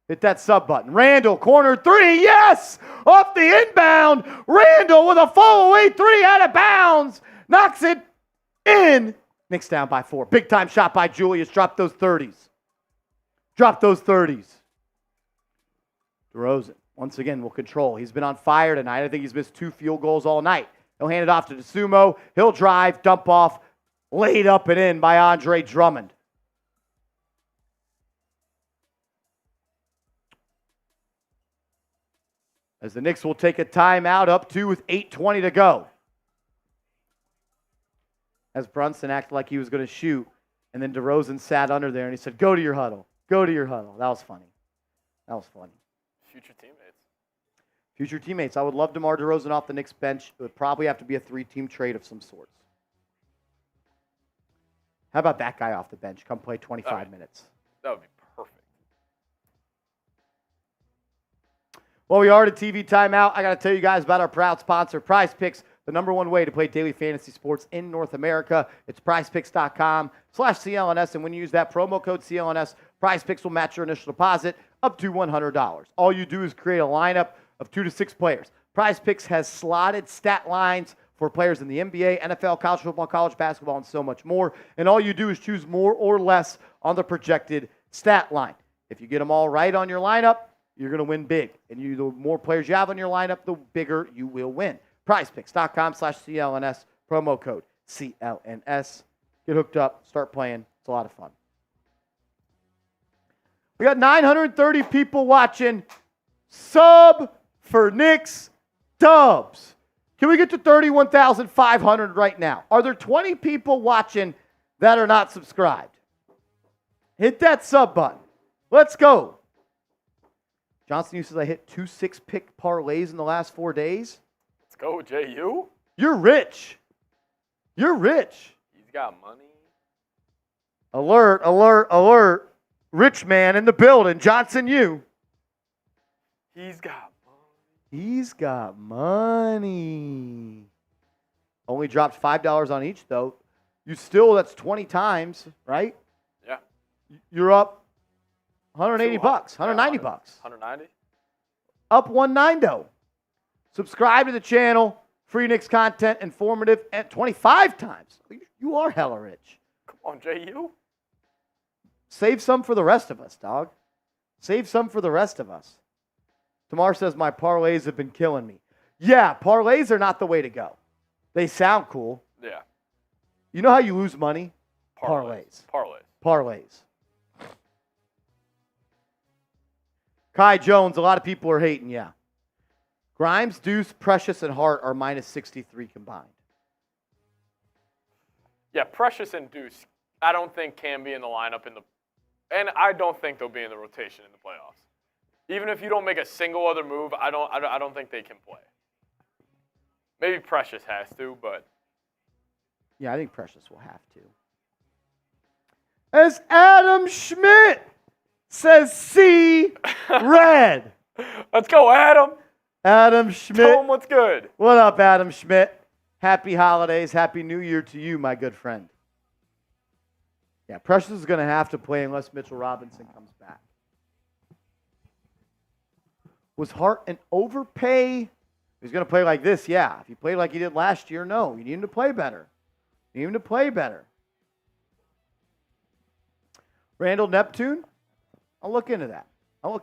Hit that sub button. Randall, corner 3, yes! Off the inbound. Randall with a fall-away 3 out of bounds. Knocks it in. Knicks down by 4. Big-time shot by Julius. Drop those 30s. DeRozan, once again, will control. He's been on fire tonight. I think he's missed 2 field goals all night. He'll hand it off to DeSumo. He'll drive, dump off, laid up and in by Andre Drummond. As the Knicks will take a timeout, up 2 with 8:20 to go. As Brunson acted like he was going to shoot, and then DeRozan sat under there and he said, go to your huddle. Go to your huddle. That was funny. Future teammates. I would love DeMar DeRozan off the Knicks bench. It would probably have to be a 3-team trade of some sorts. How about that guy off the bench? Come play 25 minutes. That would be perfect. Well, we are at a TV timeout. I got to tell you guys about our proud sponsor, Prize Picks, the #1 way to play daily fantasy sports in North America. It's prizepicks.com/CLNS, and when you use that promo code CLNS, Prize Picks will match your initial deposit up to $100. All you do is create a lineup of 2 to 6 players. Prize Picks has slotted stat lines for players in the NBA, NFL, college football, college basketball, and so much more. And all you do is choose more or less on the projected stat line. If you get them all right on your lineup, you're going to win big. And the more players you have on your lineup, the bigger you will win. PrizePicks.com/CLNS, promo code CLNS. Get hooked up, start playing. It's a lot of fun. We got 930 people watching. Sub for Knicks Dubs. Can we get to 31,500 right now? Are there 20 people watching that are not subscribed? Hit that sub button. Let's go. Johnson Hughes says I hit 2 6-pick parlays in the last 4 days. Let's go, JU. You're rich. You're rich. He's got money. Alert, alert, alert. Rich man in the building. Johnson, you. He's got money. He's got money. Only dropped $5 on each, though. That's 20 times, right? Yeah. You're up $180, $190. 190. Up 190. Subscribe to the channel. Free Knicks content, informative, and 25 times. You are hella rich. Come on, JU. Save some for the rest of us, dog. Save some for the rest of us. Tamar says my parlays have been killing me. Yeah, parlays are not the way to go. They sound cool. Yeah. You know how you lose money? Parlays. Parlays. Kai Jones, a lot of people are hating, yeah. Grimes, Deuce, Precious, and Hart are minus 63 combined. Yeah, Precious and Deuce, I don't think can be in the lineup and I don't think they'll be in the rotation in the playoffs. Even if you don't make a single other move, I don't think they can play. Maybe Precious has to, but yeah, I think Precious will have to. As Adam Schmidt says, see red. Let's go, Adam. Adam Schmidt. Tell him what's good. What up, Adam Schmidt? Happy holidays. Happy New Year to you, my good friend. Yeah, Precious is going to have to play unless Mitchell Robinson comes back. Was Hart an overpay? He's going to play like this, yeah. If he played like he did last year, no. You need him to play better. Randall Neptune? I'll look into that. All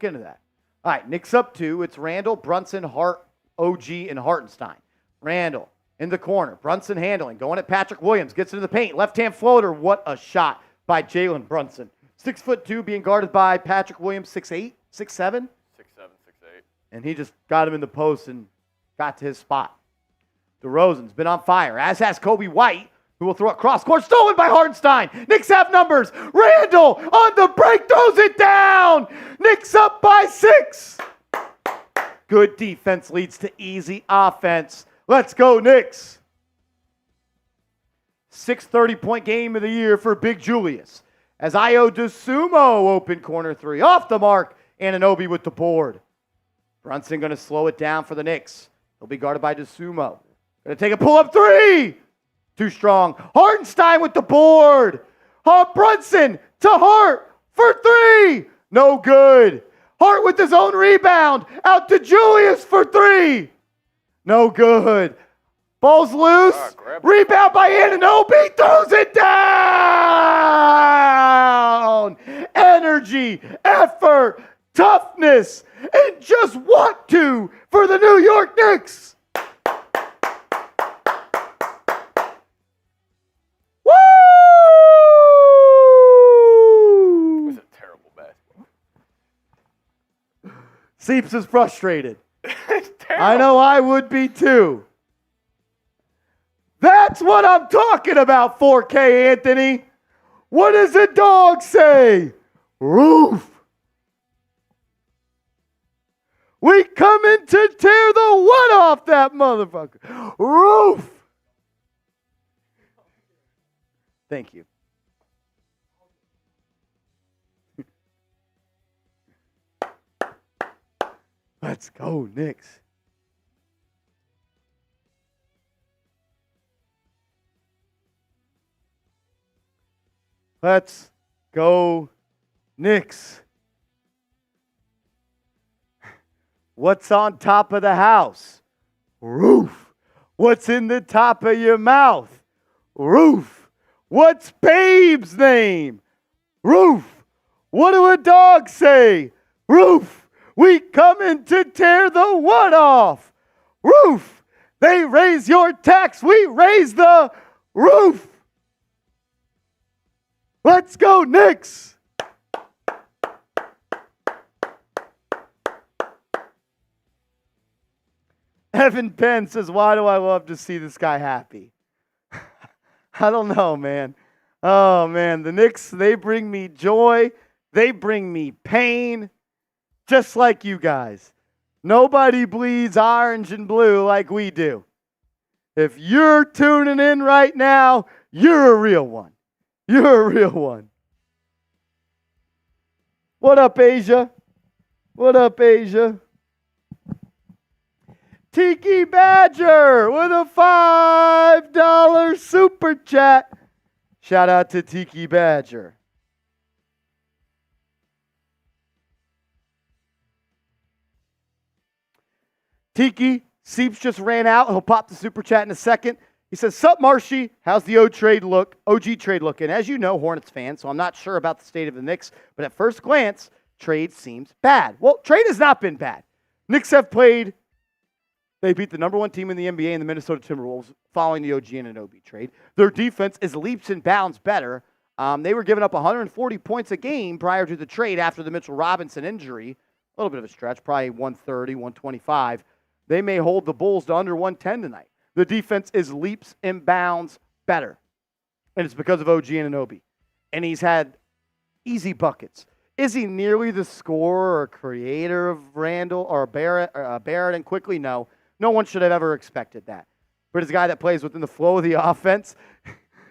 right, Knicks up 2. It's Randall, Brunson, Hart, OG, and Hartenstein. Randall in the corner. Brunson handling. Going at Patrick Williams. Gets into the paint. Left-hand floater. What a shot by Jalen Brunson. 6'2", being guarded by Patrick Williams, 6'8", 6'7". 6'7", 6'8". And he just got him in the post and got to his spot. DeRozan's been on fire, as has Kobe White, who will throw it cross court, stolen by Hartenstein. Knicks have numbers. Randall on the break, throws it down. Knicks up by 6. Good defense leads to easy offense. Let's go, Knicks. 6th 30-point game of the year for Big Julius. As Io DeSumo open corner 3. Off the mark, Anunoby with the board. Brunson going to slow it down for the Knicks. He'll be guarded by DeSumo. Going to take a pull-up 3. Too strong. Hartenstein with the board. Brunson to Hart for 3. No good. Hart with his own rebound. Out to Julius for 3. No good. Ball's loose. Rebound by Anunoby. Throws it down. Energy, effort, toughness, and just want to for the New York Knicks. Woo! It was a terrible basketball. Seeps is frustrated. It's terrible. I know I would be too. That's what I'm talking about, 4K Anthony. What does the dog say? Roof. We coming to tear the what off that motherfucker? Roof. Thank you. Let's go, Knicks. Let's go, Knicks. What's on top of the house? Roof. What's in the top of your mouth? Roof. What's Babe's name? Roof. What do a dog say? Roof. We coming to tear the what off? Roof. They raise your tax. We raise the roof. Let's go, Knicks. Evan Penn says, why do I love to see this guy happy? I don't know, man. Oh, man. The Knicks, they bring me joy. They bring me pain. Just like you guys. Nobody bleeds orange and blue like we do. If you're tuning in right now, you're a real one. You're a real one. What up, Asia? What up, Asia? Tiki Badger with a $5 super chat. Shout out to Tiki Badger. Tiki, Seeps just ran out. He'll pop the super chat in a second. He says, sup, Marshy? How's the OG trade look? And as you know, Hornets fan, so I'm not sure about the state of the Knicks, but at first glance, trade seems bad. Well, trade has not been bad. Knicks have played. They beat the number 1 team in the NBA in the Minnesota Timberwolves following the OG Anunoby trade. Their defense is leaps and bounds better. They were giving up 140 points a game prior to the trade after the Mitchell Robinson injury. A little bit of a stretch, probably 130, 125. They may hold the Bulls to under 110 tonight. The defense is leaps and bounds better. And it's because of OG Anunoby. And he's had easy buckets. Is he nearly the scorer or creator of Randall or Barrett and Quickly? No. No one should have ever expected that. But he's a guy that plays within the flow of the offense.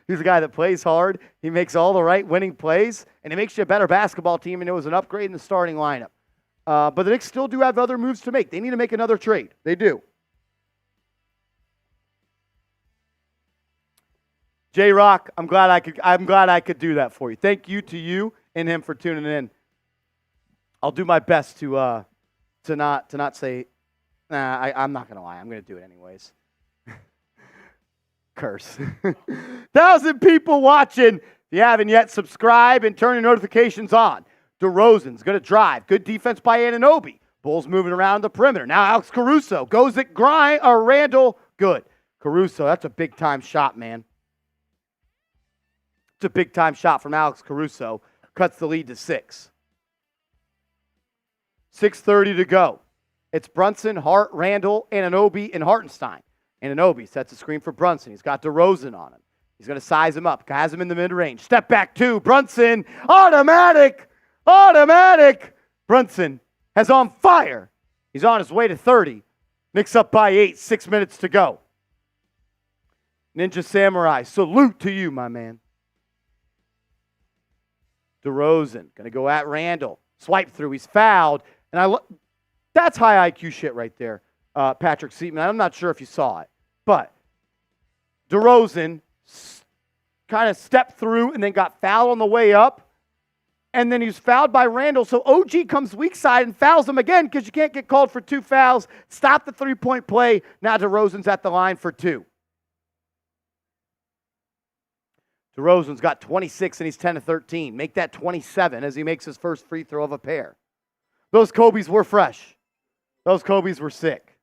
He's a guy that plays hard. He makes all the right winning plays. And he makes you a better basketball team. And it was an upgrade in the starting lineup. But the Knicks still do have other moves to make. They need to make another trade. They do. J-Rock, I'm glad I could do that for you. Thank you to you and him for tuning in. I'll do my best to not say, I'm not gonna lie. I'm gonna do it anyways. Curse. 1,000 people watching. If you haven't yet, subscribe and turn your notifications on. DeRozan's gonna drive. Good defense by Anunoby. Bulls moving around the perimeter. Now Alex Caruso goes at Randall. Good. Caruso, that's a big time shot, man. It's a big-time shot from Alex Caruso. Cuts the lead to 6. 6:30 to go. It's Brunson, Hart, Randall, Anunoby, and Hartenstein. Anunoby sets a screen for Brunson. He's got DeRozan on him. He's going to size him up. Has him in the mid-range. Step back 2. Brunson. Automatic. Brunson has on fire. He's on his way to 30. Knicks up by 8. 6 minutes to go. Ninja Samurai, salute to you, my man. DeRozan going to go at Randall. Swipe through. He's fouled. And that's high IQ shit right there, Patrick Seaman. I'm not sure if you saw it. But DeRozan kind of stepped through and then got fouled on the way up. And then he was fouled by Randall. So OG comes weak side and fouls him again because you can't get called for 2 fouls. Stop the 3-point play. Now DeRozan's at the line for 2. DeRozan's got 26 and he's 10 of 13. Make that 27 as he makes his first free throw of a pair. Those Kobe's were fresh. Those Kobe's were sick.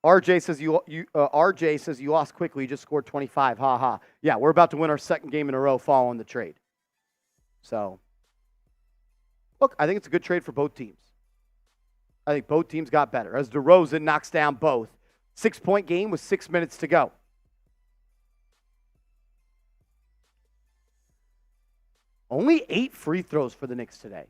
RJ says you lost quickly. You just scored 25. Ha ha. Yeah, we're about to win our second game in a row following the trade. So, look, I think it's a good trade for both teams. I think both teams got better as DeRozan knocks down both. 6-point game with 6 minutes to go. Only 8 free throws for the Knicks today.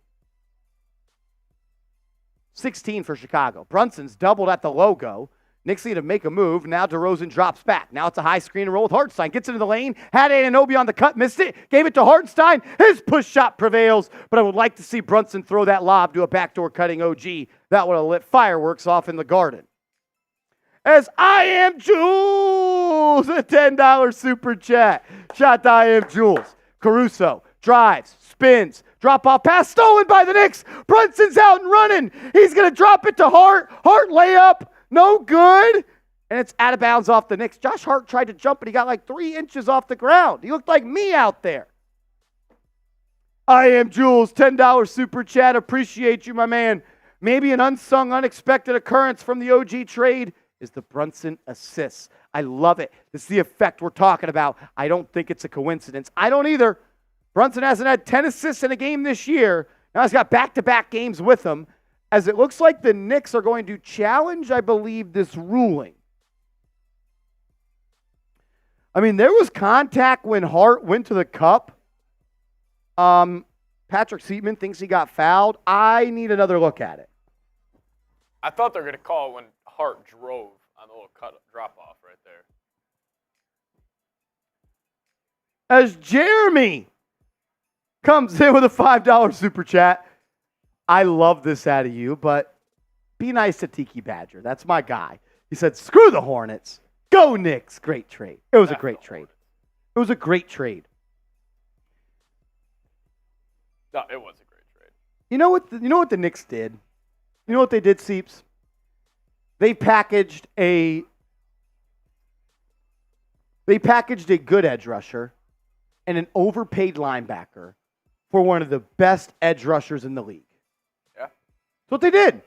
16 for Chicago. Brunson's doubled at the logo. Knicks need to make a move. Now DeRozan drops back. Now it's a high screen and roll with Hartenstein. Gets into the lane. Had Anunoby on the cut. Missed it. Gave it to Hartenstein. His push shot prevails. But I would like to see Brunson throw that lob to a backdoor cutting OG. That would have lit fireworks off in the Garden. As I Am Jules, a $10 super chat. Shot to I Am Jules. Caruso drives, spins, drop off pass stolen by the Knicks. Brunson's out and running. He's going to drop it to Hart. Hart layup. No good. And it's out of bounds off the Knicks. Josh Hart tried to jump, but he got like 3 inches off the ground. He looked like me out there. I Am Jules, $10 super chat. Appreciate you, my man. Maybe an unsung, unexpected occurrence from the OG trade is the Brunson assists. I love it. This is the effect we're talking about. I don't think it's a coincidence. I don't either. Brunson hasn't had 10 assists in a game this year. Now he's got back-to-back games with him. As it looks like the Knicks are going to challenge, I believe, this ruling. I mean, there was contact when Hart went to the cup. Patrick Seaman thinks he got fouled. I need another look at it. I thought they were going to call it when Hart drove on the little cut drop-off right there. As Jeremy comes in with a $5 super chat. I love this out of you, but be nice to Tiki Badger. That's my guy. He said, screw the Hornets. Go Knicks. Great trade. It was a great trade. It was a great trade. No, it was a great trade. You know what the Knicks did? You know what they did, Seeps? They packaged a good edge rusher and an overpaid linebacker for one of the best edge rushers in the league. Yeah. That's what they did.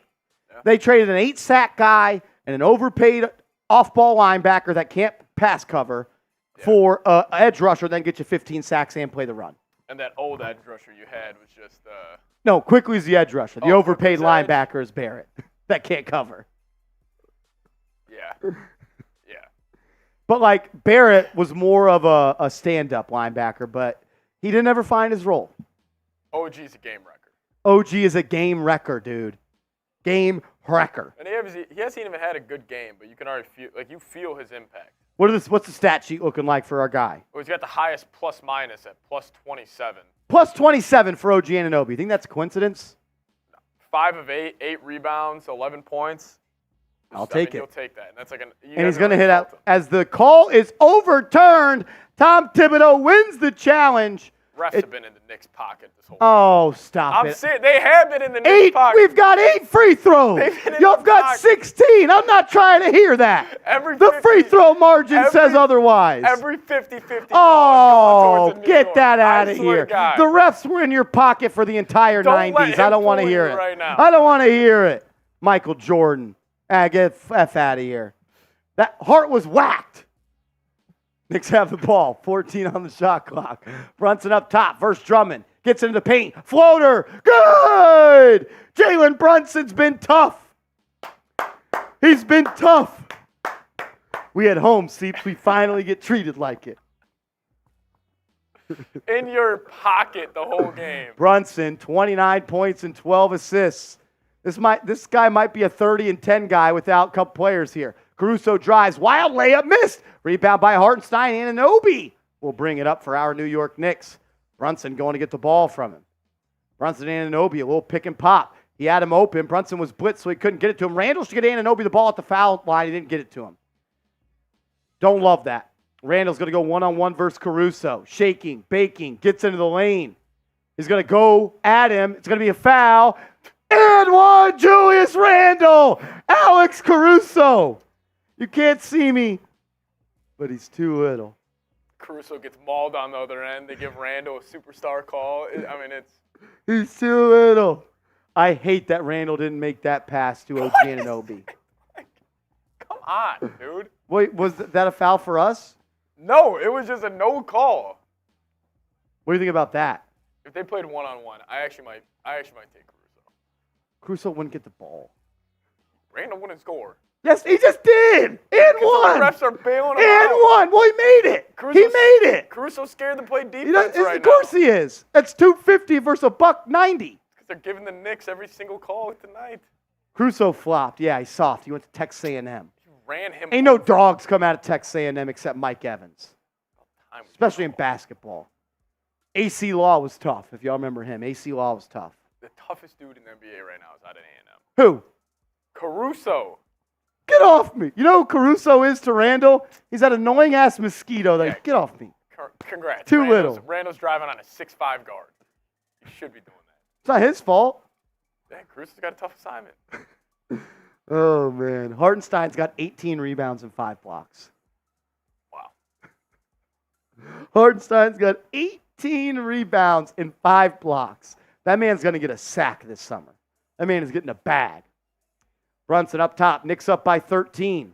Yeah. They traded an 8-sack guy and an overpaid off-ball linebacker that can't pass cover for an edge rusher, then get you 15 sacks and play the run. And that old edge rusher you had was just... No, Quickly's the edge rusher. The overpaid Quickly's linebacker is Barrett that can't cover. Yeah. Yeah. But, like, Barrett was more of a stand-up linebacker, but he didn't ever find his role. OG's a game wrecker. OG is a game wrecker, dude. Game wrecker. And he hasn't even had a good game, but you can already feel his impact. What's the stat sheet looking like for our guy? Well, he's got the highest plus-minus at plus 27. Plus 27 for OG Anunoby. You think that's a coincidence? 5 of 8, 8 rebounds, 11 points. I'll take it. You'll take that. And that's and he's going to hit out. As the call is overturned, Tom Thibodeau wins the challenge. Refs have been in the Knicks' pocket this whole Oh, stop I'm it. serious. They have been in the Knicks' pocket. We've got 8 free throws. You've got 16. I'm not trying to hear that. The free throw margin says otherwise. Every 50-50. Oh, get that out of here. The refs were in your pocket for the entire 90s. I don't want to hear it. Right now. I don't want to hear it. Michael Jordan. Get F out of here. That Hart was whacked. Knicks have the ball. 14 on the shot clock. Brunson up top. First Drummond. Gets into the paint. Floater. Good! Jalen Brunson's been tough. He's been tough. We at home, Seeps. We finally get treated like it. In your pocket the whole game. Brunson, 29 points and 12 assists. This guy might be a 30-10 guy without a couple players here. Caruso drives. Wild layup missed. Rebound by Hartenstein. Anunoby will bring it up for our New York Knicks. Brunson going to get the ball from him. Brunson and Anunoby, a little pick and pop. He had him open. Brunson was blitzed, so he couldn't get it to him. Randall should get Anunoby the ball at the foul line. He didn't get it to him. Don't love that. Randall's going to go one-on-one versus Caruso. Shaking, baking, gets into the lane. He's going to go at him. It's going to be a foul. And one, Julius Randle. Alex Caruso. You can't see me, but he's too little. Caruso gets mauled on the other end. They give Randall a superstar call. He's too little. I hate that Randall didn't make that pass to OG Anunoby. Come on, dude. Wait, was that a foul for us? No, it was just a no call. What do you think about that? If they played one-on-one, I actually might take Caruso. Caruso wouldn't get the ball. Randall wouldn't score. Yes, he just did. And one. The refs are bailing him and out. one. Well, he made it. He made it. Caruso's scared to play defense right now. Of course he is. That's 250 versus $190. Because they're giving the Knicks every single call tonight. Caruso flopped. Yeah, he's soft. He went to Texas A&M. Ran him. Ain't no dogs come out of Texas A&M except Mike Evans, especially in basketball. AC Law was tough, if y'all remember him. AC Law was tough. The toughest dude in the NBA right now is out of A&M. Who? Caruso. Get off me. You know who Caruso is to Randall? He's that annoying-ass mosquito. Get off me. Congrats. Too little. Randall's driving on a 6'5" guard. He should be doing that. It's not his fault. Yeah, Caruso's got a tough assignment. Oh, man. Hartenstein's got 18 rebounds and 5 blocks. Wow. Hartenstein's got 18 rebounds and 5 blocks. That man's going to get a sack this summer. That man is getting a bag. Brunson up top. Knicks up by 13.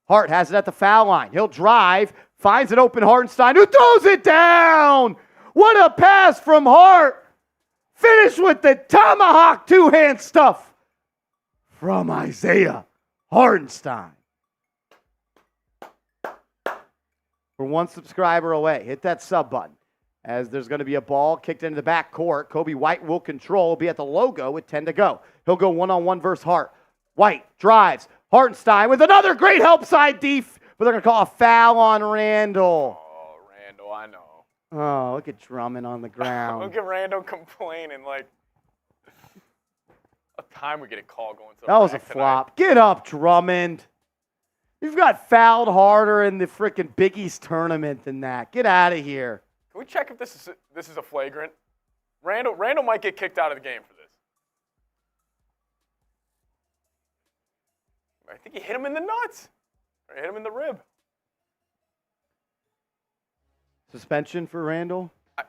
Hart has it at the foul line. He'll drive. Finds an open Hartenstein, who throws it down. What a pass from Hart. Finish with the tomahawk two-hand stuff from Isaiah Hartenstein. We're one subscriber away. Hit that sub button. As there's going to be a ball kicked into the back court. Kobe White will control. Will be at the logo with 10 to go. He'll go one-on-one versus Hart. White drives. Hartenstein with another great help side def. But they're going to call a foul on Randall. Oh, Randall, I know. Oh, look at Drummond on the ground. Look at Randall complaining like a time we get a call going to the That was a back flop. Get up, Drummond. You've got fouled harder in the freaking Big East tournament than that. Get out of here. Can we check if this is a flagrant? Randall might get kicked out of the game for this. I think he hit him in the nuts. Or hit him in the rib. Suspension for Randall? At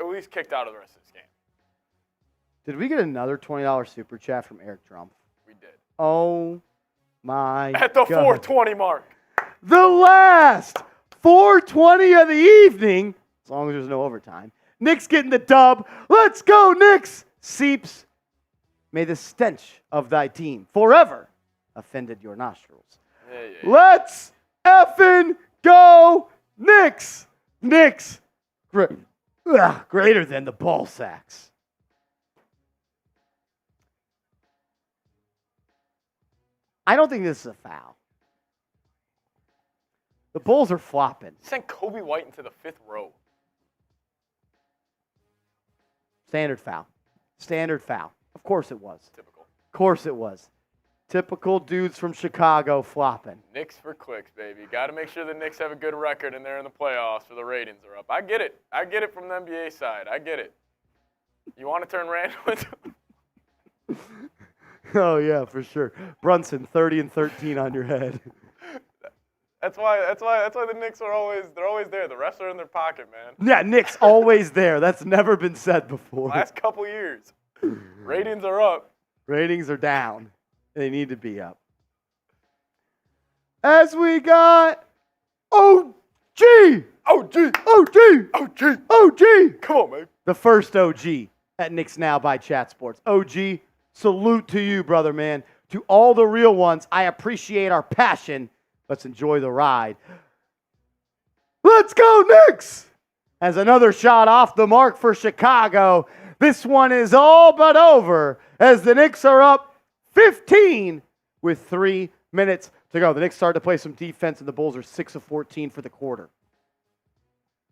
least kicked out of the rest of this game. Did we get another $20 super chat from Eric Trump? We did. Oh, my At the God. 420 mark. The last 420 of the evening, as long as there's no overtime. Knicks getting the dub. Let's go, Knicks. Seeps, may the stench of thy team forever offended your nostrils. Yeah. Let's effing go, Knicks. Knicks, greater than the ball sacks. I don't think this is a foul. The Bulls are flopping. Sent Kobe White into the 5th row. Standard foul. Standard foul. Of course it was. Typical. Of course it was. Typical dudes from Chicago flopping. Knicks for clicks, baby. Got to make sure the Knicks have a good record and they're in the playoffs or the ratings are up. I get it. I get it from the NBA side. I get it. You want to turn Randall into... Oh, yeah, for sure. Brunson, 30 and 13 on your head. That's why the Knicks are always there. The refs are in their pocket, man. Yeah, Knicks always there. That's never been said before. Last couple years. Ratings are up. Ratings are down. They need to be up. As we got OG! OG! OG! OG! OG! Come on, man. The first OG at Knicks Now by Chat Sports. OG, salute to you, brother, man. To all the real ones, I appreciate our passion. Let's enjoy the ride. Let's go, Knicks! As another shot off the mark for Chicago. This one is all but over as the Knicks are up 15 with 3 minutes to go. The Knicks started to play some defense, and the Bulls are 6 of 14 for the quarter.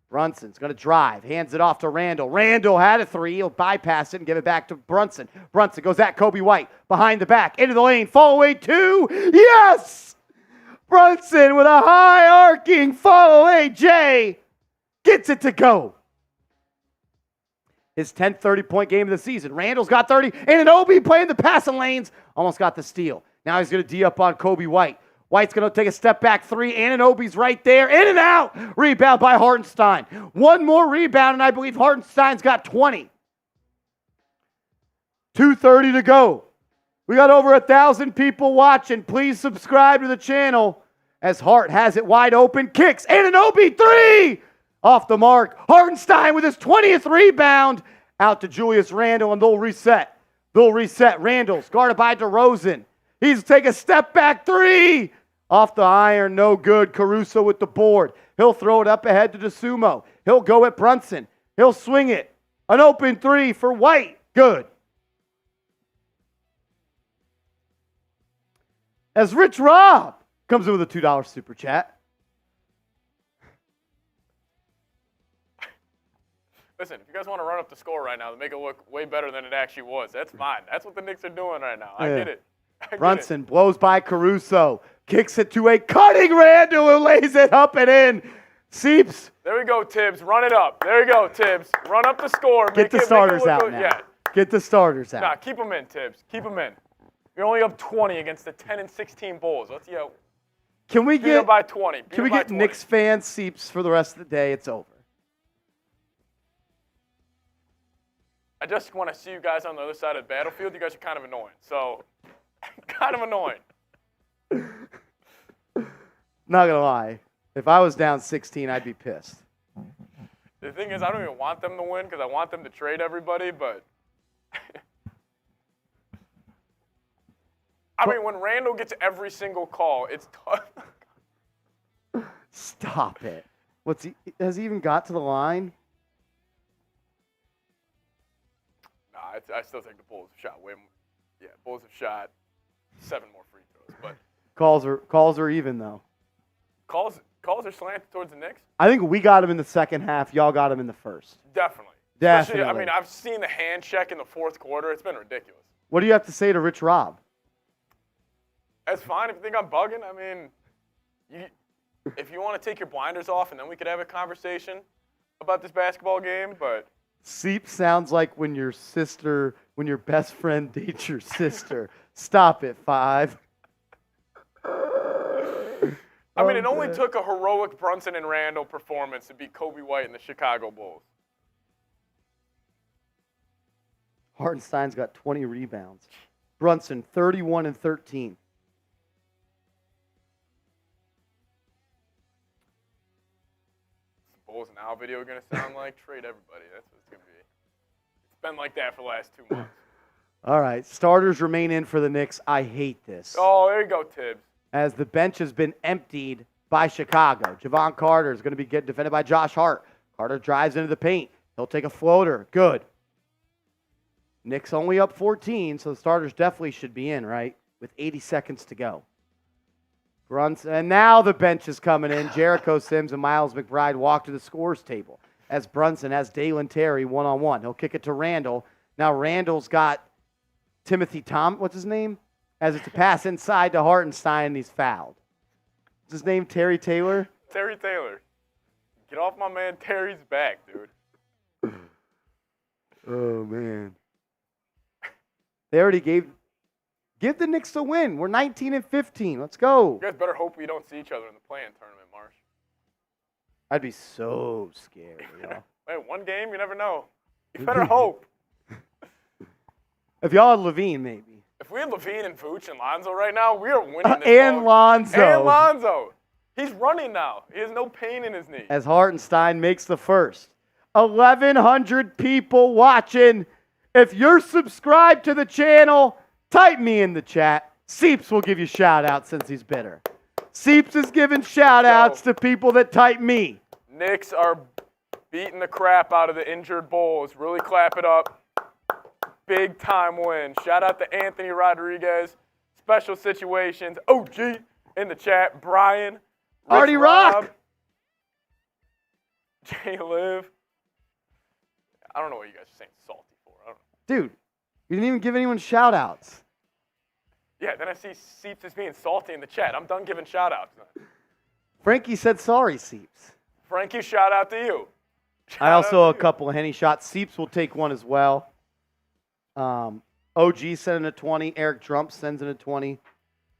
Brunson's going to drive, hands it off to Randall. Randall had a three. He'll bypass it and give it back to Brunson. Brunson goes at Kobe White, behind the back, into the lane, fall away two. Yes! Brunson with a high arcing fall away J gets it to go. His 10th 30-point game of the season. Randall's got 30. Anunoby playing the passing lanes. Almost got the steal. Now he's going to D up on Kobe White. White's going to take a step back three. Anunoby's right there. In and out. Rebound by Hartenstein. One more rebound, and I believe Hartenstein's got 20. 2:30 to go. We got over 1,000 people watching. Please subscribe to the channel as Hart has it wide open. Kicks. Anunoby three. Off the mark. Hartenstein with his 20th rebound. Out to Julius Randle, and they'll reset. Randall's guarded by DeRozan. He's take a step back three. Off the iron, no good. Caruso with the board. He'll throw it up ahead to DeSumo. He'll go at Brunson. He'll swing it. An open three for White. Good. As Rich Rob comes in with a $2 super chat. Listen, if you guys want to run up the score right now to make it look way better than it actually was, that's fine. That's what the Knicks are doing right now. I get it. Brunson blows by Caruso. Kicks it to a cutting Randall who lays it up and in. Seeps. There we go, Tibbs. Run it up. There you go, Tibbs. Run up the score. Get the starters out now. Yeah. Get the starters out. Nah, keep them in, Tibbs. Keep them in. You're only up 20 against the 10 and 16 Bulls. Let's Can we beat them by 20. Can we get Knicks fans Seeps for the rest of the day? It's over. I just want to see you guys on the other side of the battlefield. You guys are kind of annoying. So, kind of annoying. Not going to lie. If I was down 16, I'd be pissed. The thing is, I don't even want them to win because I want them to trade everybody, but I mean, when Randall gets every single call, it's tough. Stop it. Has he even got to the line? Nah, I still think the Bulls have shot way more. Yeah, Bulls have shot 7 more free throws, but Calls are even though. Calls are slanted towards the Knicks? I think we got him in the second half. Y'all got him in the first. Definitely. Definitely. I mean, I've seen the hand check in the fourth quarter. It's been ridiculous. What do you have to say to Rich Rob? That's fine if you think I'm bugging. I mean, if you want to take your blinders off and then we could have a conversation about this basketball game, but Seep sounds like when your best friend dates your sister. Stop it, 5. I mean, it only took a heroic Brunson and Randall performance to beat Kobe White and the Chicago Bulls. Hartenstein's got 20 rebounds. Brunson, 31 and 13. What's the Bulls Now video going to sound like? Trade everybody. That's what it's going to be. It's been like that for the last 2 months. All right, starters remain in for the Knicks. I hate this. Oh, there you go, Tibbs. As the bench has been emptied by Chicago. Javon Carter is going to be getting defended by Josh Hart. Carter drives into the paint. He'll take a floater. Good. Knicks only up 14, so the starters definitely should be in, right? With 80 seconds to go. Brunson, and now the bench is coming in. Jericho Sims and Miles McBride walk to the scores table as Brunson has Dalen Terry one-on-one. He'll kick it to Randall. Now Randall's got Timothy what's his name? As it's a pass inside to Hartenstein, and he's fouled. Is his name Terry Taylor? Terry Taylor. Get off my man Terry's back, dude. Oh, man. They already give the Knicks a win. We're 19 and 15. Let's go. You guys better hope we don't see each other in the play-in tournament, Marsh. I'd be so scared. Hey, one game, you never know. You better hope. If y'all had Levine, maybe. If we had Levine and Vooch and Lonzo right now, we are winning this And ball. Lonzo. And Lonzo. He's running now. He has no pain in his knee. As Hartenstein makes the first. 1,100 people watching. If you're subscribed to the channel, type me in the chat. Seeps will give you shout outs since he's bitter. Seeps is giving shout outs to people that type me. Knicks are beating the crap out of the injured Bulls. Really clap it up. Big time win. Shout out to Anthony Rodriguez. Special Situations. OG in the chat. Brian. Artie Rock. Jay Liv. I don't know what you guys are saying salty for. I don't know. Dude, you didn't even give anyone shout outs. Yeah, then I see Seeps is being salty in the chat. I'm done giving shout outs. Frankie said sorry, Seeps. Frankie, shout out to you. I also a couple of Henny shots. Seeps will take one as well. OG sent in a 20. Eric Trump sends in a 20.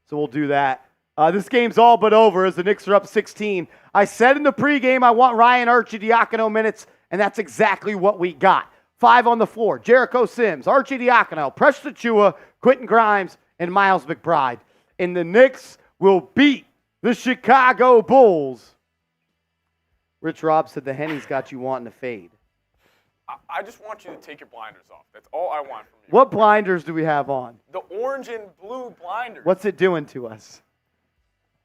So we'll do that. This game's all but over as the Knicks are up 16. I said in the pregame I want Ryan Arcidiacono minutes, and that's exactly what we got. 5 on the floor. Jericho Sims, Arcidiacono, Preston Chua, Quentin Grimes, and Miles McBride. And the Knicks will beat the Chicago Bulls. Rich Robb said the Henny's got you wanting to fade. I just want you to take your blinders off. That's all I want from you. What blinders do we have on? The orange and blue blinders. What's it doing to us?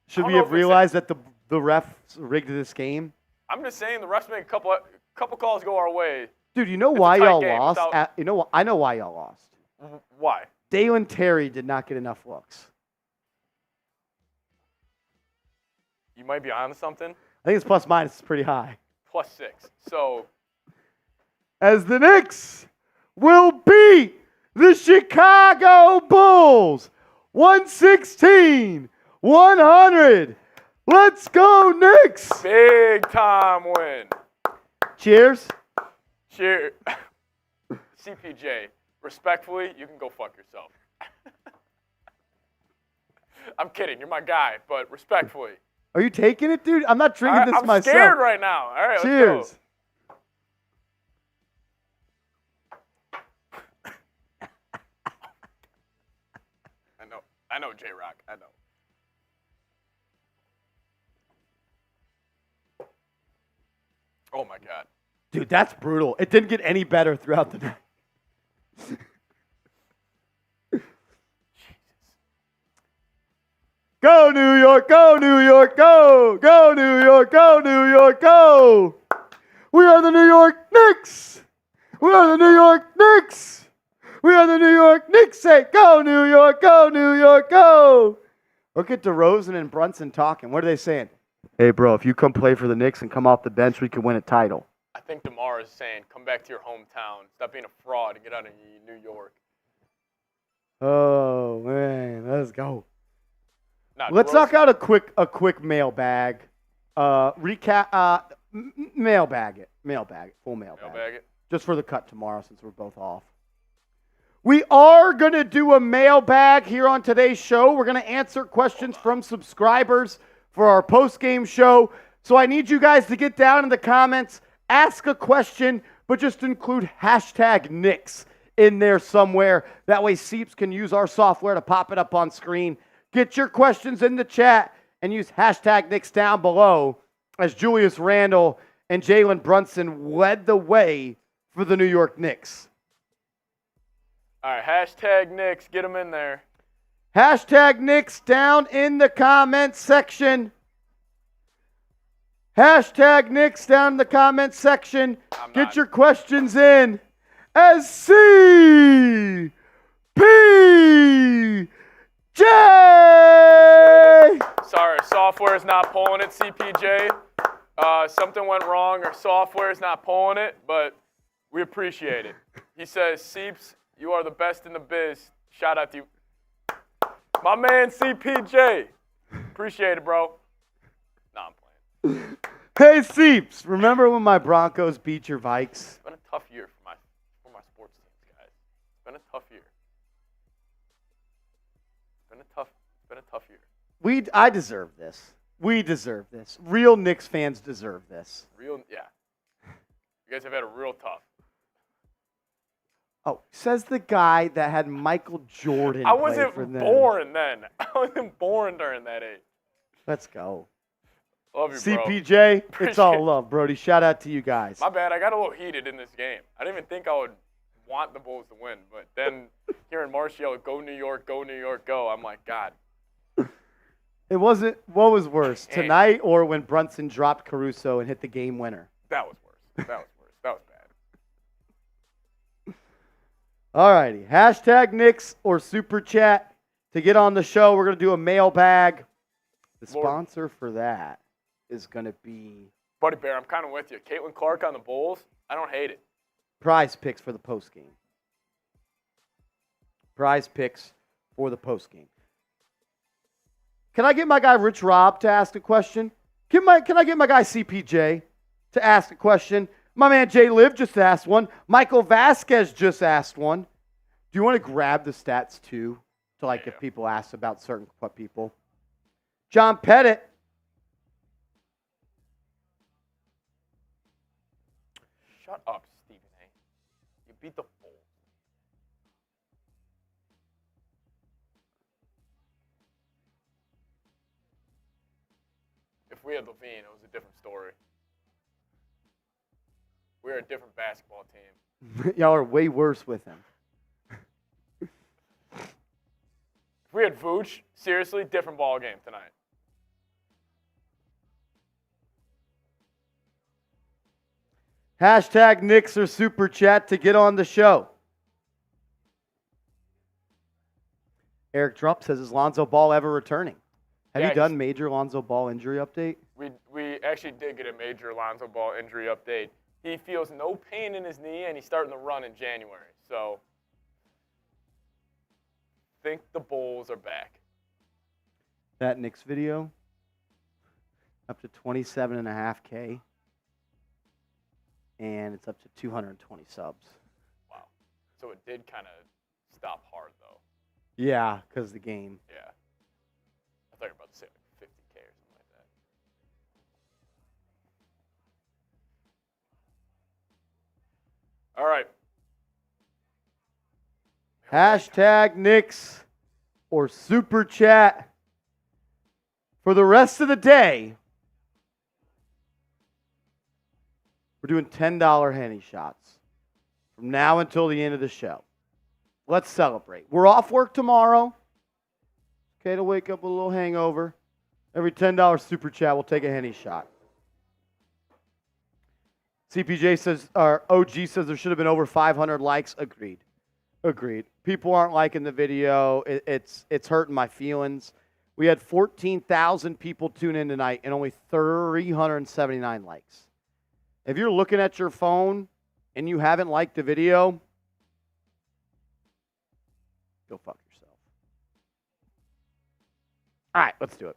Should we have realized that the refs rigged this game? I'm just saying the refs make a couple calls go our way. Dude, you know why y'all lost? I know why y'all lost. Why? Dalen Terry did not get enough looks. You might be on to something. I think his plus minus is pretty high. +6. So, as the Knicks will beat the Chicago Bulls 116-100. Let's go, Knicks! big time win. Cheers. Cheers. CPJ, respectfully, you can go fuck yourself. I'm kidding. You're my guy, but respectfully. Are you taking it, dude? I'm not drinking this myself. I'm scared right now. All right, cheers. Let's go. I know, J-Rock. I know. Oh, my God. Dude, that's brutal. It didn't get any better throughout the night. Go, New York, go, New York, go! Go, New York, go, New York, go! We are the New York Knicks! We are the New York Knicks! We are the New York Knicks! Say, go, New York, go, New York, go! Look at DeRozan and Brunson talking. What are they saying? Hey, bro, if you come play for the Knicks and come off the bench, we can win a title. I think DeMar is saying, come back to your hometown. Stop being a fraud and get out of New York. Oh, man, let's go. Nah, Let's knock out a quick mailbag. Recap. Mailbag it. Full mailbag. Mailbag it. Just for the cut tomorrow since we're both off. We are going to do a mailbag here on today's show. We're going to answer questions from subscribers for our post-game show. So I need you guys to get down in the comments, ask a question, but just include hashtag Knicks in there somewhere. That way Seeps can use our software to pop it up on screen. Get your questions in the chat and use hashtag Knicks down below as Julius Randle and Jalen Brunson led the way for the New York Knicks. All right, hashtag Knicks. Get them in there. Hashtag Knicks down in the comments section. Hashtag Knicks down in the comments section. Get your questions in. SCP J! Sorry, software is not pulling it, CPJ. Something went wrong, or software is not pulling it, but we appreciate it. He says, Seeps, you are the best in the biz. Shout out to you. My man, CPJ. Appreciate it, bro. Nah, I'm playing. Hey, Seeps, remember when my Broncos beat your Vikes? It's been a tough year for my sports teams, guys. It's been a tough year. It's been a tough year. I deserve this. We deserve this. Real Knicks fans deserve this. Yeah. You guys have had a real tough. Oh, says the guy that had Michael Jordan. I wasn't born then. I wasn't born during that age. Let's go. Love you, bro. CPJ, it's Appreciate all it. love, Brody. Shout out to you guys. My bad. I got a little heated in this game. I didn't even think I would want the Bulls to win. But then hearing Marsh yell, go New York, go New York, go, I'm like, God. It wasn't. What was worse, tonight or when Brunson dropped Caruso and hit the game winner? That was worse. That was worse. That was bad. All righty. Hashtag Knicks or Super Chat to get on the show. We're going to do a mailbag. The Lord. sponsor for that is going to be Buddy Bear, I'm kind of with you. Caitlin Clark on the Bulls, I don't hate it. Prize Picks for the postgame. Prize Picks for the postgame. Can I get my guy Rich Rob to ask a question? Can I get my guy CPJ to ask a question? My man Jay Liv just asked one. Michael Vasquez just asked one. Do you want to grab the stats too? To if people ask about certain people. John Pettit. Shut up, Stephen A. You beat the Bulls. If we had Levine, it was a different story. We're a different basketball team. Y'all are way worse with him. If we had Vooch, seriously, different ball game tonight. Hashtag Knicks or Super Chat to get on the show. Eric Trump says, is Lonzo Ball ever returning? Have you done major Lonzo Ball injury update? We actually did get a major Lonzo Ball injury update. He feels no pain in his knee, and he's starting to run in January. So, think the Bulls are back. That Knicks video, up to 27.5K. And it's up to 220 subs. Wow. So it did kind of stop hard, though. Yeah, because the game. Yeah. I thought you were about to say like 50K or something like that. All right. Hashtag Knicks or Super Chat for the rest of the day. We're doing $10 Henny shots from now until the end of the show. Let's celebrate. We're off work tomorrow. Okay, to wake up with a little hangover. Every $10 Super Chat, we'll take a Henny shot. CPJ says, or OG says there should have been over 500 likes. Agreed. People aren't liking the video. It's hurting my feelings. We had 14,000 people tune in tonight and only 379 likes. If you're looking at your phone and you haven't liked the video, go fuck yourself. All right, let's do it.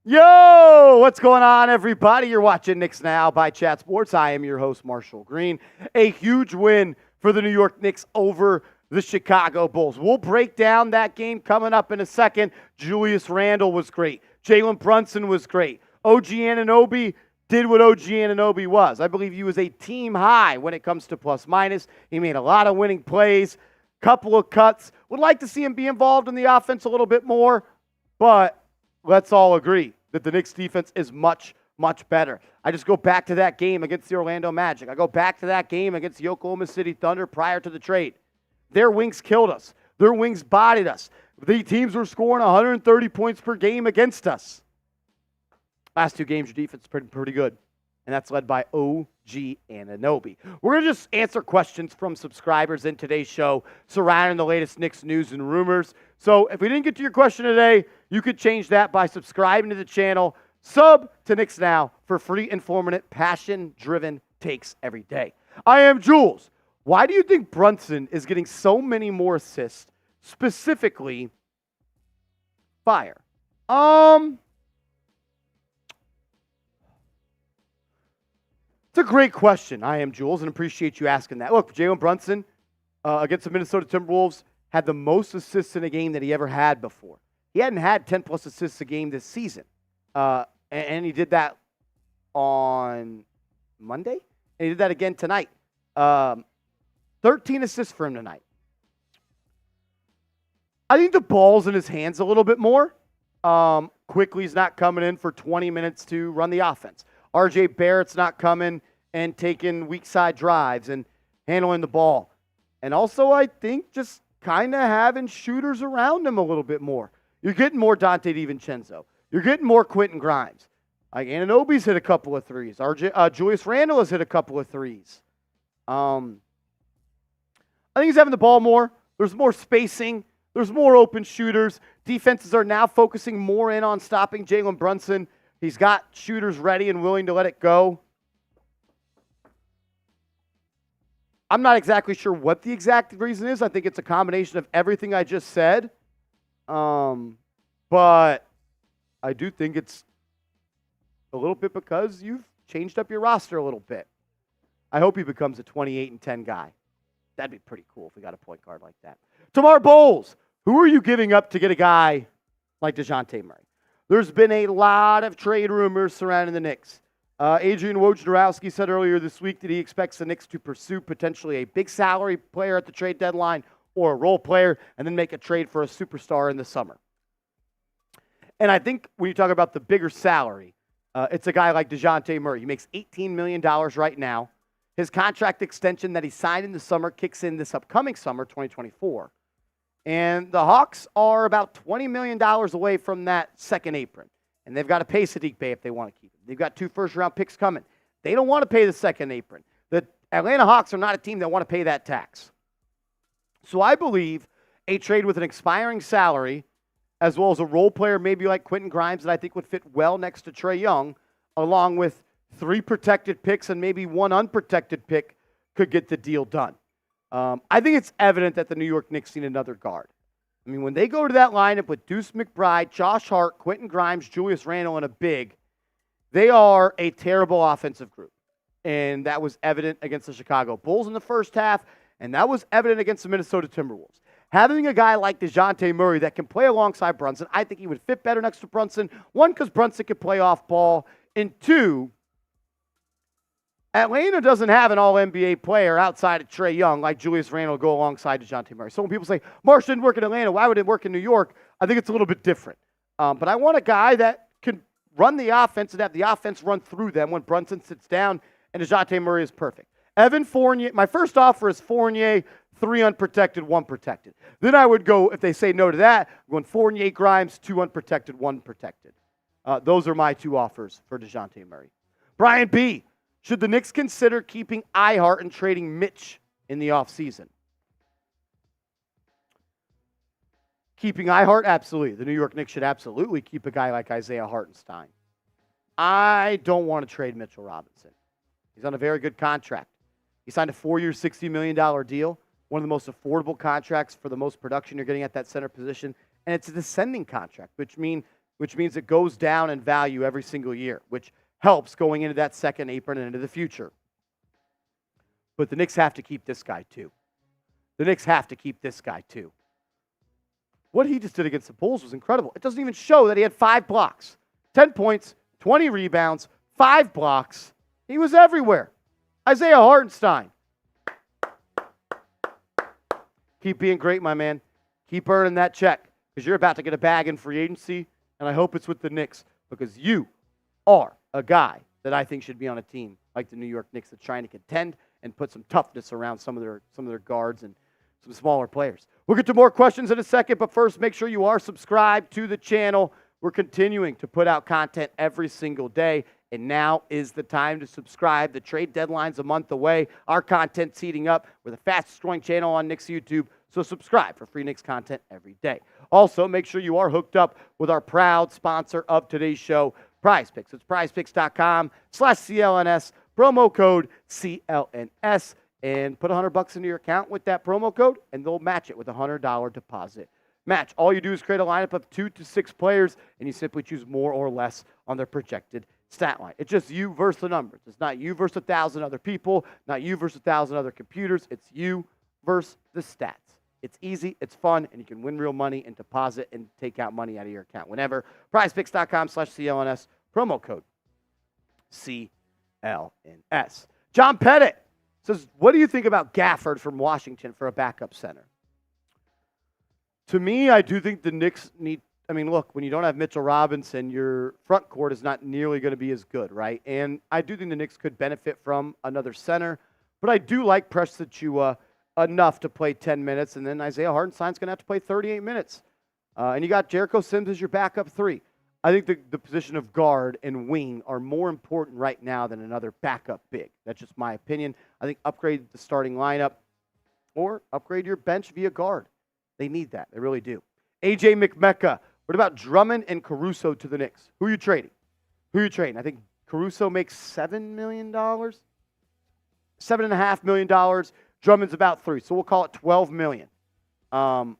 Yo, what's going on, everybody? You're watching Knicks Now by Chat Sports. I am your host, Marshall Green. A huge win for the New York Knicks over the Chicago Bulls. We'll break down that game coming up in a second. Julius Randle was great. Jalen Brunson was great. OG Anunoby did what OG Anunoby was. I believe he was a team high when it comes to plus minus. He made a lot of winning plays, couple of cuts. Would like to see him be involved in the offense a little bit more, but let's all agree that the Knicks defense is much, much better. I just go back to that game against the Orlando Magic. I go back to that game against the Oklahoma City Thunder prior to the trade. Their wings killed us. Their wings bodied us. The teams were scoring 130 points per game against us. Last two games, your defense is pretty good. And that's led by OG Anunoby. We're going to just answer questions from subscribers in today's show surrounding the latest Knicks news and rumors. So if we didn't get to your question today, you could change that by subscribing to the channel. Sub to Knicks Now for free, informative, passion-driven takes every day. I am Jules. Why do you think Brunson is getting so many more assists, specifically fire? It's a great question. I am Jules and appreciate you asking that. Look, Jalen Brunson against the Minnesota Timberwolves had the most assists in a game that he ever had before. He hadn't had 10-plus assists a game this season. And he did that on Monday. And he did that again tonight. 13 assists for him tonight. I think the ball's in his hands a little bit more. Quickly's not coming in for 20 minutes to run the offense. R.J. Barrett's not coming and taking weak side drives and handling the ball. And also, I think just kind of having shooters around him a little bit more. You're getting more Dante DiVincenzo. You're getting more Quentin Grimes. Like Anunoby's hit a couple of threes. Julius Randle has hit a couple of threes. I think he's having the ball more. There's more spacing. There's more open shooters. Defenses are now focusing more in on stopping Jalen Brunson. He's got shooters ready and willing to let it go. I'm not exactly sure what the exact reason is. I think it's a combination of everything I just said. But I do think it's a little bit because you've changed up your roster a little bit. I hope he becomes a 28-10 guy. That'd be pretty cool if we got a point guard like that. Tamar Bowles, who are you giving up to get a guy like DeJounte Murray? There's been a lot of trade rumors surrounding the Knicks. Adrian Wojnarowski said earlier this week that he expects the Knicks to pursue potentially a big salary player at the trade deadline or a role player and then make a trade for a superstar in the summer. And I think when you talk about the bigger salary, it's a guy like DeJounte Murray. He makes $18 million right now. His contract extension that he signed in the summer kicks in this upcoming summer, 2024. And the Hawks are about $20 million away from that second apron. And they've got to pay Sadiq Bey if they want to keep him. They've got 2 first-round picks coming. They don't want to pay the second apron. The Atlanta Hawks are not a team that want to pay that tax. So I believe a trade with an expiring salary, as well as a role player maybe like Quentin Grimes that I think would fit well next to Trae Young, along with 3 protected picks and maybe 1 unprotected pick, could get the deal done. I think it's evident that the New York Knicks need another guard. I mean, when they go to that lineup with Deuce McBride, Josh Hart, Quentin Grimes, Julius Randle, and a big, they are a terrible offensive group. And that was evident against the Chicago Bulls in the first half, and that was evident against the Minnesota Timberwolves. Having a guy like DeJounte Murray that can play alongside Brunson, I think he would fit better next to Brunson. 1, because Brunson can play off ball, and 2, Atlanta doesn't have an all-NBA player outside of Trae Young like Julius Randle go alongside DeJounte Murray. So when people say, Marsh didn't work in Atlanta, why would it work in New York? I think it's a little bit different. But I want a guy that can run the offense and have the offense run through them when Brunson sits down, and DeJounte Murray is perfect. Evan Fournier, my first offer is Fournier, 3 unprotected, 1 protected. Then I would go, if they say no to that, I'm going Fournier, Grimes, 2 unprotected, 1 protected. Those are my 2 offers for DeJounte Murray. Brian B., should the Knicks consider keeping Ihart and trading Mitch in the offseason? Keeping Ihart? Absolutely. The New York Knicks should absolutely keep a guy like Isaiah Hartenstein. I don't want to trade Mitchell Robinson. He's on a very good contract. He signed a 4-year, $60 million deal, one of the most affordable contracts for the most production you're getting at that center position, and it's a descending contract, which means it goes down in value every single year, which helps going into that second apron and into the future. But the Knicks have to keep this guy too. The Knicks have to keep this guy too. What he just did against the Bulls was incredible. It doesn't even show that he had 5 blocks, 10 points, 20 rebounds, 5 blocks. He was everywhere. Isaiah Hartenstein. Keep being great, my man. Keep earning that check because you're about to get a bag in free agency, and I hope it's with the Knicks because you are a guy that I think should be on a team like the New York Knicks that's trying to contend and put some toughness around some of their guards and some smaller players. We'll get to more questions in a second, but first make sure you are subscribed to the channel. We're continuing to put out content every single day, and now is the time to subscribe. The trade deadline's a month away. Our content's heating up. We're the fastest growing channel on Knicks YouTube, so subscribe for free Knicks content every day. Also, make sure you are hooked up with our proud sponsor of today's show, PrizePicks. It's prizepicks.com/CLNS, promo code CLNS, and put $100 into your account with that promo code, and they'll match it with a $100 deposit match. All you do is create a lineup of 2 to 6 players, and you simply choose more or less on their projected stat line. It's just you versus the numbers. It's not you versus 1,000 other people, not you versus 1,000 other computers. It's you versus the stats. It's easy, it's fun, and you can win real money and deposit and take out money out of your account whenever. PrizePicks.com/CLNS, promo code CLNS. John Pettit says, what do you think about Gafford from Washington for a backup center? To me, I do think the Knicks need. I mean, look, when you don't have Mitchell Robinson, your front court is not nearly going to be as good, right? And I do think the Knicks could benefit from another center, but I do like Precious Achiuwa enough to play 10 minutes, and then Isaiah Hartenstein's going to have to play 38 minutes. And you got Jericho Sims as your backup 3. I think the position of guard and wing are more important right now than another backup big. That's just my opinion. I think upgrade the starting lineup or upgrade your bench via guard. They need that. They really do. AJ McMecca. What about Drummond and Caruso to the Knicks? Who are you trading? I think Caruso makes $7 million. $7.5 million. Drummond's about $3 million. So we'll call it $12 million. Hartenstein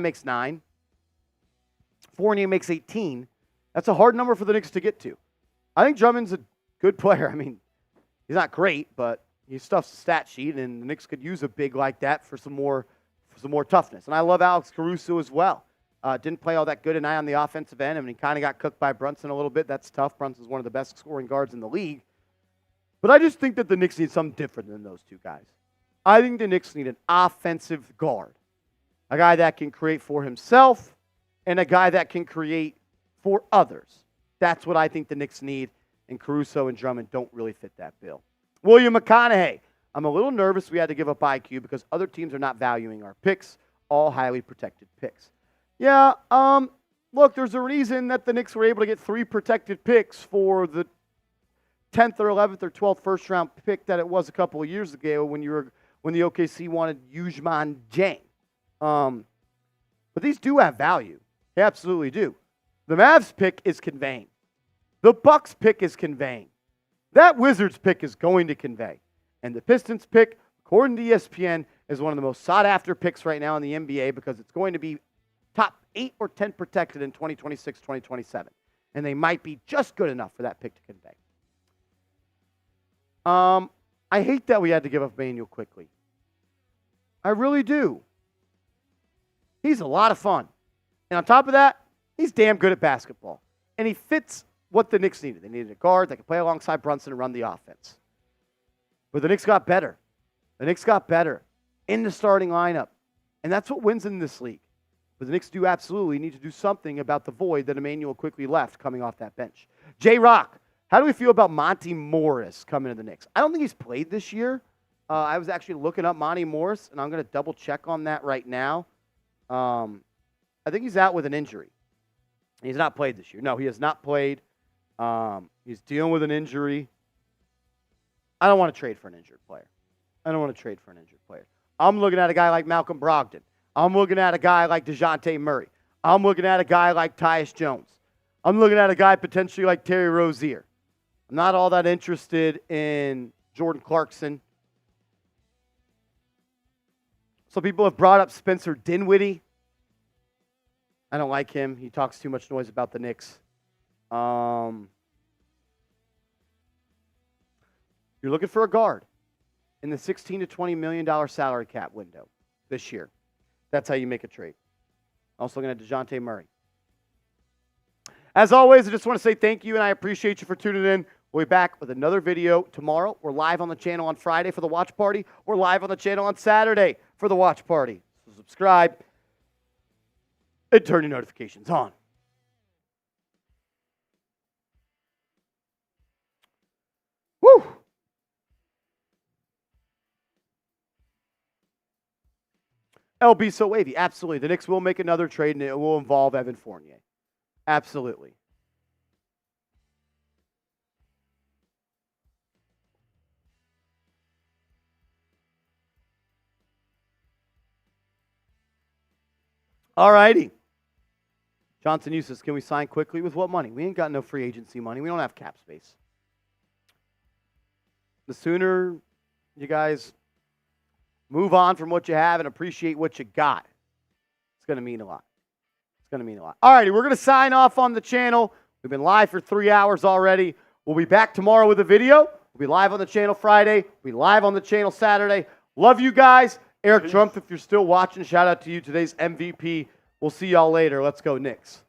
makes $9 million. Fournier makes 18. That's a hard number for the Knicks to get to. I think Drummond's a good player. I mean, he's not great, but he stuffs the stat sheet, and the Knicks could use a big like that for some more toughness. And I love Alex Caruso as well. Didn't play all that good tonight on the offensive end. I mean, he kind of got cooked by Brunson a little bit. That's tough. Brunson's one of the best scoring guards in the league. But I just think that the Knicks need something different than those two guys. I think the Knicks need an offensive guard, a guy that can create for himself and a guy that can create for others. That's what I think the Knicks need, and Caruso and Drummond don't really fit that bill. William McConaughey. I'm a little nervous we had to give up IQ because other teams are not valuing our picks, all highly protected picks. Yeah, look, there's a reason that the Knicks were able to get 3 protected picks for the 10th or 11th or 12th first-round pick that it was a couple of years ago when the OKC wanted Yujman Jang. But these do have value. They absolutely do. The Mavs pick is conveying. The Bucks pick is conveying. That Wizards pick is going to convey. And the Pistons pick, according to ESPN, is one of the most sought-after picks right now in the NBA because it's going to be top 8 or 10 protected in 2026, 2027. And they might be just good enough for that pick to convey. I hate that we had to give up Manuel quickly. I really do. He's a lot of fun. And on top of that, he's damn good at basketball. And he fits what the Knicks needed. They needed a guard that could play alongside Brunson and run the offense. But the Knicks got better. The Knicks got better in the starting lineup. And that's what wins in this league. But the Knicks do absolutely need to do something about the void that Emmanuel quickly left coming off that bench. J-Rock, how do we feel about Monty Morris coming to the Knicks? I don't think he's played this year. I was actually looking up Monty Morris, and I'm going to double check on that right now. I think he's out with an injury. He's not played this year. No, he has not played. He's dealing with an injury. I don't want to trade for an injured player. I'm looking at a guy like Malcolm Brogdon. I'm looking at a guy like DeJounte Murray. I'm looking at a guy like Tyus Jones. I'm looking at a guy potentially like Terry Rozier. I'm not all that interested in Jordan Clarkson. Some people have brought up Spencer Dinwiddie. I don't like him. He talks too much noise about the Knicks. You're looking for a guard in the $16 to $20 million salary cap window this year. That's how you make a trade. Also looking at DeJounte Murray. As always, I just want to say thank you, and I appreciate you for tuning in. We'll be back with another video tomorrow. We're live on the channel on Friday for the watch party. We're live on the channel on Saturday for the watch party. So subscribe and turn your notifications on. Woo! LB so wavy. Absolutely. The Knicks will make another trade, and it will involve Evan Fournier. Absolutely. All righty. Johnson Eustace, can we sign quickly? With what money? We ain't got no free agency money. We don't have cap space. The sooner you guys move on from what you have and appreciate what you got, it's going to mean a lot. All righty, we're going to sign off on the channel. We've been live for 3 hours already. We'll be back tomorrow with a video. We'll be live on the channel Friday. We'll be live on the channel Saturday. Love you guys. Eric Trump, if you're still watching, shout out to you. Today's MVP. We'll see y'all later. Let's go Knicks.